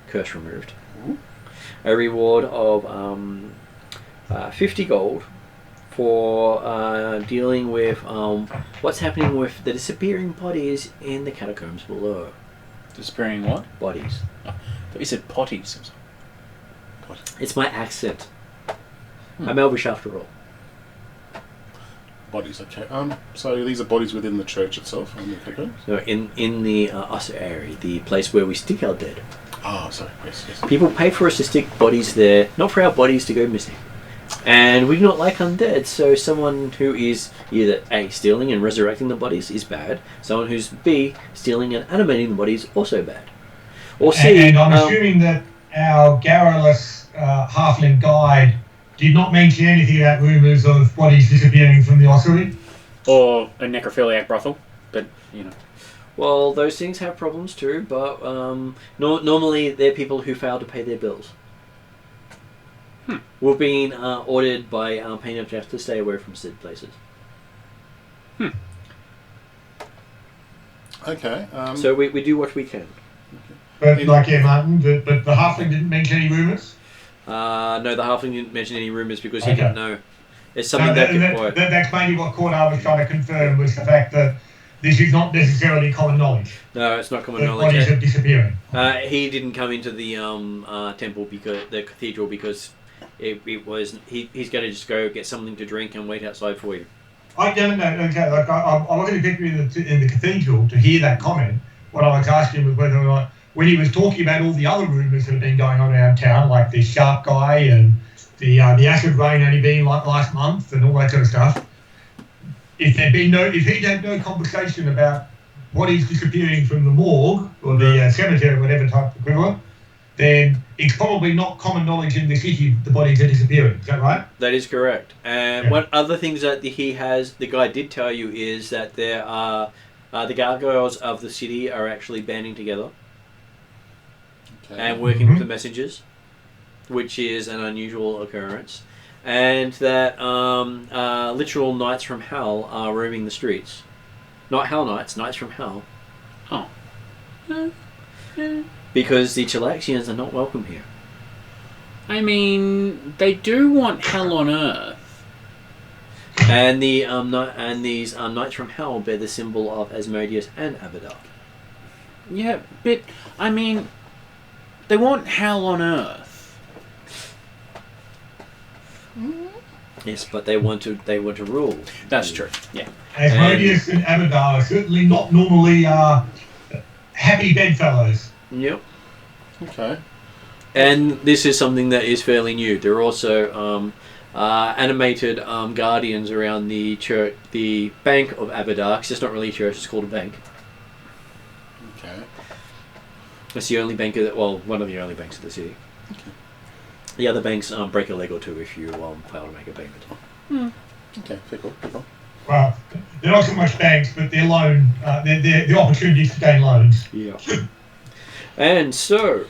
curse removed, a reward of 50 gold for dealing with what's happening with the disappearing bodies in the catacombs below. Disappearing what? Bodies. Oh, I thought you said potties. It's my accent. I'm Elvish after all. Bodies, okay. So these are bodies within the church itself, in the catacombs? So in the ossuary, the place where we stick our dead. Oh, sorry. Yes. People pay for us to stick bodies there, not for our bodies to go missing. And we do not like undead, so someone who is either A, stealing and resurrecting the bodies is bad, someone who's B, stealing and animating the bodies also bad. Or C, and I'm assuming that our garrulous halfling guide did not mention anything about rumours of bodies disappearing from the ossuary. Or a necrophiliac brothel, but, you know. Well, those things have problems too, but normally they're people who fail to pay their bills. We've been ordered by Pain of Death to stay away from said places. Okay. So we do what we can. But Martin, but the halfling didn't mention any rumours? No, the halfling didn't mention any rumours because he didn't know. It's something that's mainly what Cordar was trying to confirm, was the fact that this is not necessarily common knowledge. No, it's not common that knowledge. Bodies are disappearing. He didn't come into the temple because the cathedral because it was he's going to just go get something to drink and wait outside for you. I don't know. Okay, like I wasn't picturing in the cathedral to hear that comment. What I was asking was whether or not, when he was talking about all the other rumours that have been going on around town, like the sharp guy and the acid rain only being like last month and all that sort of stuff, if he'd had no conversation about bodies disappearing from the morgue or the cemetery, whatever type of equivalent, then it's probably not common knowledge in the city the bodies are disappearing. Is that right? That is correct. And one other things that the guy did tell you is that there are the gargoyles of the city are actually banding together and working with the messengers, which is an unusual occurrence, and that literal knights from hell are roaming the streets. Not hell knights, knights from hell. Oh. Because the Chilaxians are not welcome here. I mean, they do want hell on earth. And these knights from hell bear the symbol of Asmodeus and Abadar. Yeah, but I mean, they want hell on earth. Yes, but they want to rule. That's true. Yeah. Asmodeus and Abadar are certainly not normally happy bedfellows. Yep. Okay. And this is something that is fairly new. There are also animated guardians around the church, the Bank of Abadar. It's not really a church; it's called a bank. Okay. It's the only bank one of the only banks of the city. Okay. The other banks break a leg or two if you fail to make a payment. Okay. Fair call. Well, they're not so much banks, but they're they're the opportunities to gain loans. Yeah. And so,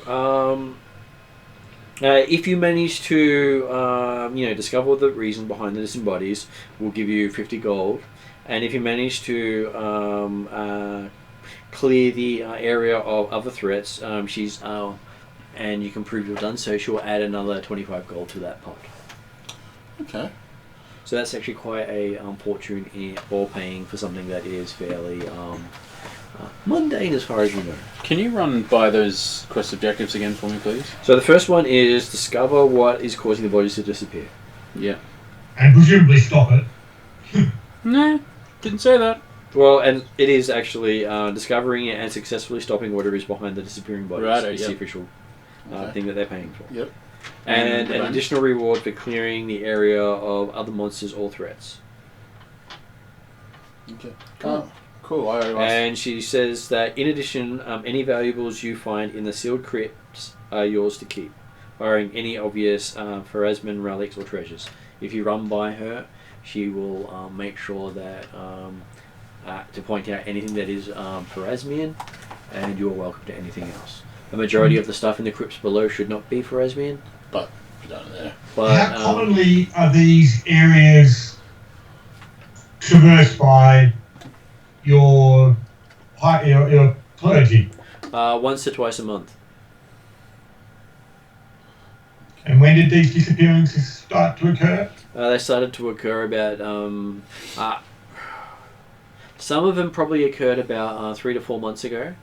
if you manage to, discover the reason behind the missing bodies, we'll give you 50 gold. And if you manage to clear the area of other threats, she's and you can prove you've done so, she'll add another 25 gold to that pot. Okay. So that's actually quite a fortune in or paying for something that is fairly mundane as far as you know. Can you run by those quest objectives again for me, please? So the first one is discover what is causing the bodies to disappear. Yeah. And presumably stop it. No, didn't say that. Well, and it is actually discovering it and successfully stopping whatever is behind the disappearing bodies. Righto, It's yep. the official Okay. thing that they're paying for. Yep. And an Right. additional reward for clearing the area of other monsters or threats. Okay. Cool. Cool. And she says that in addition, any valuables you find in the sealed crypts are yours to keep, barring any obvious Pharasman relics or treasures. If you run by her, she will make sure that to point out anything that is Pharasmian, and you're welcome to anything else. The majority of the stuff in the crypts below should not be Pharasmian. But you don't know. But How commonly are these areas traversed by your clergy? once to twice a month. And when did these disappearances start to occur? They started to occur about some of them probably occurred about 3 to 4 months ago,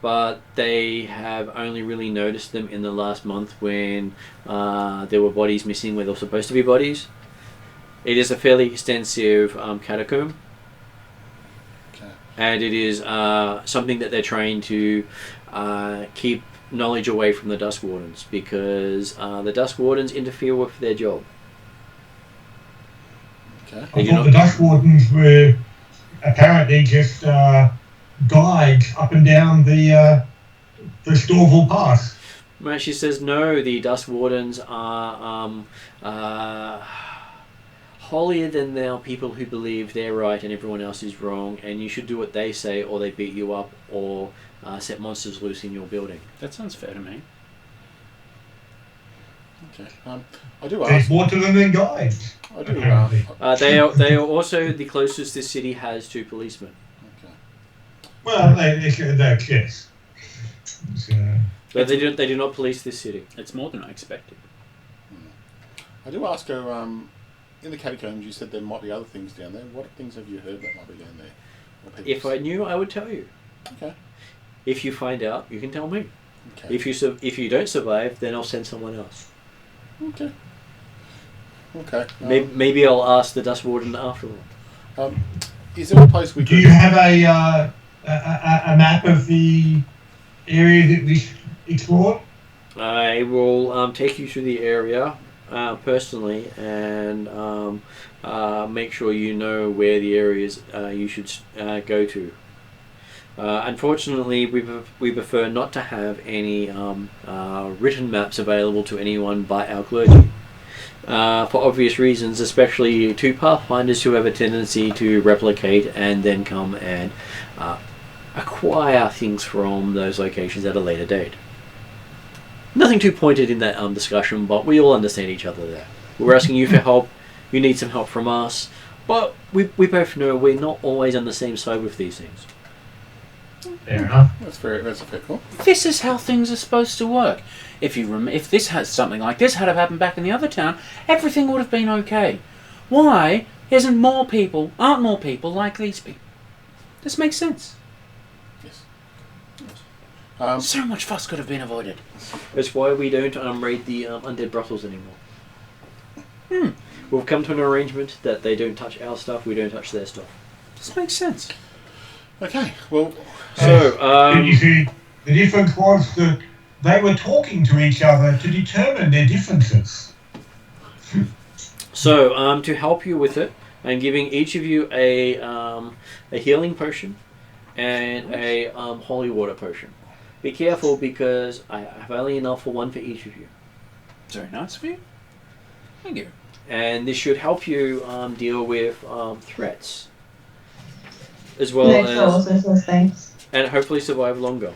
but they have only really noticed them in the last month when there were bodies missing where there were supposed to be bodies. It is a fairly extensive catacomb, Okay. and it is something that they're trying to keep knowledge away from the Dusk Wardens, because the Dusk Wardens interfere with their job. Okay. They I do thought not- the Dust Wardens were apparently just guides up and down the Storville Pass. Well, she says no, the Dusk Wardens are holier than thou people who believe they're right and everyone else is wrong, and you should do what they say or they beat you up or set monsters loose in your building. That sounds fair to me. Okay. I do There's ask. more to them than guides. I do apparently. They are also the closest this city has to policemen. Okay. Well, they're kids. So, But they do not police this city. It's more than I expected. I do ask her. In the catacombs, you said there might be other things down there. What things have you heard that might be down there? What people If I knew, I would tell you. Okay. If you find out, you can tell me. Okay. If you don't survive, then I'll send someone else. Okay. Okay. Maybe I'll ask the Dust Warden after all. Is there a place we do could? you have a map of the area that we explored? I will take you through the area personally and make sure you know where the areas you should go to. Unfortunately, we prefer not to have any written maps available to anyone but our clergy. For obvious reasons, especially to Pathfinders who have a tendency to replicate and then come and acquire things from those locations at a later date. Nothing too pointed in that discussion, but we all understand each other there. We're asking you for help, you need some help from us, but we both know we're not always on the same side with these things. Fair enough. That's a fair call. This is how things are supposed to work. If this has something like this had have happened back in the other town, everything would have been okay. Why aren't more people like these people? This makes sense. Yes. So much fuss could have been avoided. That's why we don't raid the undead brothels anymore. We've come to an arrangement that they don't touch our stuff, we don't touch their stuff. This makes sense. Okay. Well. So, You see, the difference was that they were talking to each other to determine their differences. to help you with it, I'm giving each of you a healing potion and a holy water potion. Be careful because I have only enough for one for each of you. Very nice of you. Thank you. And this should help you deal with threats. As well as... Thanks. And hopefully survive longer.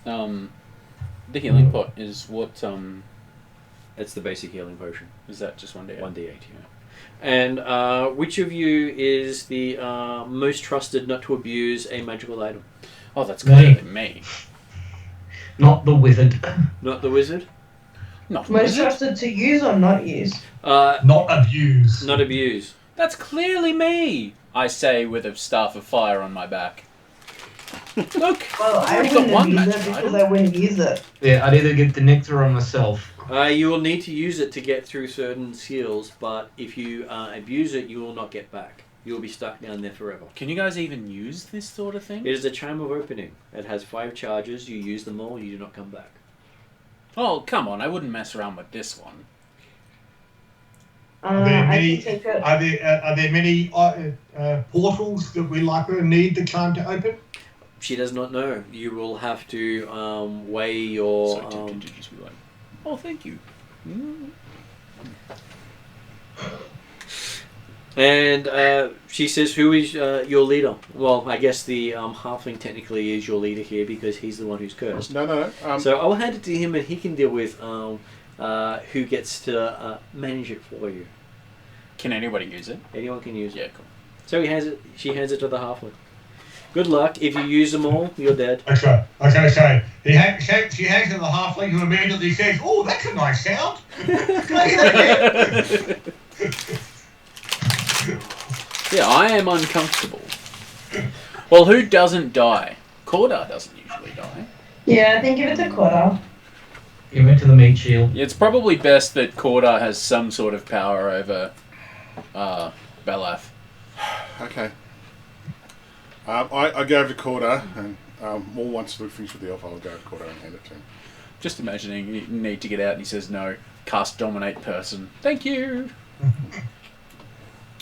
The healing pot is what That's the basic healing potion. is that just 1d8? 1d8, yeah. And which of you is the most trusted not to abuse a magical item? Oh, that's clearly me. Not the wizard. Not the wizard? Not Most wizard. trusted to use or not use? Not abuse. Not abuse. That's clearly me. I say with a staff of fire on my back. Look, Well, I already got wouldn't one abuse it magic because item. I wouldn't use it. Yeah, I'd either get the nectar on myself. You will need to use it to get through certain skills, but if you abuse it, you will not get back. You will be stuck down there forever. Can you guys even use this sort of thing? It is a charm of opening. It has 5 charges. You use them all, you do not come back. Oh, come on. I wouldn't mess around with this one. Are there I many, can take it. are there many portals that we likely to need the charm to open? She does not know. You will have to weigh your... So tempted to just be like, oh, thank you. And she says, who is your leader? Well, I guess the halfling technically is your leader here because he's the one who's cursed. No. So I'll hand it to him and he can deal with who gets to manage it for you. Can anybody use it? Anyone can use it. Yeah, cool. So she hands it to the halfling. Good luck. If you use them all, you're dead. Okay, so she hands it to the halfling who immediately says, "Oh, that's a nice sound." Can I get that again? Yeah, I am uncomfortable. Well, who doesn't die? Cordar doesn't usually die. Yeah, I think give it to Quarter. Give it to the meat shield. It's probably best that Cordar has some sort of power over Belaf. Okay. I go over to Corda, and more once we finish with the elf, I'll go over to Corda and hand it to him. Just imagining you need to get out and he says no. Cast Dominate Person. Thank you.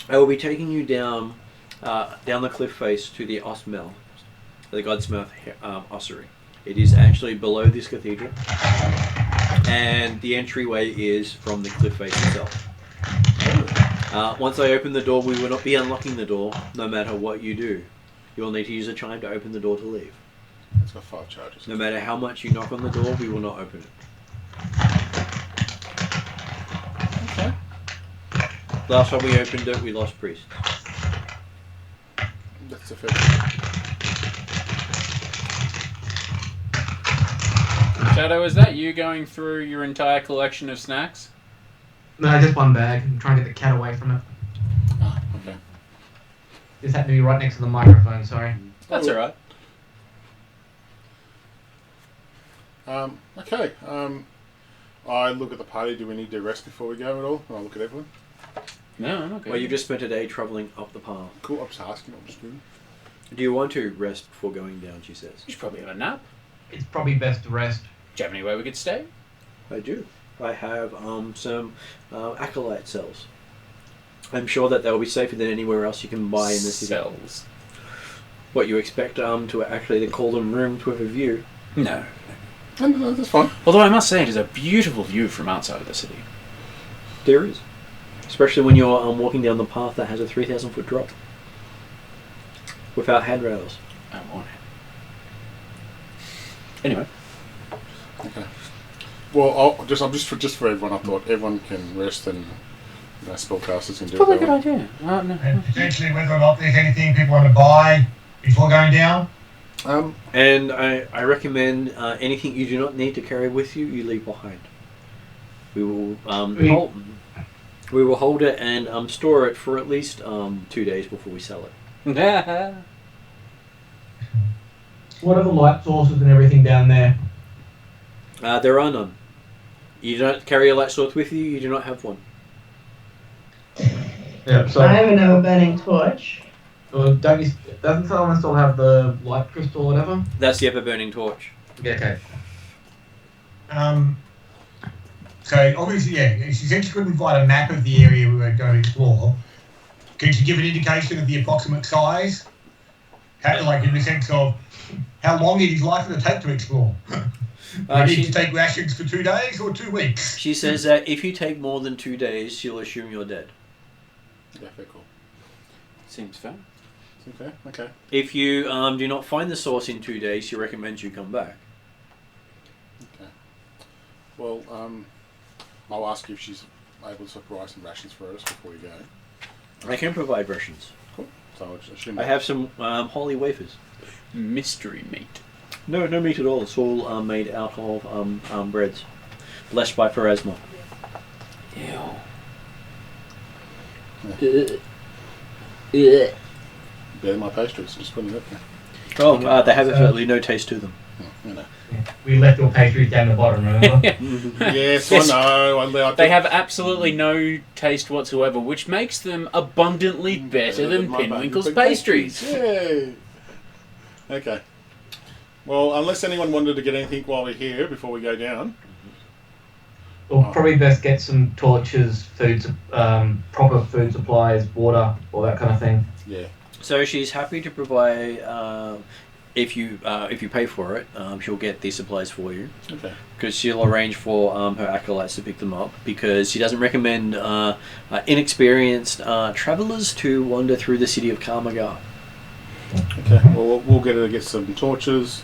I will be taking you down the cliff face to the Osmel, the Godsmouth ossuary. It is actually below this cathedral, and the entryway is from the cliff face itself. Once I open the door, we will not be unlocking the door, no matter what you do. You will need to use a chime to open the door to leave. It's got 5 charges. No matter how much you knock on the door, we will not open it. Okay. Last time we opened it, we lost priest. That's a fair. Shadow, is that you going through your entire collection of snacks? No, just one bag. I'm trying to get the cat away from it. Oh, okay. This happened to be right next to the microphone, sorry. That's alright. Okay. I look at the party. Do we need to rest before we go at all? And I look at everyone. No, I'm okay. Well, you just spent a day travelling up the path. Cool. I'm just asking. I'm just doing. Do you want to rest before going down, she says. You should probably have a nap. It's probably best to rest. Do you have anywhere we could stay? I do. I have some acolyte cells. I'm sure that they'll be safer than anywhere else you can buy in the city. Cells. What, you expect to actually call them rooms with a view? No. No, that's fine. Although I must say, it is a beautiful view from outside of the city. There is. Especially when you're walking down the path that has a 3,000 foot drop. Without handrails. I want it. Anyway. Okay. Well, just for everyone. I thought everyone can rest and spellcasters can do Probably a it. good idea. No. And potentially whether or not there's anything people want to buy before going down. And I recommend anything you do not need to carry with you, you leave behind. We will hold it and store it for at least 2 days before we sell it. What are the light sources and everything down there? There are none. You don't carry a light source with you, you do not have one. Yeah, so I have an ever-burning torch. doesn't someone still have the light crystal or whatever? That's the ever-burning torch. Yeah, okay. So obviously, yeah, she said she couldn't provide a map of the area we were going to explore. Could you give an indication of the approximate size? Like in the sense of how long it is likely to take to explore? We need to take rations for 2 days or 2 weeks? She says that if you take more than 2 days, she'll assume you're dead. Yeah, very cool. Seems fair. Okay. If you do not find the source in 2 days, she recommends you come back. Okay. Well, I'll ask if she's able to supply some rations for us before we go. I can provide rations. Cool. So I assume I have some holy wafers. Mystery meat. No meat at all. It's all made out of breads. Blessed by Pharasma. Ew. Bear my pastries. Just put it up there. Oh, they have absolutely no taste to them. You know. We left your pastries down the bottom, remember? Yes, Yes. I know. They have absolutely no taste whatsoever, which makes them abundantly better than my Pinwinkle's big pastries. Yay! Okay. Well, unless anyone wanted to get anything while we're here before we go down. We'll probably best get some torches, proper food supplies, water, all that kind of thing. Yeah. So she's happy to provide. If you pay for it, she'll get these supplies for you. Okay. Because she'll arrange for her acolytes to pick them up. Because she doesn't recommend inexperienced travellers to wander through the city of Karmagar. Okay. Well, we'll get her to get some torches,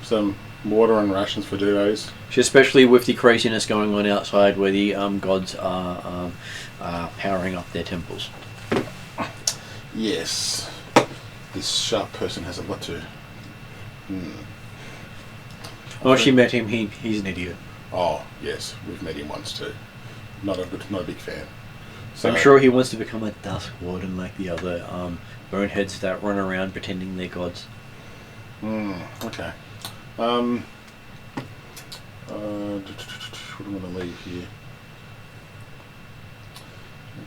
some water and rations for duos. Especially with the craziness going on outside, where the gods are powering up their temples. Yes. This sharp person has a lot to. Oh, she met him. He's an idiot. Oh, yes. We've met him once too. Not a big fan. So, I'm sure he wants to become a Dusk Warden like the other boneheads that run around pretending they're gods. Okay. What am I going to leave here?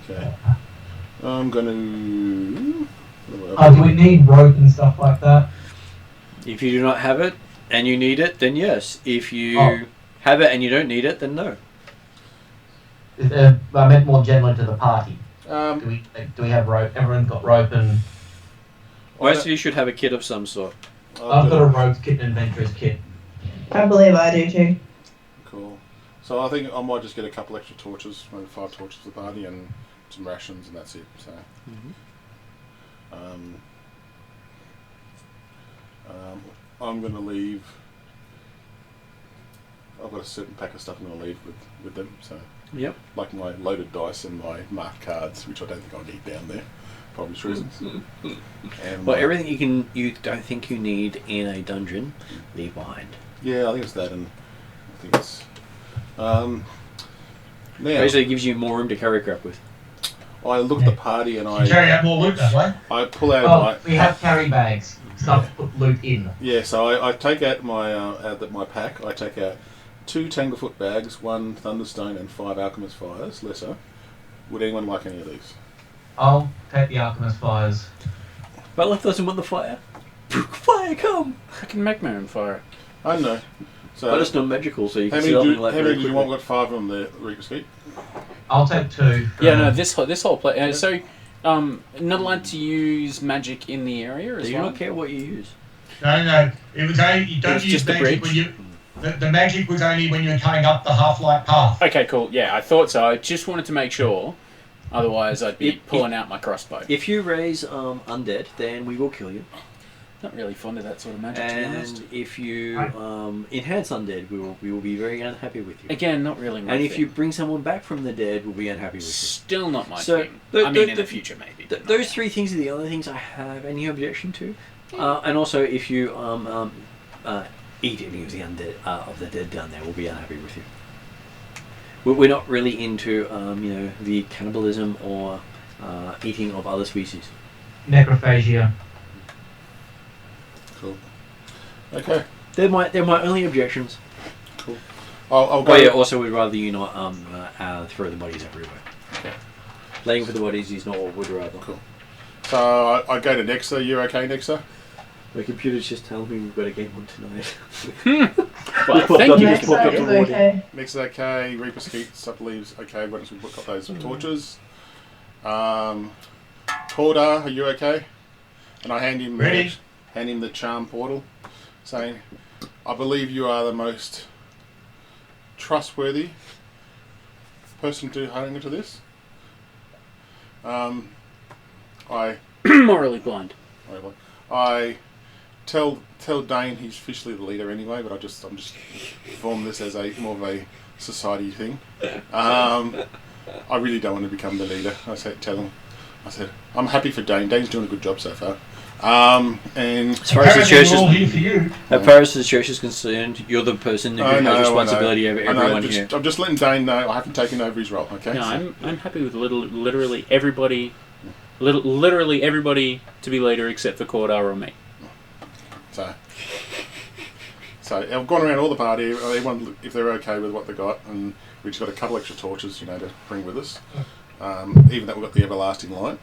Okay. I'm going to... Do we need rope and stuff like that? If you do not have it and you need it, then yes. If you have it and you don't need it, then no. I meant more generally to the party. Um, Do we have rope? Everyone's got rope and... Most of you should have a kit of some sort. I've got a rope kit and adventurer's kit. I believe I do too. Cool. So I think I might just get a couple extra torches, maybe 5 torches for the party and some rations, and that's it. So, I'm going to leave. I've got a certain pack of stuff I'm going to leave with them. So, Yep. like my loaded dice and my marked cards, which I don't think I'll need down there for obvious reasons. And Well, everything you don't think you need in a dungeon, leave behind. Yeah, I think it's that, and I think it's. Now, Basically, it gives you more room to carry crap with. I look at the party and Carry out more loot that way. I pull out my. we have carry bags. Stuff to put loot in. Yeah, so I take out my pack. I take out 2 Tanglefoot bags, 1 Thunderstone, and 5 Alchemist Fires, lesser. Would anyone like any of these? I'll take the Alchemist Fires. But doesn't want the fire. Fire, come! I can make my own fire. I don't know. So But it's not magical, so you how can many sell do, them like how very many do you quickly. want? Got 5 of them there, Reaper Skeet. I'll take 2. Yeah, no, this whole play. So, not allowed to use magic in the area as Do you well. not care what you use? No. It was only you It don't was use just the magic bridge. when you. The magic was only when you were coming up the half-light path. Okay, cool. Yeah, I thought so. I just wanted to make sure. Otherwise, I'd be If- pulling out my crossbow. If you raise undead, then we will kill you. Not really fond of that sort of magic, to be honest. And if you enhance undead, we will be very unhappy with you. Again, not really my And if thing. you bring someone back from the dead, we'll be unhappy with you. Still not my So, thing. the- I mean, the- in the future, maybe. but not Those now. 3 things are the only things I have any objection to. And also, if you eat any of the undead of the dead down there, we'll be unhappy with you. We're not really into the cannibalism or eating of other species. Necrophagia. Cool. Okay. They're my only objections. Cool. I'll go. Oh yeah. Also, we'd rather you not throw the bodies everywhere. Okay. Laying for the bodies is not what we'd rather. Cool. So I go to Nexa. You okay, Nexa? My computer's just telling me we've got a game on tonight. Well, thank you. Next Just up popped is up the warning. okay. Next is okay. Reaper Skeets, I believe, okay. Once we've got those torches. Torda, are you okay? And I hand him Ready. the charm portal, saying, "I believe you are the most trustworthy person to hang into this." Morally blind. I tell Dane he's officially the leader anyway, but I'm just forming this as more of a society thing. I really don't want to become the leader. I said, tell him. I said, I'm happy for Dane. Dane's doing a good job so far. And as far as the church all here for you. as far as the church is concerned, you're the person who has responsibility over everyone here. I'm just letting Dane know I haven't taken over his role. Okay. No, I'm happy with literally everybody to be leader except for Cordar or me. So I've gone around all the party. Everyone, if they're okay with what they got, and we've just got a couple extra torches, to bring with us. Even that we've got the everlasting light,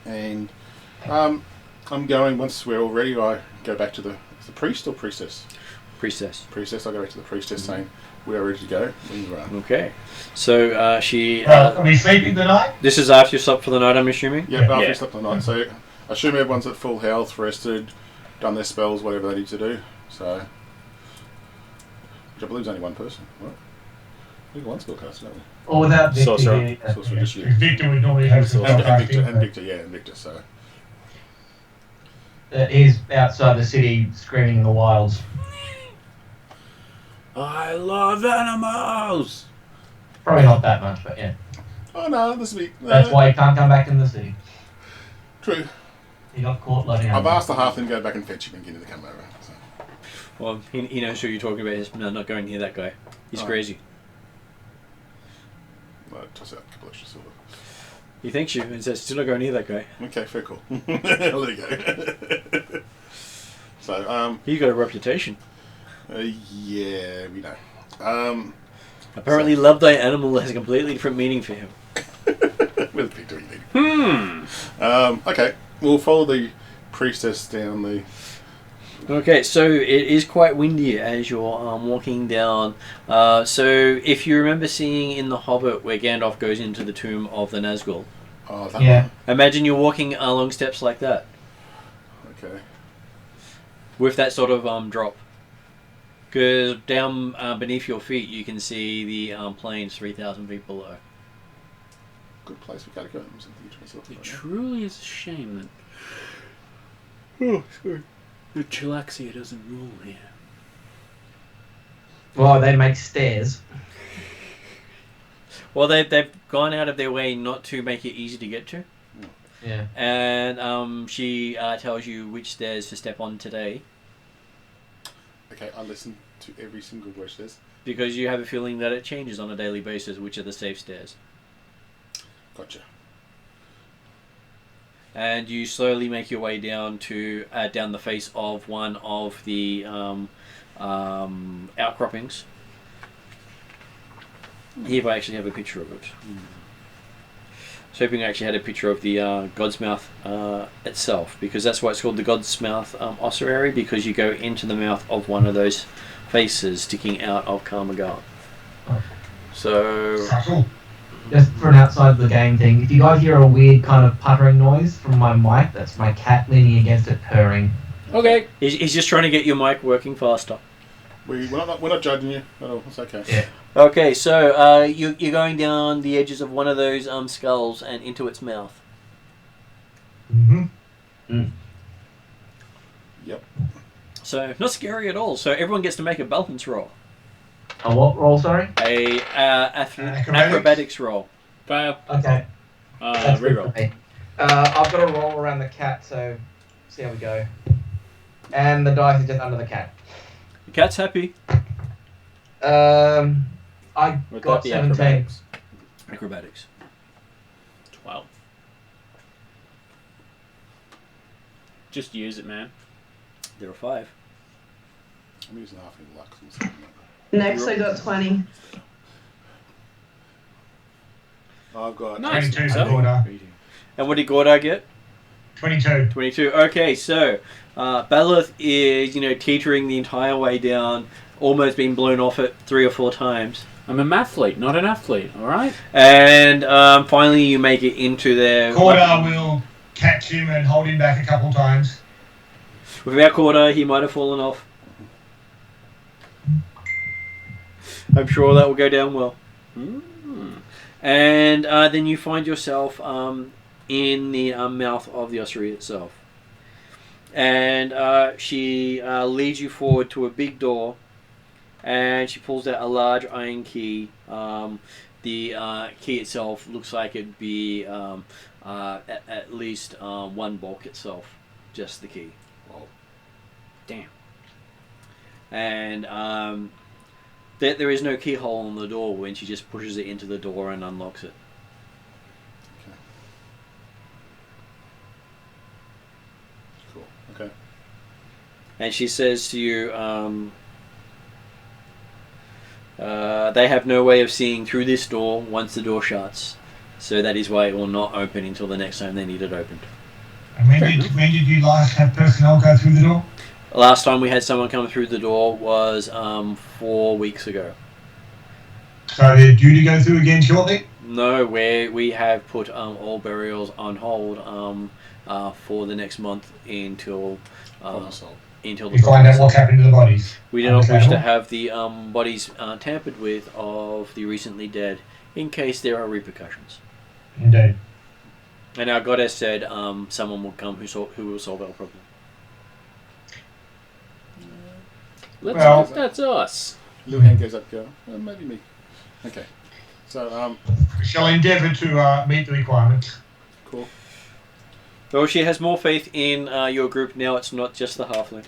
and I'm going. Once we're all ready, I go back to the priest or priestess. Priestess. I go back to the priestess saying we are ready to go. Okay. So she. Are we sleeping tonight? This is after you slept for the night, I'm assuming. Yep, after you slept the night. So I assume everyone's at full health, rested, done their spells, whatever they need to do. So. Which I believe is only one person, right? We've got one spellcaster, don't we? Or without Victor. Sorcerer. Sorcerer, just you. Victor would normally have some And Victor, so. That is outside the city, screaming in the wilds. I love animals. Probably not that much, but yeah. Oh no, this will be. That's why he can't come back in the city. True. He got caught loving I've animals. asked the halfling to go back and fetch him and get him to come over. So. Well, he knows who you're talking about. He's not going near that guy. He's crazy. Toss out a couple extra silver. He thanks you and says, still not going near that guy. Okay, fair call. I'll let it go. So, He's got a reputation. yeah, we know. Apparently, love thy animal has a completely different meaning for him. With Victor, okay, we'll follow the priestess down the. Okay, so it is quite windy as you're walking down. So if you remember seeing in The Hobbit where Gandalf goes into the tomb of the Nazgul. Oh, that Yeah. Imagine you're walking along steps like that. Okay. With that sort of drop. Because down beneath your feet you can see the plains 3,000 feet below. Good place we gotta go. I'm thinking to myself It right truly is a shame that. Oh, sorry. The Chilaxia doesn't rule here. Well, they make stairs. Well, they've gone out of their way not to make it easy to get to. Yeah. And she tells you which stairs to step on today. Okay, I listen to every single word she says. Because you have a feeling that it changes on a daily basis, which are the safe stairs. Gotcha. And you slowly make your way down to down the face of one of the outcroppings. Here I actually have a picture of it. I was hoping I actually had a picture of the Godsmouth itself, because that's why it's called the Godsmouth ossuary, because you go into the mouth of one of those faces sticking out of Karmagal. So... Just for an outside the game thing, if you guys hear a weird kind of puttering noise from my mic, that's my cat leaning against it purring. Okay. He's just trying to get your mic working faster. We're not judging you at all. It's okay. Yeah. Okay, so you're going down the edges of one of those skulls and into its mouth. Yep. So not scary at all. So everyone gets to make a balance roll. A what roll, sorry? A acrobatics roll. Fail. Okay. That's good Reroll. for me. I've got to roll around the cat, so see how we go. And the dice is just under the cat. The cat's happy. I Would got that be 17. Acrobatics. 12. Just use it, man. There are 5. I'm using half in luck. Next, I got 20. I've got... Nice. 22 So- Gorda. And what did Gorda get? 22. 22. Okay, so Belith is, teetering the entire way down, almost being blown off it 3 or 4 times. I'm a mathlete, not an athlete, alright? And finally you make it into their... Gorda will catch him and hold him back a couple times. Without Gorda, he might have fallen off. I'm sure that will go down well. And then you find yourself in the mouth of the ossuary itself. And she leads you forward to a big door, and she pulls out a large iron key. The key itself looks like it'd be at least one bulk itself, just the key. Well, damn. And there is no keyhole on the door when she just pushes it into the door and unlocks it. Okay. Cool. Okay. And she says to you, they have no way of seeing through this door once the door shuts. So that is why it will not open until the next time they need it opened. And when did you last have personnel go through the door? Last time we had someone come through the door was 4 weeks ago. So they're due to go through again shortly? No, we have put all burials on hold for the next month until We find out what's happened to the bodies. We do not wish to have the bodies tampered with of the recently dead in case there are repercussions. Indeed. And our goddess said someone will come who will solve our problem. That's us. Luhan goes up, maybe me. Okay. So, we shall endeavour to meet the requirements. Cool. Well, she has more faith in your group now. It's not just the halfling.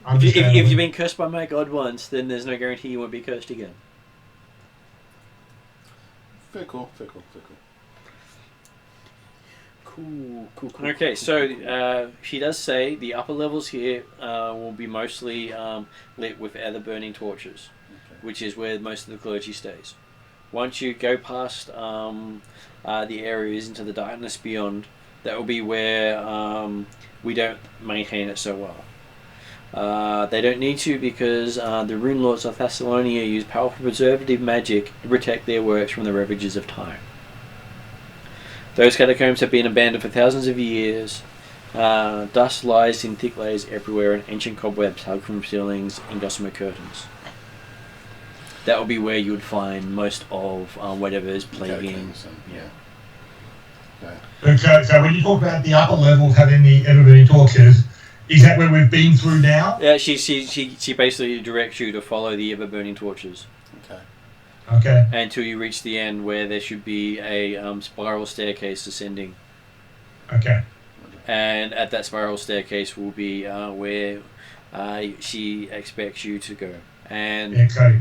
If you've been cursed by my god once, then there's no guarantee you won't be cursed again. Very cool. Cool. Okay, so she does say the upper levels here will be mostly lit with other burning torches, which is where most of the clergy stays. Once you go past the areas into the darkness beyond, that will be where we don't maintain it so well. They don't need to because the Runelords of Thassilonian use powerful preservative magic to protect their works from the ravages of time. Those catacombs have been abandoned for thousands of years. Dust lies in thick layers everywhere and ancient cobwebs hung from ceilings and gossamer curtains. That would be where you would find most of whatever is plaguing. So when you talk about the upper levels having the ever-burning torches, is that where we've been through now? Yeah, she basically directs you to follow the ever-burning torches. Okay. Until you reach the end where there should be a spiral staircase ascending. Okay. And at that spiral staircase will be where she expects you to go. And so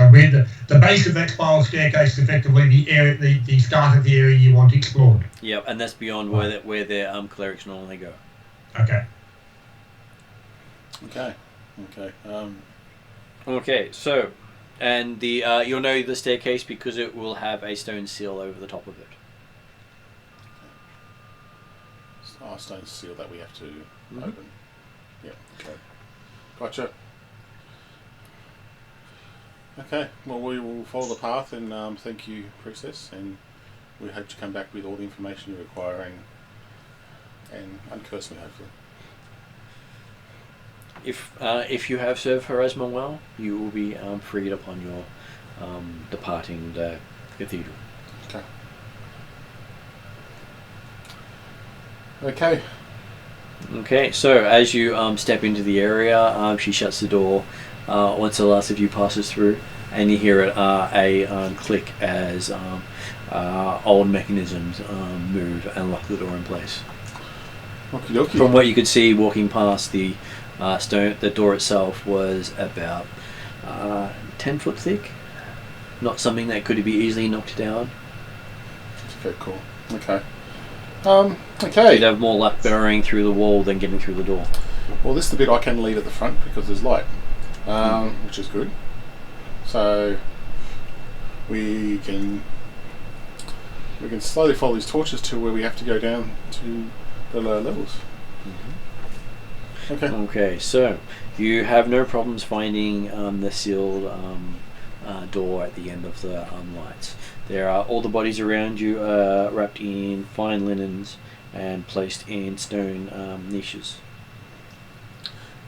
where the base of that spiral staircase is effectively the area, the start of the area you want explored. Yep, and that's beyond where their clerics normally go. Okay. Okay, so, and the you'll know the staircase because it will have a stone seal over the top of it. A stone seal that we have to open. Yeah. Okay. Gotcha. Okay. Well, we will follow the path, and thank you, Princess, and we hope to come back with all the information you're requiring, and uncurse me, hopefully. If you have served Harazma well, you will be freed upon your departing the cathedral. Okay, so as you step into the area, she shuts the door once the last of you passes through, and you hear a click as old mechanisms move and lock the door in place. Okie-dokie. From what you could see walking past, the door itself was about 10 foot thick. Not something that could be easily knocked down. That's very cool. Okay. You'd have more luck burrowing through the wall than getting through the door. Well, this is the bit I can leave at the front because there's light, which is good. So we can slowly follow these torches to where we have to go down to the lower levels. Okay, so you have no problems finding the sealed door at the end of the lights. There are all the bodies around you wrapped in fine linens and placed in stone niches.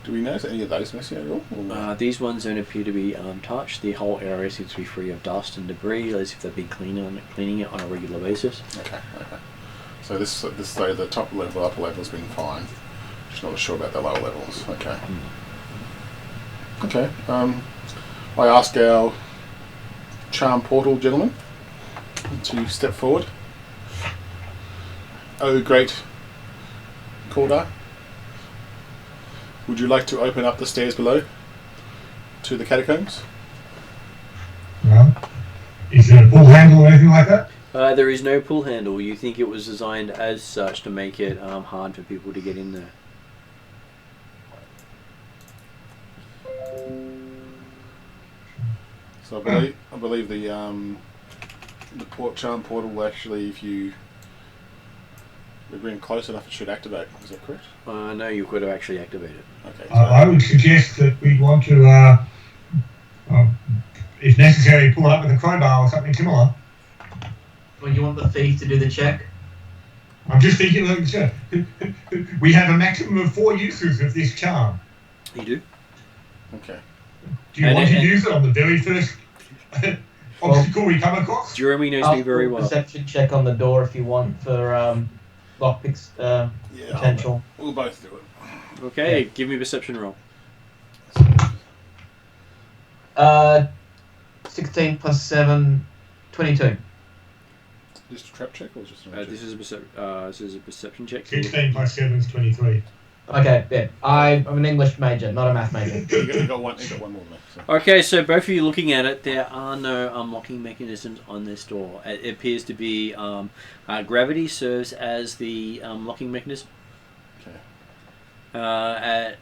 Do we notice any of those messy at all? These ones don't appear to be touched. The whole area seems to be free of dust and debris, as if they've been cleaning it on a regular basis. Okay. So this the top level, upper level has been fine. Just not sure about the lower levels. Okay. Well, I ask our charm portal gentleman to step forward. Oh, great Caldar, would you like to open up the stairs below to the catacombs? Well, is there a pull handle or anything like that? There is no pull handle. You think it was designed as such to make it hard for people to get in there. So I believe the charm portal will actually, if you bring close enough, it should activate. Is that correct? No, you could have actually activated. Okay. So I would suggest that we want to, if necessary, pull it up with a crowbar or something similar. Well, you want the thief to do the check? I'm just thinking, like, we have a maximum of 4 uses of this charm. You do? Okay. Do you want to use it on the very first obstacle we come across? Jeremy knows me very well. Perception check on the door if you want for lockpicks potential. We'll both do it. Okay, give me a perception roll. 16 plus 7, 22. Just a trap check or just a This is a perception check. 16 plus 7 is 23. Okay, yeah. I'm an English major, not a math major. You got one more than me. So. Okay, so both of you looking at it, there are no unlocking mechanisms on this door. It appears to be gravity serves as the locking mechanism. Okay.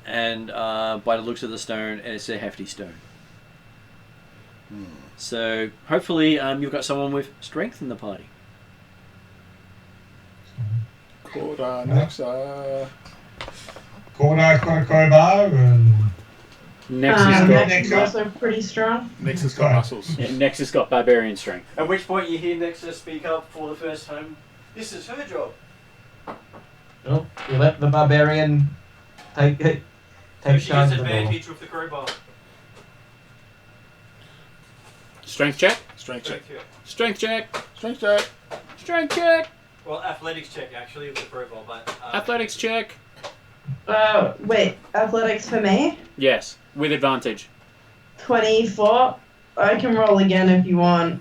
And by the looks of the stone, it's a hefty stone. So hopefully you've got someone with strength in the party. Next. Cordar's got a crowbar and... Nexus is also pretty strong. Nexus got muscles. Yeah, Nexus got barbarian strength. At which point you hear Nexus speak up for the first time. This is her job. Well, you let the barbarian take She charge gets of the door. advantage with the crowbar. Strength check. Strength check. Strength check. Strength check. Strength check. Well, athletics check actually with the crowbar, but Athletics check. Wait, athletics for me? Yes, with advantage. 24. I can roll again if you want.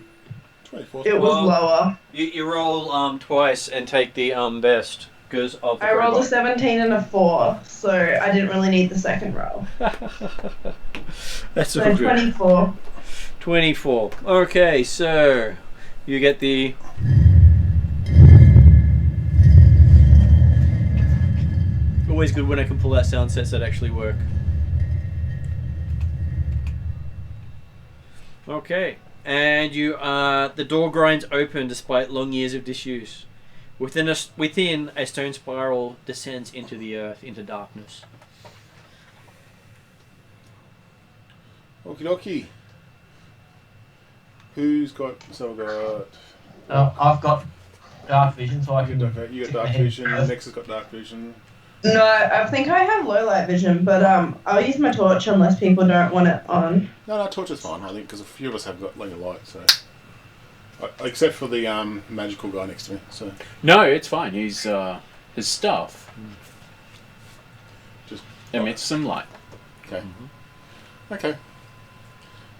24. It was lower. You roll twice and take the best because of the I rolled a crowbar. 17 and a 4, so I didn't really need the second roll. That's So all good. 24. 24. Okay, so you get the always good when I can pull out sound sets that actually work. Okay, and the door grinds open despite long years of disuse. Within a stone spiral descends into the earth, into darkness. Okie dokie. Who's got? So I've got. I've got dark vision, so I can. You got dark vision. Nexus got dark vision. No, I think I have low light vision, but I'll use my torch unless people don't want it on. No, torch is fine. I think because a few of us have got longer light, so. Except for the magical guy next to me. So. No, it's fine. He's his stuff Just emits some light. Okay. Okay.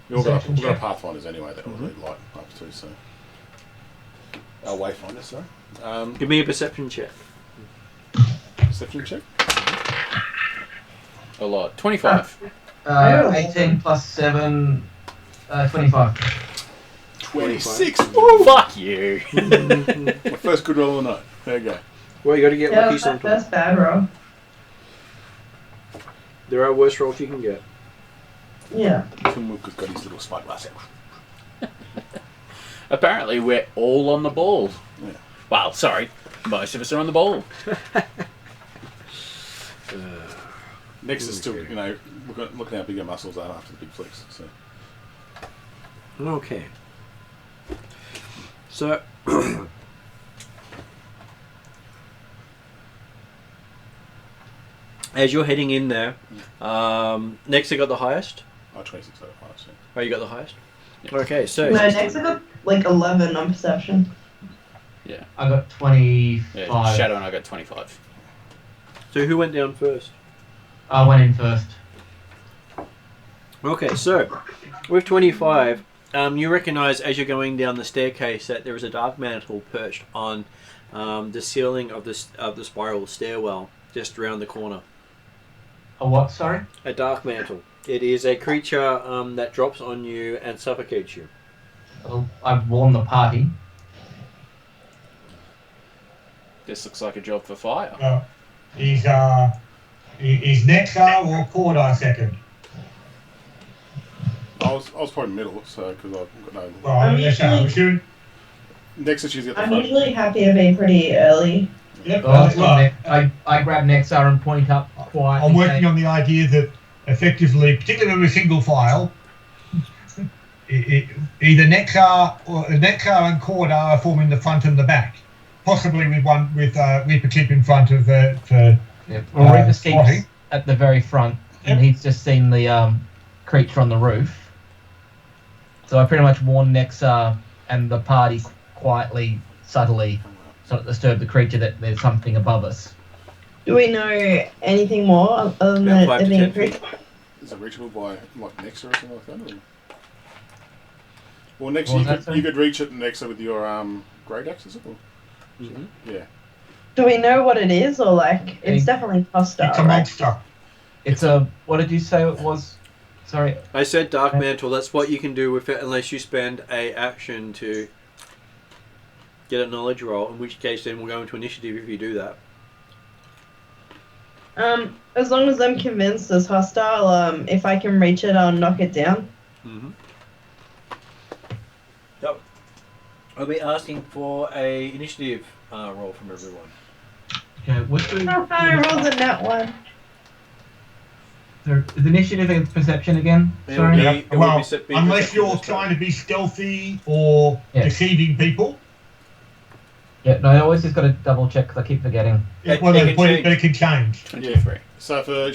We've got Pathfinders anyway that will light up too, so. Our Wayfinders, sorry. Give me a perception check. Perception check? A lot. 25. 18 plus 7, 25. 26! Fuck you. My first good roll of the night. There you go. Well, you got to get Yeah, lucky that's my sometimes. first bad roll. There are worse rolls you can get. Yeah. Timwook has got his little spyglass out. Apparently, we're all on the ball. Yeah. Well, sorry. Most of us are on the ball. Next is still, looking how big our muscles are after the big flicks. So. Okay. So, as you're heading in there, next I got the highest. Oh, 26 out of 5, so. Oh, you got the highest? Okay, so... No, next I got like 11 on perception. Yeah. I got 25. Yeah, Shadow and I got 25. So who went down first? I went in first. Okay, so with 25, you recognise as you're going down the staircase that there is a dark mantle perched on the ceiling of the spiral stairwell just around the corner. A what? Sorry. A dark mantle. It is a creature that drops on you and suffocates you. Well, I've warned the party. This looks like a job for fire. Is Nexar or Cordar second? I was probably middle, so because I've got no. Well, I'm usually, Next is she's at the I'm front. usually happy to be pretty early. Yep, I grab Nexar and point up quietly. I'm working on the idea that effectively, particularly with a single file, either Nexar and Cordar are forming the front and the back, possibly with Reaper Keep in front of the. Well, Reaper Keep's spotting. at the very front, and he's just seen the creature on the roof. So I pretty much warn Nexar and the party quietly, subtly, so not disturb the creature that there's something above us. Do we know anything more other than About 5 it to being 10 creepy? feet. Is it reachable by like Nexa or something like that? Or? Well, Nexa, What was that, you could reach it Nexa with your great axe, is it? Or? Mm-hmm. Yeah. Do we know what it is, or like it's definitely hostile? It's a right? monster. It's a. What did you say it was? Sorry. I said dark mantle. That's what you can do with it unless you spend a action to get a knowledge roll. In which case, then we'll go into initiative if you do that. As long as I'm convinced it's hostile, if I can reach it, I'll knock it down. Mm-hmm. So, I'll be asking for a initiative roll from everyone. Okay. What's the? I rolled a nat one. Is initiative against perception again? It Sorry. will be- it will Well, be set- be unless perception you're this time. trying to be stealthy or Yeah. deceiving people. Yeah. No, I always just got to double check because I keep forgetting. It Well, can but change. it can change. 23. So for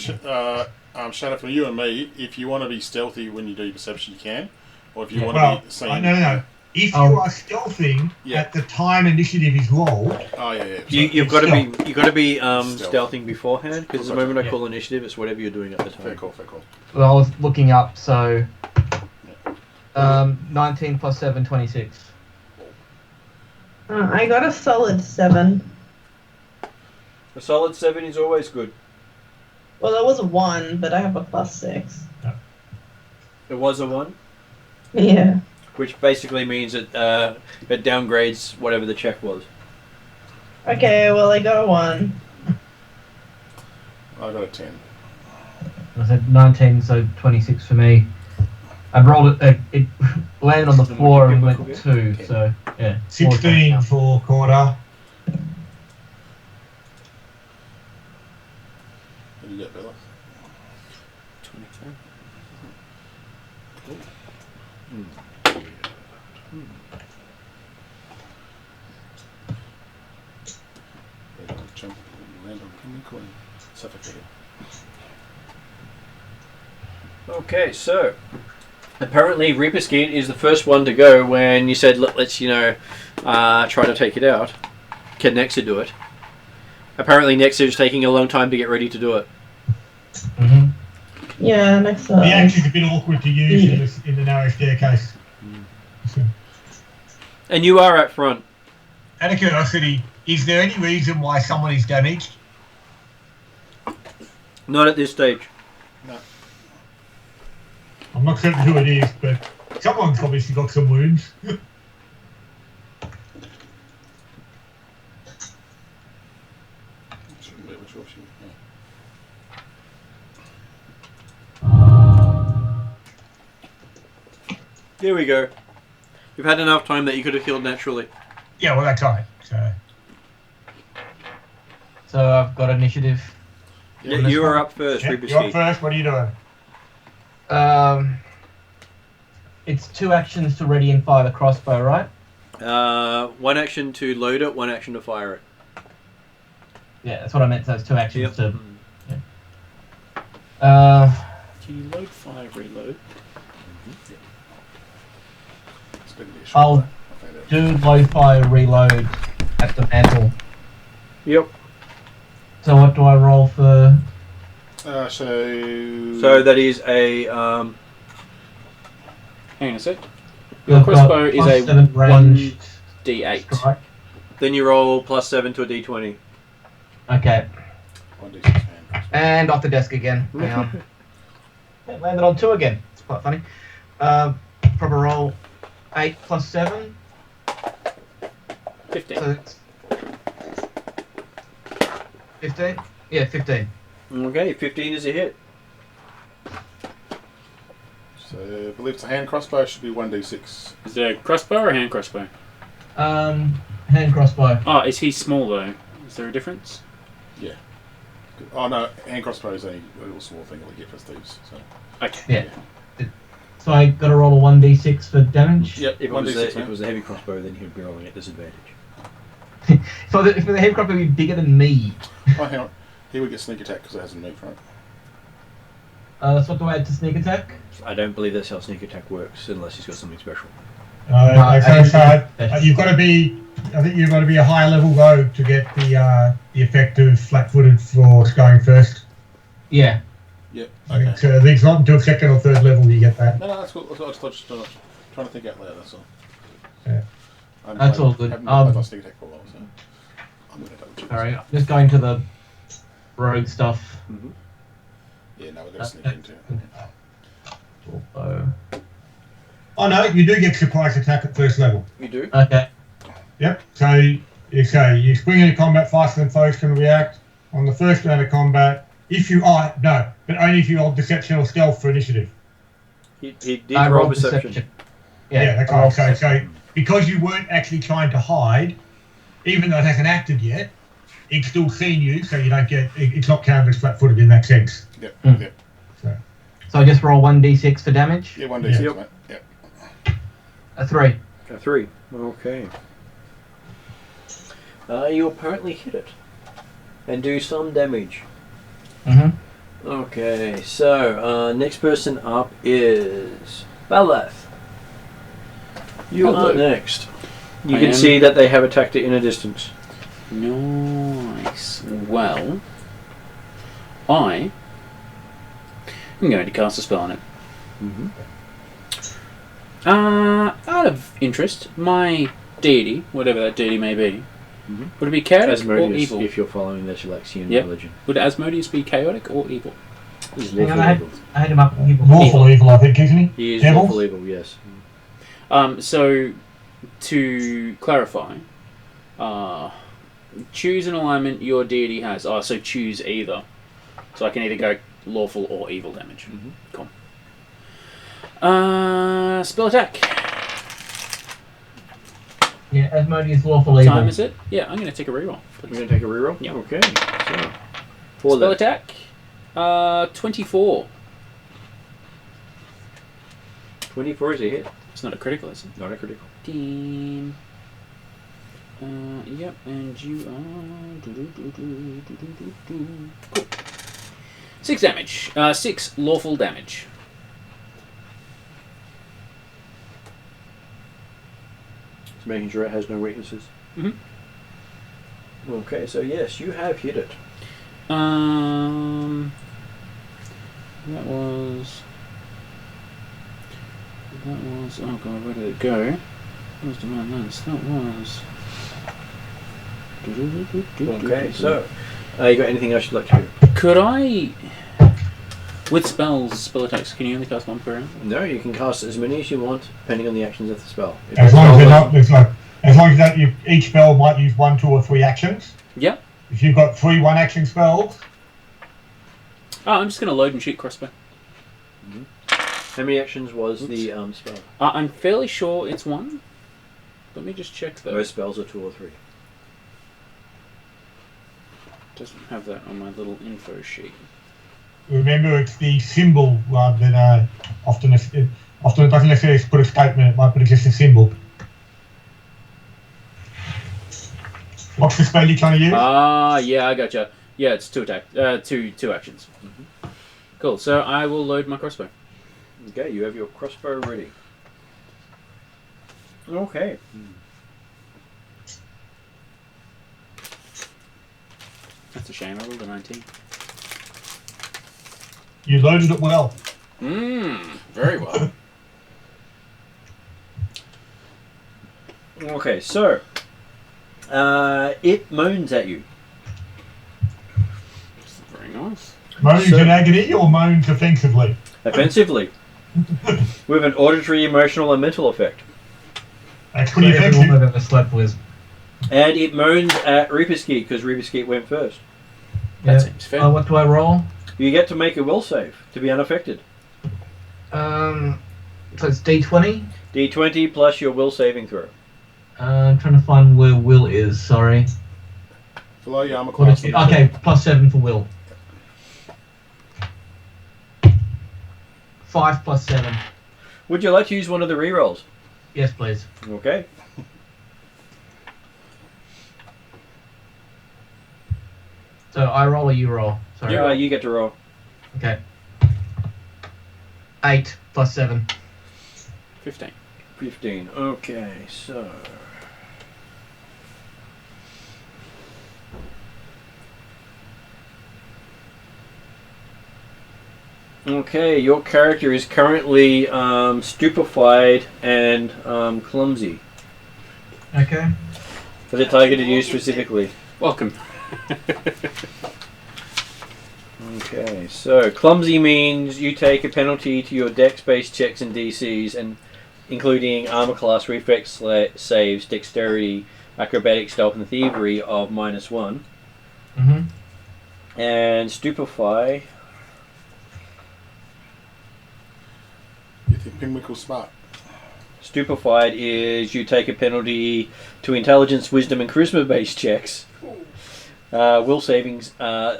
Shanna, for you and me, if you want to be stealthy when you do your perception, you can. Or if you want Well, to be seen. no. If Oh. you are stealthing Yeah. at the time initiative is rolled, Oh yeah. You've got to stealth. be Stealth. stealthing beforehand because the moment I Yeah. call initiative, it's whatever you're doing at the Fair time. call. Fair call. Well, I was looking up, so 19 plus 7, 26. I got a solid 7. A solid 7 is always good. Well, it was a 1, but I have a +6. It was a 1, Yeah. which basically means that it downgrades whatever the check was. Okay, well, I got a 1. I got a 10. I said 19, so 26 for me. I rolled it. It landed on the floor and went 2. So yeah. 16 for Corda. What do you get, Bella? 23. Jump, land on King and Queen. Suffocated. Okay, so apparently Reaper Skeet is the first one to go when you said let's try to take it out. Can Nexa do it? Apparently Nexa is taking a long time to get ready to do it. Mm-hmm. Yeah, next The axe is a bit awkward to use in the narrow staircase. And you are at front. Out of curiosity, is there any reason why someone is damaged? Not at this stage. I'm not certain who it is, but someone's obviously got some wounds. Shouldn't be able to shoot. There we go. You've had enough time that you could have killed naturally. Yeah, well, that's right. So I've got initiative. Yeah, you are up first, Yep, Reaper you're up Skeet. first. What are you doing? It's 2 actions to ready and fire the crossbow, right? 1 action to load it, 1 action to fire it. Yeah, that's what I meant. So it's 2 actions Yep. to. Yeah. Can you load, fire, reload? It's going to be a short I'll one. I think that- do low fire reload at the mantle. Yep. So what do I roll for? So So that is a Hang on a sec. You've Your crossbow got is a +7 ranged 1d8. strike. Then you roll +7 to a d20. Okay. 1d6 hand crossbow. And off the desk again. Hang on. It landed on 2 again. It's quite funny. Proper roll. 8 plus 7. 15. So it's 15? Yeah, 15. Okay, 15 is a hit. So I believe it's a hand crossbow. Should be 1d6. Is it a crossbow or a hand crossbow? Hand crossbow. Oh, is he small though? Is there a difference? Yeah. Oh no, hand crossbow is a little small thing that we get for thieves. So. Okay. Yeah. So I got to roll a 1d6 for damage. Yep. If it 1d6. was, if man. it was a heavy crossbow, then he'd be rolling at disadvantage. For the head crossbow be bigger than me. Oh, hang on. He would get sneak attack because it hasn't moved, right? So what do I add to sneak attack? I don't believe that's how sneak attack works unless he's got something special. You've got to be. I think you've got to be a higher level though to get the effect of flat-footed for going first. Yeah. Yep. I Okay. think it's not until second or third level you get that. No, that's cool. I was just trying to think out loud. That's all. Yeah. That's all good. Haven't played on sneak attack for a while, so I'm going to double check. Alright, just going to the rogue stuff. Mm-hmm. Yeah, no, we're going to sneak into it. Oh. Oh no, you do get surprise attack at first level. You do? Okay. Yep. So you spring into combat faster than foes can react on the first round of combat. If you are but only if you roll deception or stealth for initiative. He did I roll rolled perception. Yeah, that's I rolled right. So perception. because you weren't actually trying to hide, even though it hasn't acted yet, it's still seen you, so you don't get. It's not counted as flat-footed in that sense. Yep. Mm. Yep. So I just roll 1d6 for damage? Yeah, 1d6, Yep. mate. Yep. A 3. A 3. Okay. You apparently hit it. And do some damage. Mm-hmm. Okay, so next person up is Baleth. You Hello. are next. You I can am. see that they have attacked it in a distance. Nice. Well, I am going to cast a spell on it. Mm-hmm. Out of interest, my deity, whatever that deity may be, would it be chaotic or Asmodeus, evil? if you're following the Chilaxian Yep. religion. Would Asmodeus be chaotic or evil? He's Hang on, lawful evil. I had him up. Lawful evil, I think, isn't he? He is Devil? lawful evil, yes. So, to clarify, choose an alignment your deity has. Oh, so choose either. So I can either go lawful or evil damage. Mhm. Cool. Spell attack. Yeah, Asmodeus lawful What evil. time is it? Yeah, I'm going to take a reroll. We're going to take a reroll? Yeah. Okay, so. For Spell that. attack. 24. 24 is a hit. It's not a critical, is it? Not a critical. Team. Yep, and you are. Cool. 6 damage. 6 lawful damage. Just making sure it has no weaknesses. Mhm. Okay, so yes, you have hit it. That was. Oh god, where did it go? Where's the man lens? That was. Okay, so you got anything else you'd like to do? Could I. With spell attacks, can you only cast one per round? No, you can cast as many as you want, depending on the actions of the spell. If As the long as spell they're was- not, it's like, as long as that each spell might use 1, 2, or 3 actions. Yep. If you've got 3 1-action spells, Oh, I'm just going to load and shoot crossbow. How many actions was the spell? I'm fairly sure it's 1. Let me just check though. Most spells are 2 or 3. Doesn't have that on my little info sheet. remember it's the symbol rather than often it doesn't necessarily put a statement. It might put just a symbol. What's the spell you're trying to use? Yeah, I gotcha. Yeah, it's 2 attack, two actions. Mm-hmm. Cool. So I will load my crossbow. Okay, you have your crossbow ready. Okay. That's a shame. I rolled a 19. You loaded it well. Very well. Okay, so it moans at you. Very nice. Moans in agony or moans offensively? Offensively. With an auditory, emotional, and mental effect. That's pretty Everyone effective. I've ever slept with. And it moans at Reaper Skeet because Reaper Skeet went first. That Yeah. seems fair. What do I roll? You get to make a will save to be unaffected. So it's D20. D20 plus your will saving throw. I'm trying to find where Will is. Sorry. Below your armor What class. is it? Okay, +7 for Will. 5 + 7. Would you like to use one of the rerolls? Yes, please. Okay. So I roll or you roll? Sorry. Yeah, you get to roll. Okay. 8 + 7. 15. 15. Okay, so... Okay, your character is currently stupefied and clumsy. Okay. For the targeted you specifically. Welcome. Okay, so clumsy means you take a penalty to your dex-based checks and DCs, and including armor class, reflex saves, dexterity, acrobatics, stealth, and thievery of -1. Mhm. And stupefy. You think Pinwickle's smart? Stupefied is you take a penalty to intelligence, wisdom, and charisma-based checks, will savings,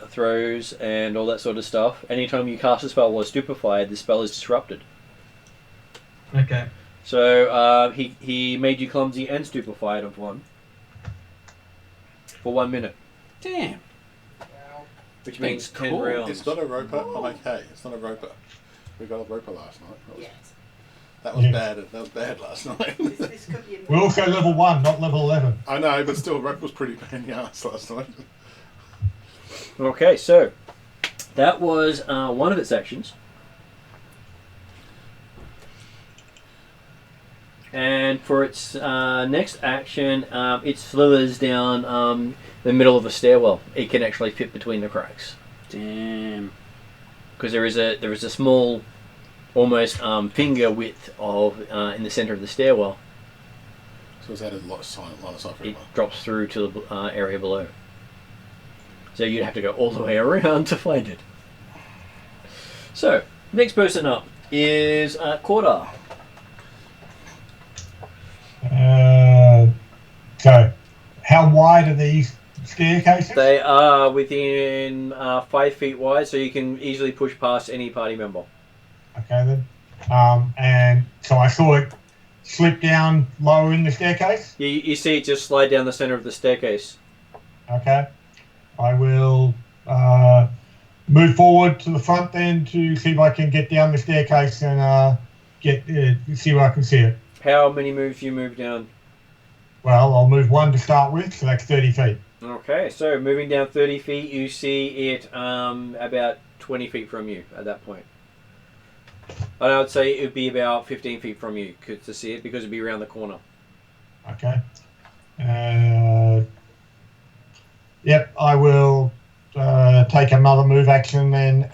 throws, and all that sort of stuff. Anytime you cast a spell while stupefied, the spell is disrupted. Okay. So he made you clumsy and stupefied of 1 for 1 minute, Damn. which means That's 10 cool. rounds. It's not a roper. I'm okay. It's not a roper. We got a roper last night. That was Yeah. bad. That was bad last night. We're also level 1, not level 11. I know, but still, roper was pretty pain in the ass last night. Okay, so that was one of its actions. And for its next action, it slithers down the middle of a stairwell. It can actually fit between the cracks Damn. because there is a small, almost finger width of in the center of the stairwell. So is that a lot of silent line of sight for It everyone? drops through to the area below. So you'd have to go all the way around to find it. So next person up is Cordar. So, how wide are these staircases? They are within 5 feet wide, so you can easily push past any party member. Okay then. And so I saw it slip down lower in the staircase. You see it just slide down the center of the staircase. Okay. I will move forward to the front then to see if I can get down the staircase and see where I can see it. How many moves do you move down? Well, I'll move 1 to start with, so that's 30 feet. Okay, so moving down 30 feet, you see it about 20 feet from you at that point. And I would say it would be about 15 feet from you to see it because it would be around the corner. Okay. Yep, I will take another move action then,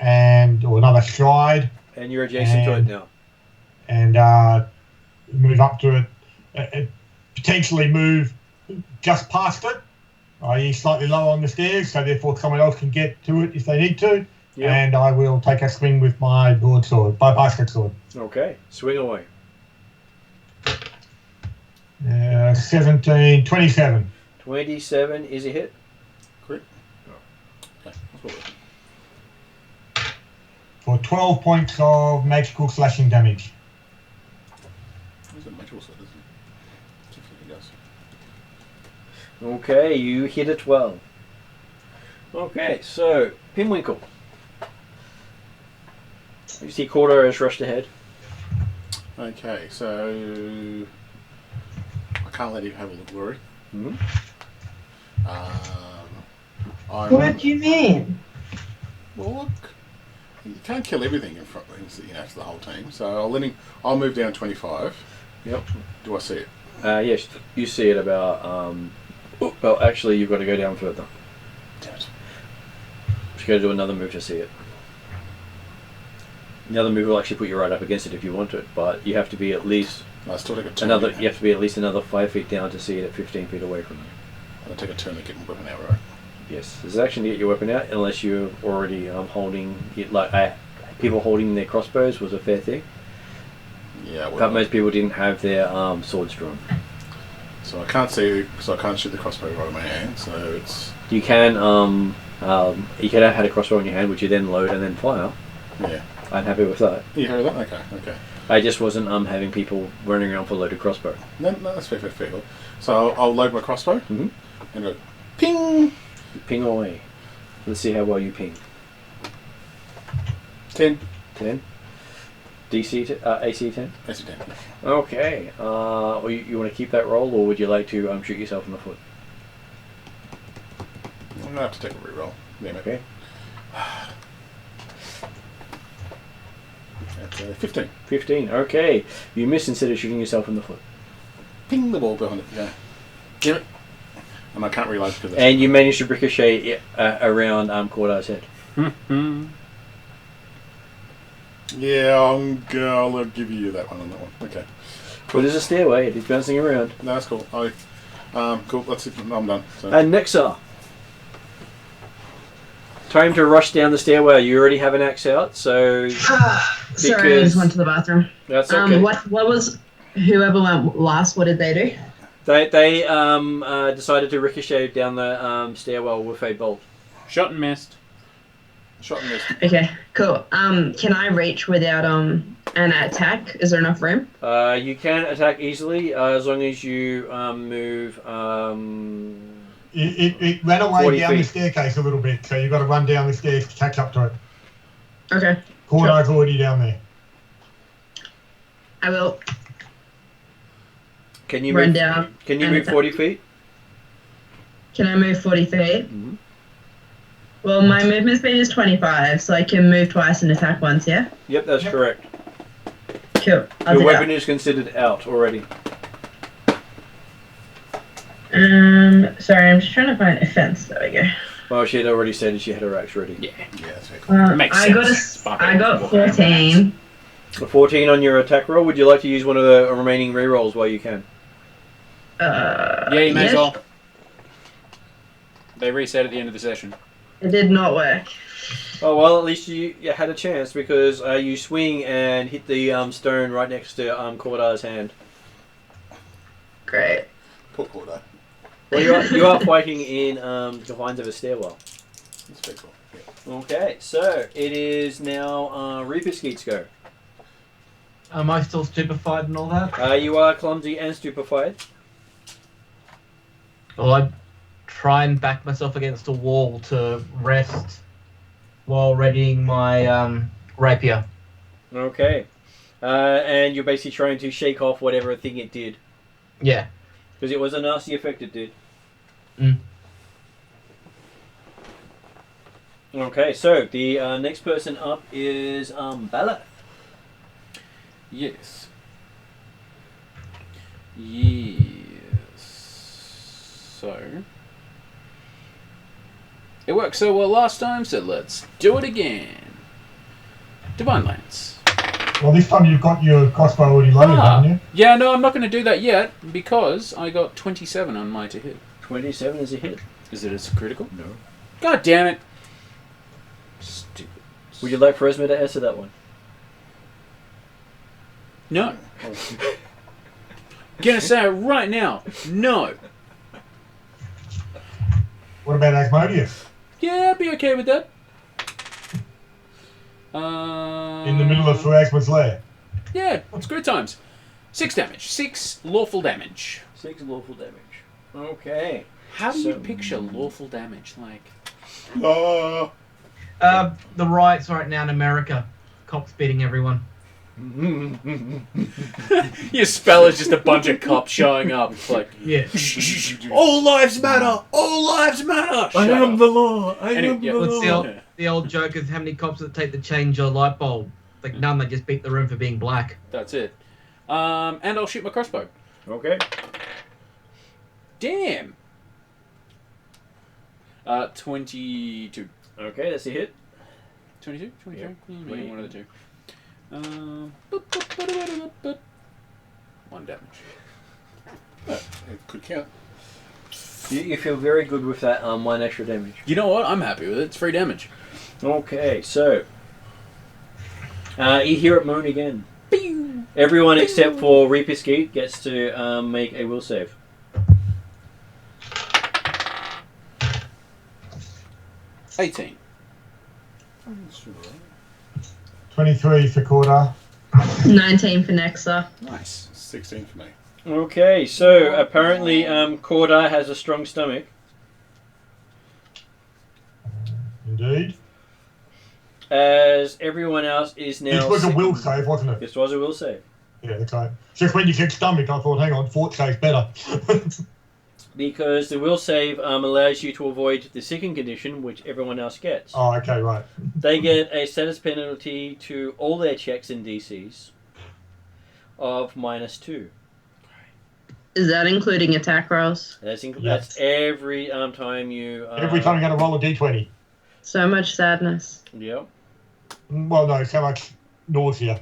or another stride, And you're adjacent to it now. and move up to it. Potentially move just past it, i.e. slightly lower on the stairs, so therefore someone else can get to it if they need to. Yep. And I will take a swing with my broadsword, my basket sword. Okay, swing away. 17, 27. 27 is a hit. Correct. Okay, that's what we're For 12 points of magical slashing damage. Is it magical sword, isn't it? Definitely does. Okay, you hit a 12. Okay, so Pinwinkle. You see Cordar has rushed ahead. Okay, so I can't let him have all the glory. Mm-hmm. What do you mean? Well, look, you can't kill everything in front of him, to the whole team. So I'll let him. I'll move down 25. Yep. Do I see it? Yes, you see it about. Well, actually, you've got to go down further. Damn it. Just got to do another move to see it. The other move will actually put you right up against it if you want it, but you have to be at least I still take a turn. another. You have to be at least another 5 feet down to see it at 15 feet away from you. I'll take a turn to get my weapon out, right? Yes, there's action to get your weapon out unless you're already holding it. People holding their crossbows was a fair thing, Yeah, but most people didn't have their swords drawn. So I can't see, so I can't shoot the crossbow right in my hand. So it's You can you could have had a crossbow in your hand, which you then load and then fire. yeah. I'm happy with that. You heard that? Okay. I just wasn't having people running around for a loaded crossbow. No, that's fair. So I'll load my crossbow Mhm. and go ping. Ping away. Let's see how well you ping. 10. 10. DC AC 10. AC 10. Okay. Well, you want to keep that roll, or would you like to shoot yourself in the foot? I'm gonna have to take a reroll. Damn it. Okay. That's 15. 15. Okay. You miss instead of shooting yourself in the foot. Ping the ball behind it. Yeah. Damn it. And I can't realize because. And you manage to ricochet it, around Cordar's head. Yeah, I'll give you that one on that one. Okay. Well, there's a stairway. It is bouncing around. No, that's cool. Cool. That's it. I'm done. So. And Nexa. Time to rush down the stairway. You already have an axe out, so. Sorry, I just went to the bathroom. That's okay. What was whoever went last? What did they do? They decided to ricochet down the stairwell with a bolt. Shot and missed. Okay, cool. Can I reach without an attack? Is there enough room? You can attack easily as long as you move. It ran away 40 down feet. the staircase a little bit, so you've got to run down the stairs to catch up to it. Okay. Cordar's already down there. I will Can you run move? down. Can you and move attack. 40 feet? Can I move 40 feet? Mm-hmm. Well, my movement speed is 25, so I can move twice and attack once, yeah? Yep, that's correct. Cool. I'll Your do weapon that. is considered out already. Sorry, I'm just trying to find offense. There we go. Well, she had already said she had her axe ready. Yeah. Yeah, that's very cool. Makes I sense. I got 14. A 14 on your attack roll. Would you like to use one of the remaining rerolls while you can? Yeah, you may as yes. well. They reset at the end of the session. It did not work. Oh well, at least you had a chance because you swing and hit the stone right next to Cordar's hand. Great. Poor Cordar. Well, you are fighting in the confines of a stairwell. That's very cool. Yeah. Okay, so it is now Reaper Skeet's go. Am I still stupefied and all that? You are clumsy and stupefied. Well, I try and back myself against a wall to rest while readying my rapier. Okay. And you're basically trying to shake off whatever thing it did. Yeah. Because it was a nasty effect it did. Mm. Okay, so the next person up is Bala. Yes. So it worked so well last time, so let's do it again. Divine Lance. Well, this time you've got your crossbow already loaded, haven't you? Yeah, no, I'm not going to do that yet because I got 27 on my to hit. 27 is a hit. Is it a critical? No. God damn it! Stupid. Would you like Phrasma to answer that one? No. Gonna say it right now. No. What about Asmodeus? Yeah, I'd be okay with that. In the middle of Pharasma's lair? Yeah, it's good times. 6 damage. 6 lawful damage. 6 lawful damage. Okay. How do you picture lawful damage? Like, The riots right now in America. Cops beating everyone. your spell is just a bunch of cops showing up. It's like, Yeah. all lives matter. All lives matter. I Shut am up. the law. I Anyway, am yeah. the What's law. the old joke is how many cops that take to change a light bulb? Like none, they just beat the room for being black. That's it. And I'll shoot my crossbow. Okay. Damn. 22. Okay, that's a hit. 22? 23? Yep. Yeah, one of the two. 1 damage. It could count. You feel very good with that 1 extra damage. You know what? I'm happy with it. It's free damage. Okay, so you hear it moan again. Everyone except for Reaper Skeet gets to make a will save. $18. 23 for Corda. 19 for Nexa. Nice. 16 for me. Okay, so apparently Corda has a strong stomach. Indeed. As everyone else is now. This was a will save, wasn't it? This was a will save. Yeah, okay. Just when you said stomach, I thought, hang on, fort save's better. Because the will save allows you to avoid the sickened condition, which everyone else gets. Oh, okay, right. They get a status penalty to all their checks and DCs of -2. Is that including attack rolls? That's every time you. Every time you're going to roll a d20. So much sadness. Yep. Well, no, so much nausea.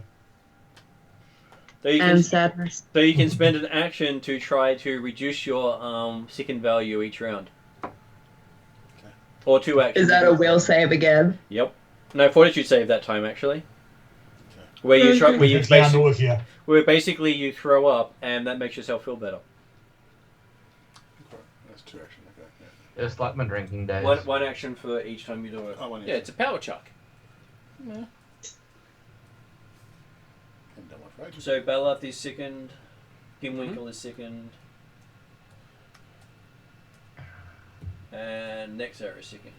And sadness. So you can spend an action to try to reduce your sickened value each round. Okay. Or 2 actions. Is that a will save again? Yep. No, fortitude save that time actually. Okay. Where you try, where basically you throw up and that makes yourself feel better. That's 2 actions. Okay. Yeah. It's like my drinking days. One action for each time you do it. Oh, yeah, it's a power chuck. Yeah. Right. So Belloth is sickened, Gimwinkle is sickened, and Nexar is sickened.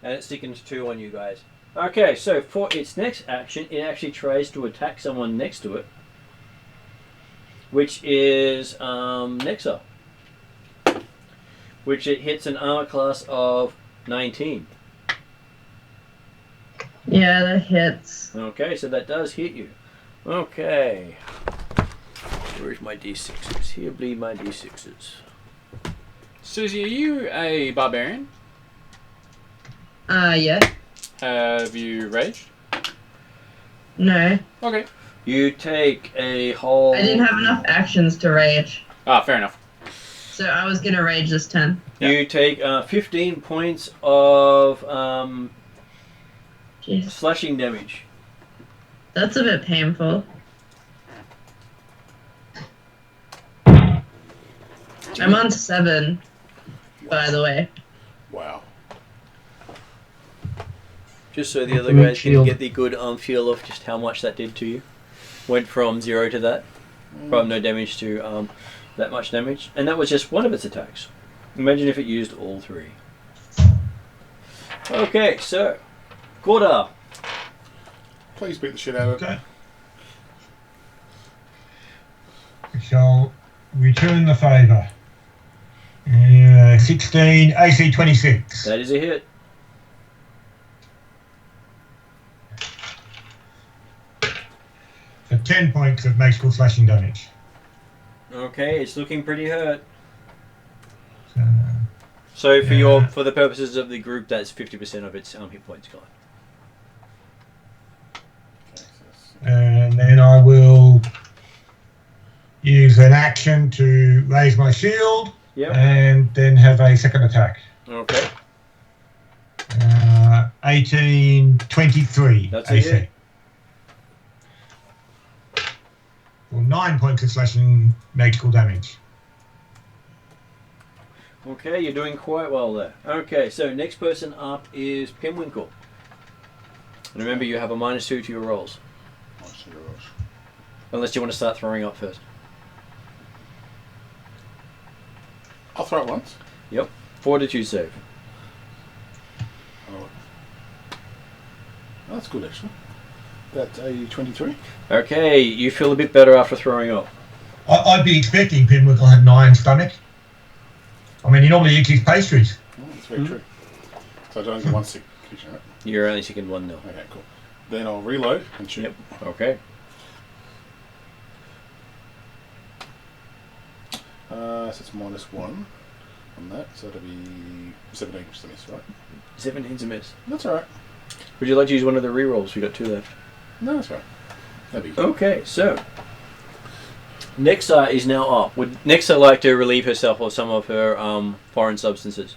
And it sickens 2 on you guys. Okay, so for its next action, it actually tries to attack someone next to it, which is Nexar, which it hits an armor class of 19. Yeah, that hits. Okay, so that does hit you. Okay. Where's my d6s? Here be my d6s. Susie, are you a barbarian? Yeah. Have you raged? No. Okay. You take a whole... I didn't have enough actions to rage. Ah, fair enough. So I was going to rage this 10. You take 15 points of slashing damage. That's a bit painful. I'm on 7, by the way. Wow. Just so the other guys can get the good feel of just how much that did to you. Went from 0 to that. From no damage to that much damage. And that was just one of its attacks. Imagine if it used all 3. Okay, so... Gorda. Please beat the shit out of it. Okay. We shall return the favour. 16, AC 26. That is a hit. For 10 points of magical slashing damage. Okay, it's looking pretty hurt. So for the purposes of the group, that's 50% of its hit points gone. And then I will use an action to raise my shield. Yep. And then have a second attack. Okay. 18, 23. That's AC. a hit. Well, 9 points of slashing magical damage. Okay, you're doing quite well there. Okay, so next person up is Pinwinkle. And remember, you have a -2 to your rolls. Unless you want to start throwing up first. I'll throw it once. Yep. Fortitude save. Oh, that's good actually. That's a 23. Okay, you feel a bit better after throwing up. I'd be expecting Pinwinkle to have 9 stomach. I mean, he normally eats his pastries. Oh, that's very true. So I don't get 1 sick, right? You're only sickened 1 nil. Okay, cool. Then I'll reload and shoot. Yep. Okay. So it's -1 on that. So that'll be 17 to miss, right? 17's a miss. That's alright. Would you like to use one of the rerolls? We got 2 left. No, that's right. That'd be good. Okay, so Nexa is now up. Would Nexa like to relieve herself of some of her foreign substances?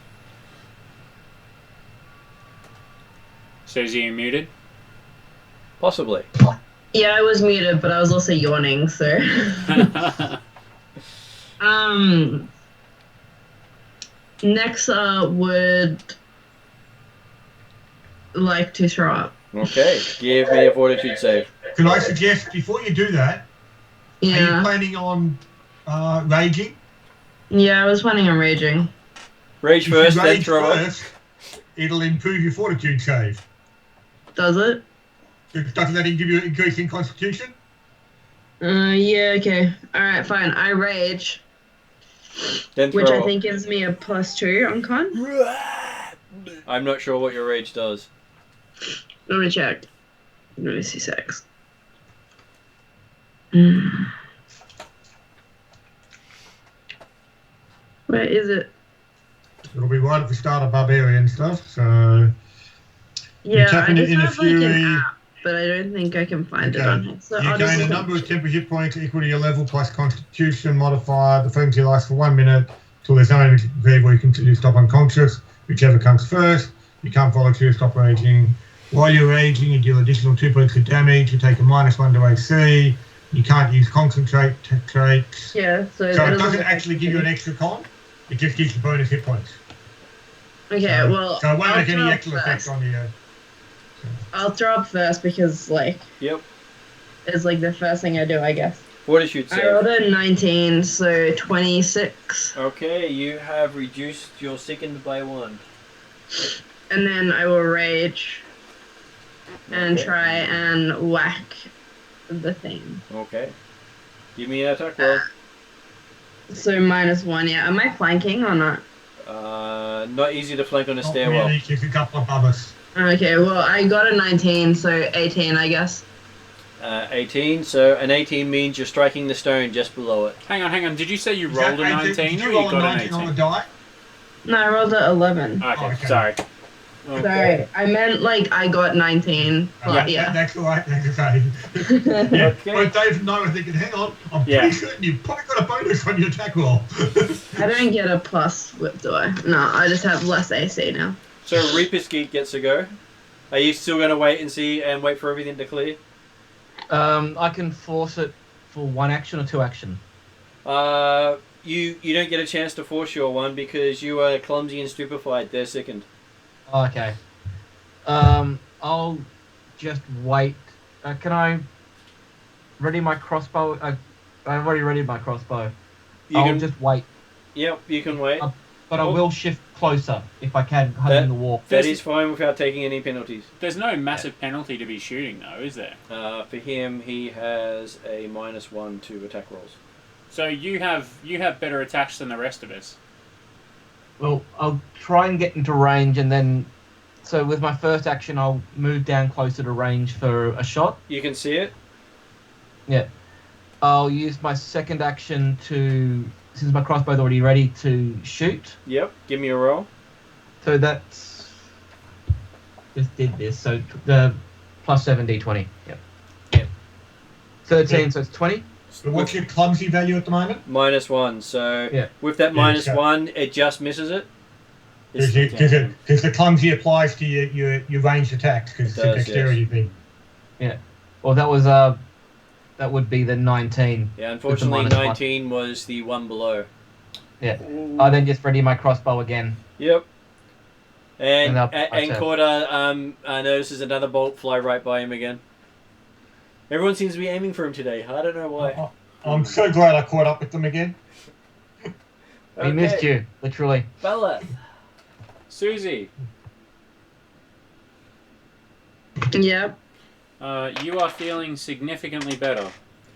Susie, you muted? Possibly. Yeah, I was muted, but I was also yawning, so. Nexa would like to throw up. Okay, give me a fortitude save. Can I suggest, before you do that, are you Yeah. planning on raging? Yeah, I was planning on raging. Rage If first, you then rage throw up. first, it'll improve your fortitude save. Does it? Doesn't that give you an increase in constitution? Yeah, okay. Alright, fine. I rage, Then throw which I up. think gives me a +2 on con. I'm not sure what your rage does. Let me check. Let me see 6. Where is it? It'll be right at the start of barbarian stuff, so... Yeah, I tapping it just in a have like an fury. app, but I don't think I can find it Okay. on here. So You I'll just gain a look number up- of temporary hit points equal to your level plus constitution modifier. The frenzy lasts for 1 minute till there's no energy where you can stop unconscious. Whichever comes first. You can't follow through, stop raging. While you're raging, you deal additional 2 points of damage. You take a -1 to AC. You can't use concentrate traits. Yeah, so So it doesn't doesn't look actually like- give you an extra con. It just gives you bonus hit points. Okay, So- well, So it won't I'll make any throw up extra effect first. on the... I'll throw up first because, like, Yep. it's like the first thing I do, I guess. Fortitude I rolled save. a 19, so 26. Okay, you have reduced your sickened by 1. And then I will rage and Okay. try and whack the thing. Okay. Give me an attack roll. So -1, yeah. Am I flanking or not? Not easy to flank on a Not stairwell. really, just a couple of bummers. Okay, well, I got a 19, so 18, I guess. 18, so an 18 means you're striking the stone just below it. Hang on. Did you say you Is that rolled a 18? 19 Did or you you roll a got an 19 on the 18? die? No, I rolled a 11. Okay, Okay. sorry. Sorry, I meant, like, I got 19. But, yeah. That's all right. That's okay. Yeah. Okay. But Dave and I were thinking, hang on, I'm Yeah. pretty certain you've probably got a bonus on your attack roll. I don't get a plus whip, do I? No, I just have less AC now. So Reaper's Geek gets a go. Are you still going to wait and see and wait for everything to clear? I can force it for 1 action or 2 action. You don't get a chance to force your one because you are clumsy and stupefied. They're sickened. Okay. I'll just wait. Can I ready my crossbow? I've already readied my crossbow. You I'll can just wait, Yep, you can wait. but I will shift closer if I can, hugging the wall. That is fine without taking any penalties. There's no massive penalty to be shooting, though, is there? For him, he has a -1 to attack rolls. So you have better attacks than the rest of us. Well, I'll try and get into range, and then, so with my first action, I'll move down closer to range for a shot. You can see it. Yeah. I'll use my second action to, since my crossbow's already ready, to shoot. Yep. Give me a roll. So that's, just did this. So the +7 d20. Yep. 13, so it's 20. So what's your clumsy value at the moment? -1. So Yeah. with that Yeah, -1, it just misses it. It's- Because the clumsy applies to your ranged attacks, because it's It a does, dexterity thing. Well, that would be the 19. Yeah, unfortunately, -1. 19 was the one below. I then just ready my crossbow again. Yep. And And I'll- and Corda notices another bolt fly right by him again. Everyone seems to be aiming for him today. I don't know why. I'm so glad I caught up with them again. We missed you, literally. Bella. Susie, Yep. you are feeling significantly better.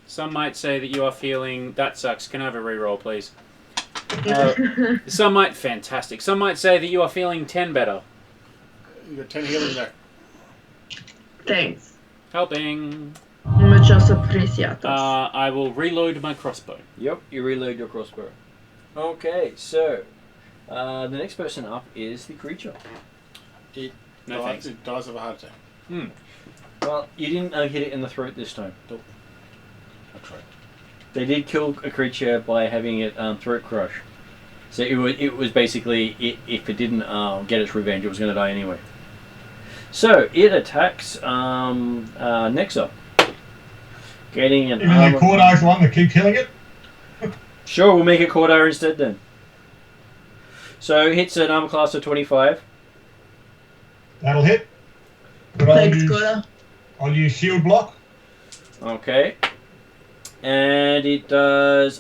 Some might say that you are feeling... That sucks. Can I have a reroll, please? Some might... Fantastic. Some might say that you are feeling 10 better. You got 10 healing there. Thanks. Helping. Muchos apreciados. I will reload my crossbow. Yep, you reload your crossbow. Okay, so the next person up is the creature. No thanks. It dies of a heart attack. Well, you didn't hit it in the throat this time. That's right. They did kill a creature by having it throat crush. So it was basically, if it didn't get its revenge, it was going to die anyway. So it attacks Nexa. Getting an Even armor... though Cordar's the one that keep killing it? Sure, we'll make it Cordar instead then. So it hits an armor class of 25. That'll hit. But Thanks, Gorda. I'll use shield block. Okay. And it does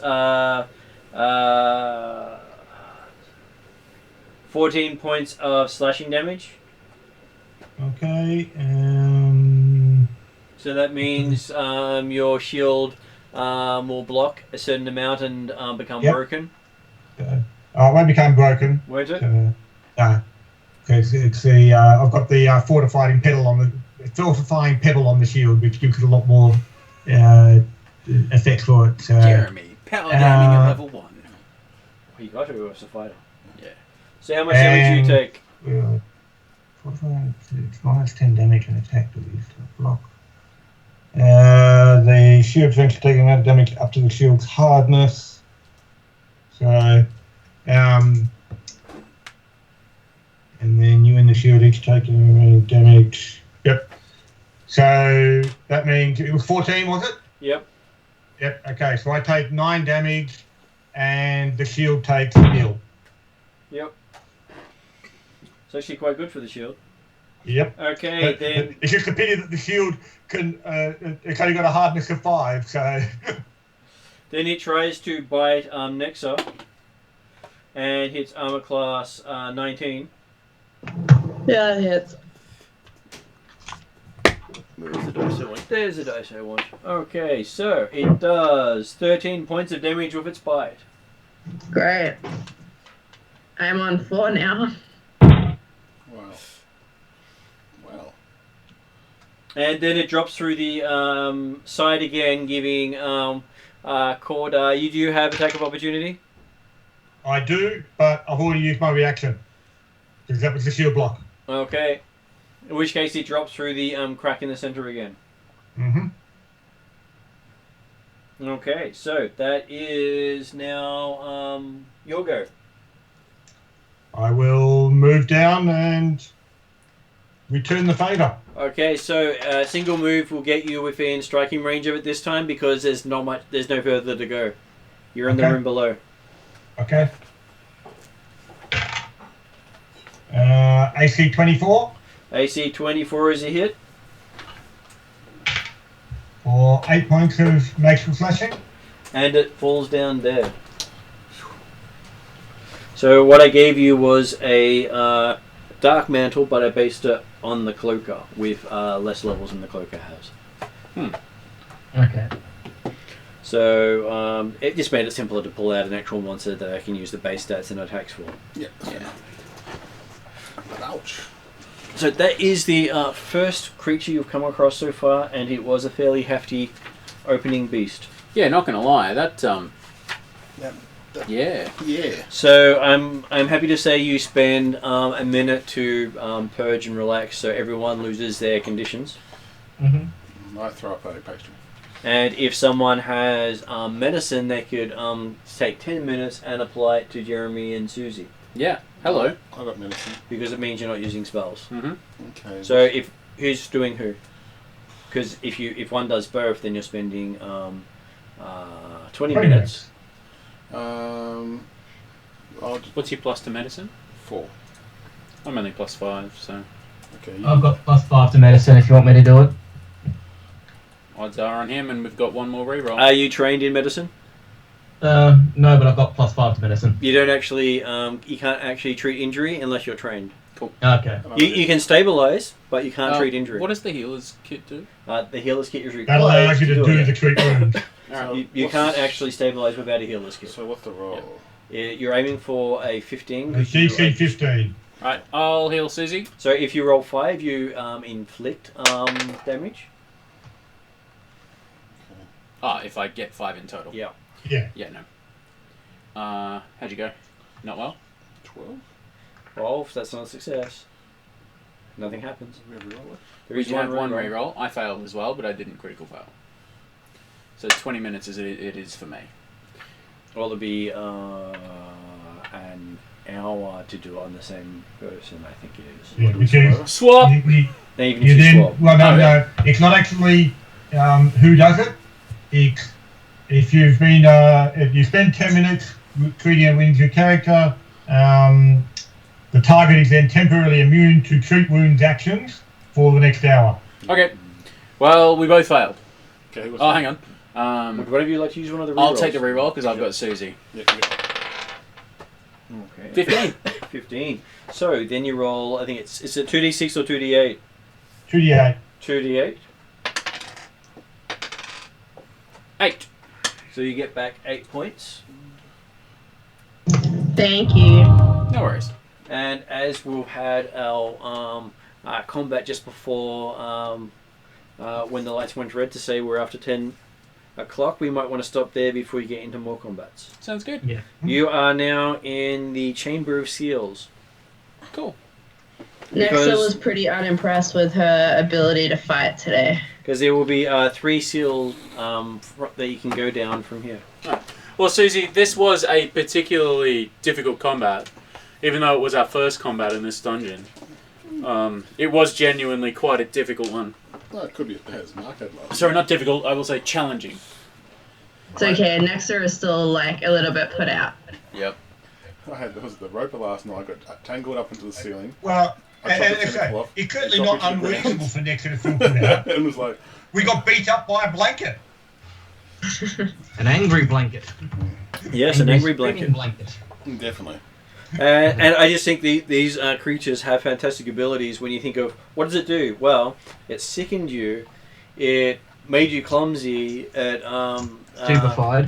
14 points of slashing damage. Okay. So that means your shield will block a certain amount and become broken. It won't become broken. Won't it? Because it's the I've got the fortifying pebble on the shield, which gives it a lot more effect for it. Jeremy, power gaming at level 1. Oh, you got to as a fighter. Yeah. So how much damage do you take? It's minus 10 damage and attack to use to block. The shield's eventually taking that damage up to the shield's hardness. So, and then you and the shield each taking damage. Yep. So that means it was 14, was it? Yep. Yep. Okay. So I take 9 damage, and the shield takes 0. Yep. It's actually quite good for the shield. Yep. Okay, then... It's just a pity that the shield can... it's only got a hardness of 5, so... Then it tries to bite Nexa and hits armor class 19. Yeah, it's... Where's the dice I want? There's the dice I want. Okay, so it does 13 points of damage with its bite. Great. I'm on 4 now. Well. And then it drops through the side again, giving Corda. You do have attack of opportunity? I do, but I've already used my reaction. Because that was the shield block. Okay. In which case it drops through the crack in the center again. Mm-hmm. Okay, so that is now your go. I will move down and return the favour. Okay, so a single move will get you within striking range of it this time because there's no further to go. You're in the room below. Okay. AC 24. AC 24 is a hit. For 8 points of magical slashing. And it falls down dead. So what I gave you was a dark mantle, but I based it on the cloaker with less levels than the cloaker has. Okay. So it just made it simpler to pull out an actual monster that I can use the base stats and attacks for. Yeah. Ouch. So that is the first creature you've come across so far, and it was a fairly hefty opening beast. Yeah, not gonna lie, that yeah. So I'm happy to say you spend a minute to purge and relax, so everyone loses their conditions. Mm-hmm. I throw up a pastry. And if someone has medicine, they could take 10 minutes and apply it to Jeremy and Susie. Yeah. Hello. I got medicine. Because it means you're not using spells. Mm-hmm. Okay. So if who's doing who? Because if one does both, then you're spending 20 minutes. What's your plus to medicine? 4. I'm only plus 5, so Okay. I've got +5 to medicine if you want me to do it. odds are on him, and we've got one more reroll. Are you trained in medicine? No, but I've got +5 to medicine. You don't actually, you can't actually treat injury unless you're trained. Cool. Okay. You can stabilize, but you can't treat injury. What does the healer's kit do? The healer's kit is That required allows you to do it. the treatment. So you can't actually stabilize without a healer's kit. So what's the roll? You're aiming for a 15. DC 15. Right, I'll heal Susie. So if you roll 5, you inflict damage. Ah, if I get 5 in total. Yeah. Yeah. Yeah, no. How'd you go? Not well? 12. 12, that's not a success. Nothing happens. We have reroll it. There We is did have one reroll. reroll. I failed as well, but I didn't critical fail. So 20 minutes as it is for me. Well, it'll be an hour to do it on the same person, I think it is. Yeah, because Swap! you Then you can choose then swap. well no, it's not actually who does it. It's if you've been if you spend 10 minutes treating a wound your character, the target is then temporarily immune to treat wounds actions for the next hour. Okay. Well, we both failed. Okay, what's Oh, that? hang on. Whatever you like to use one of the rerolls. I'll take the reroll because I've got Susie. Yeah, Okay. 15. 15. So then you roll. I think it's a 2d6 or 2d8. 2d8. 2d8. 8. So you get back 8 points. Thank you. No worries. And as we've had our combat just before when the lights went red to say we're after 10 o'clock, we might want to stop there before you get into more combats. Sounds good. Yeah. You are now in the Chamber of Seals. Cool. Nexa was pretty unimpressed with her ability to fight today. Because there will be 3 seals that you can go down from here. Right. Well, Susie, this was a particularly difficult combat. Even though it was our first combat in this dungeon. It was genuinely quite a difficult one. Well, it could be as Mark had last. Sorry, not difficult, I will say challenging. It's okay. Nexa is still like a little bit put out. Yep. There was the roper last night. I got tangled up into the ceiling. Well, I chopped and the it's tentacle off. it's certainly and not dropped into the unreasonable ground. for Nexa to feel put out. And was like, We got beat up by a blanket. An angry blanket. Yes, an angry screaming blanket. definitely. And I just think these creatures have fantastic abilities when you think of, what does it do? Well, it sickened you, it made you clumsy, it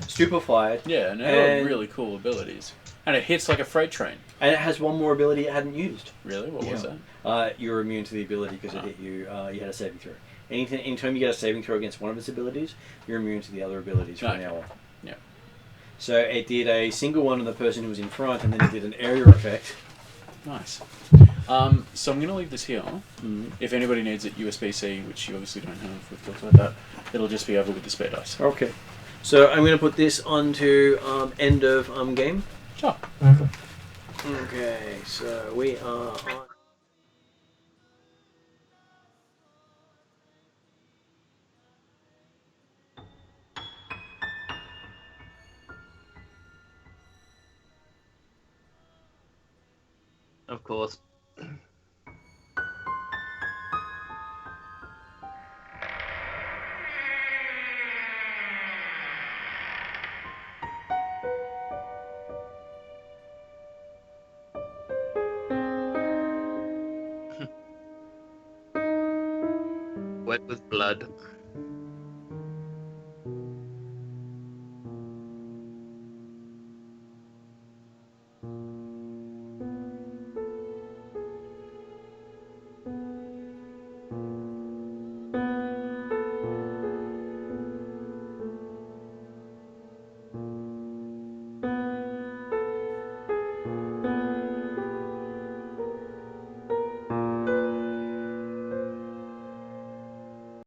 stupefied, Yeah, and it had really cool abilities. And it hits like a freight train. and it has one more ability it hadn't used. Really? What was that? You're immune to the ability because it hit you. You had a saving throw. Anytime you get a saving throw against one of its abilities, you're immune to the other abilities from now on. Yeah. So it did a single one on the person who was in front, and then it did an area effect. Nice. So I'm going to leave this here. If anybody needs it USB-C, which you obviously don't have, we've talked about that, it'll just be over with the spare dice. Okay. So I'm going to put this onto end of game. Sure. Okay, so we are on. Of course. Wet with blood.